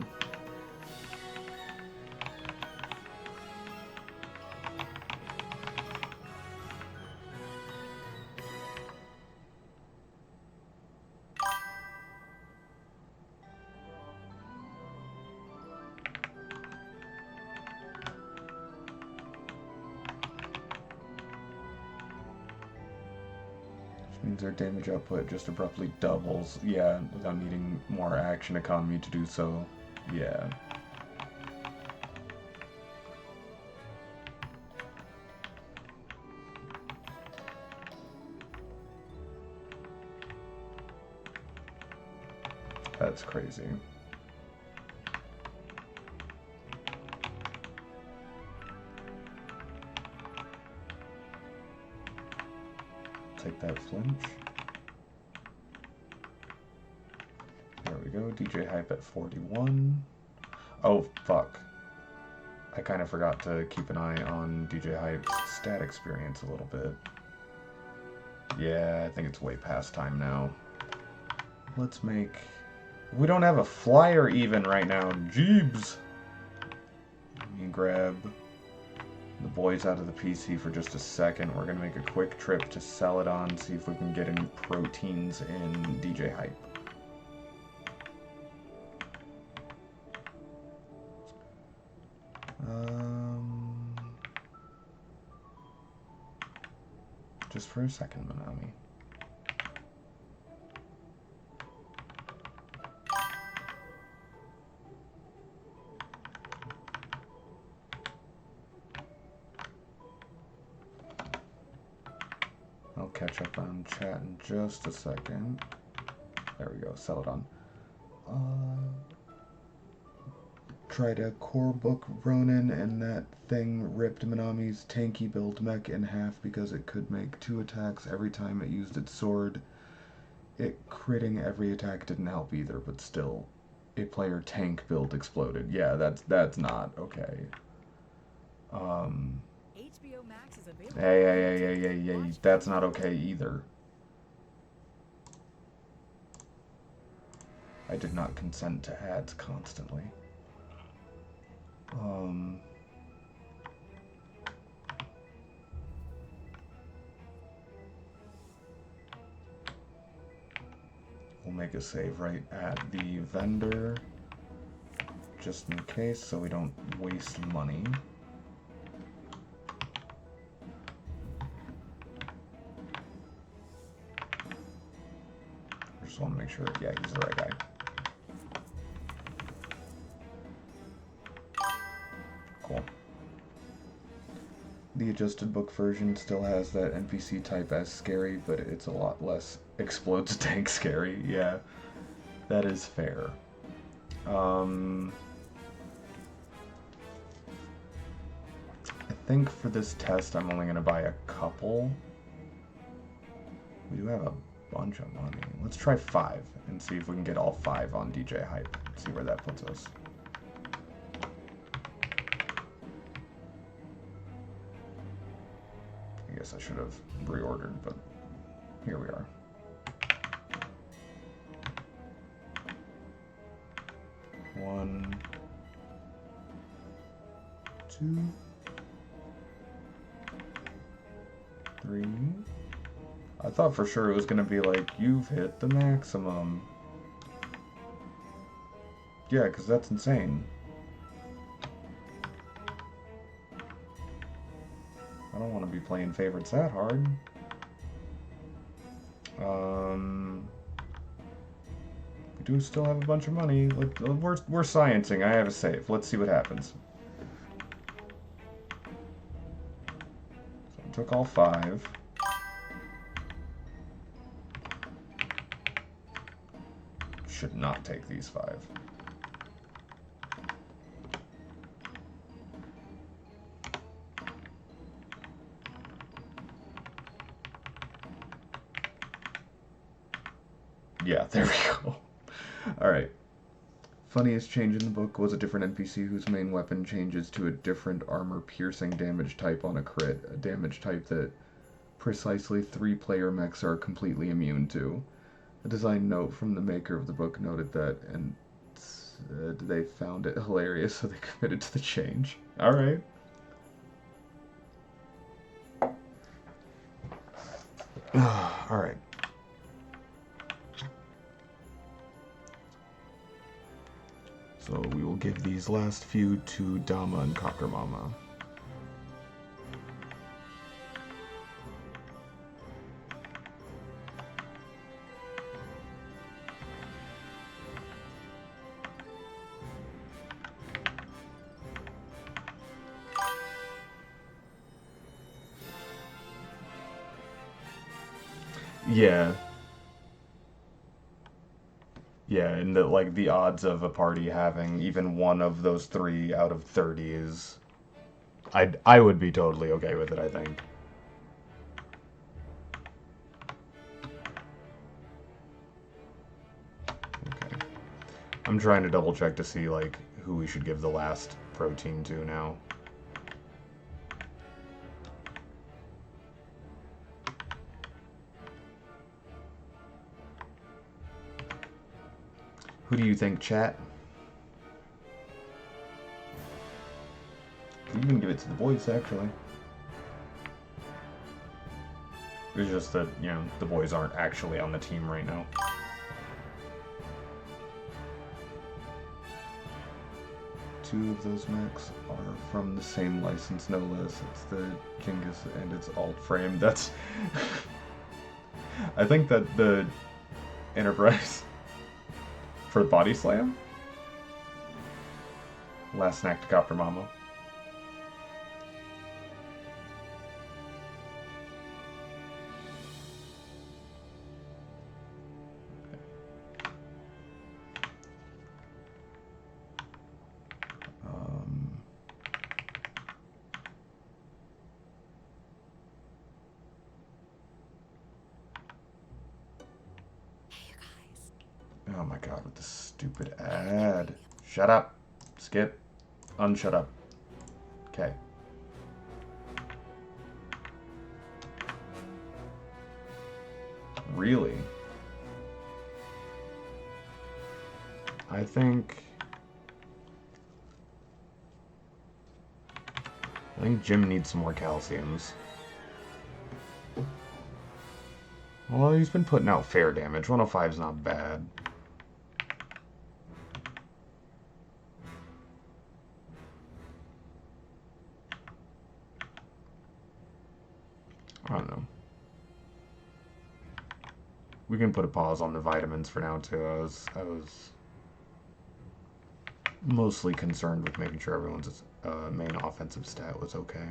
Means their damage output just abruptly doubles. Yeah, without needing more action economy to do so. Yeah. That's crazy. Take that flinch. There we go. DJ Hype at 41. Oh, fuck. I kind of forgot to keep an eye on DJ Hype's stat experience a little bit. Yeah, I think it's way past time now. Let's make We don't have a flyer even right now. Jeebs! Let me grab the boys out of the PC for just a second. We're gonna make a quick trip to Celadon, see if we can get any proteins in DJ Hype. Just for a second, Manami. I'll catch up on chat in just a second. There we go, Celadon. Tried a core book Ronin, and that thing ripped Manami's tanky build mech in half because it could make 2 attacks every time it used its sword. It critting every attack didn't help either, but still, a player tank build exploded. Yeah, that's not okay. HBO Max is available. Hey, that's not okay either. I did not consent to ads constantly. We'll make a save right at the vendor, just in case, so we don't waste money. Just want to make sure, yeah, he's the right guy. Cool. The adjusted book version still has that NPC type as scary, but it's a lot less explodes tank scary. Yeah, that is fair. I think for this test I'm only going to buy a couple. We do have a bunch of money. Let's try 5 and see if we can get all 5 on DJ Hype. See where that puts us. I guess I should have reordered, but here we are. One, 2, 3. I thought for sure it was gonna be like, you've hit the maximum. Yeah, because that's insane. I don't want to be playing favorites that hard. We do still have a bunch of money. We're sciencing. I have a save. Let's see what happens. So I took all 5. Should not take these 5. Yeah, there we go. Alright. Funniest change in the book was a different NPC whose main weapon changes to a different armor-piercing damage type on a crit, a damage type that precisely 3-player mechs are completely immune to. A design note from the maker of the book noted that, and they found it hilarious, so they committed to the change. Alright. Alright. So we will give these last few to Dama and Copter Mama. Yeah. Yeah, and the odds of a party having even one of those 3 out of 30 is... I would be totally okay with it, I think. Okay. I'm trying to double check to see, who we should give the last protein to now. Who do you think, chat? You can give it to the boys, actually. It's just that, you know, the boys aren't actually on the team right now. Two of those mechs are from the same license, no less. It's the Genghis and its alt frame. That's... I think that the Enterprise for Body Slam? Last snack to Copter Mama. Oh my god, with this stupid ad. Shut up. Skip. Unshut up. Okay. Really? I think Jim needs some more calciums. Well, he's been putting out fair damage. 105 is not bad. I don't know. We can put a pause on the vitamins for now too. I was mostly concerned with making sure everyone's main offensive stat was okay.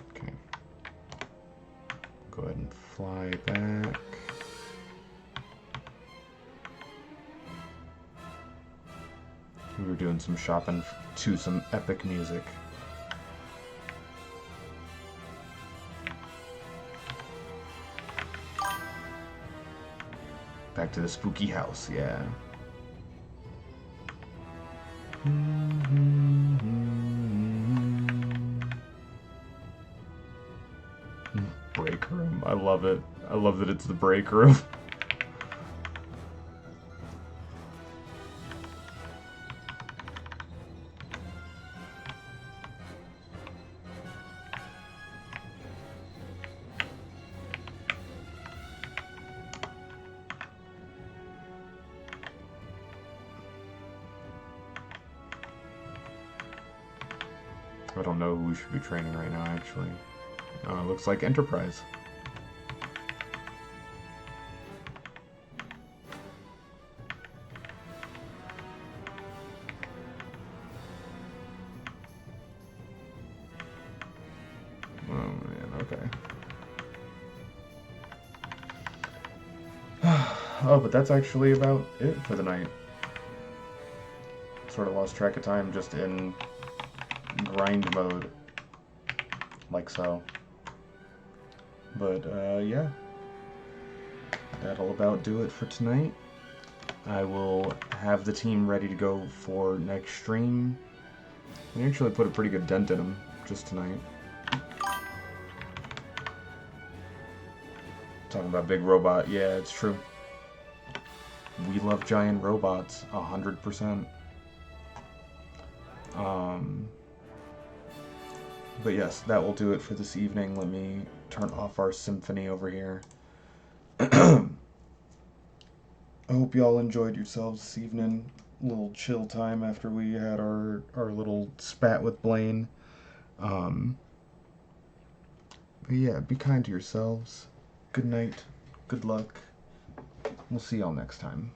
Okay. Go ahead and fly back. We were doing some shopping to some epic music. Back to the spooky house, yeah. Break room, I love it. I love that it's the break room. I don't know who we should be training right now, actually. Looks like Enterprise. Oh, man, okay. Oh, but that's actually about it for the night. Sort of lost track of time just in grind mode, like so. But yeah, that'll about do it for tonight. I will have the team ready to go for next stream. I actually put a pretty good dent in them just tonight. Talking about big robot, yeah, it's true. We love giant robots, 100%. But yes, that will do it for this evening. Let me turn off our symphony over here. I hope y'all enjoyed yourselves this evening. A little chill time after we had our little spat with Blaine. But yeah, be kind to yourselves. Good night. Good luck. We'll see y'all next time.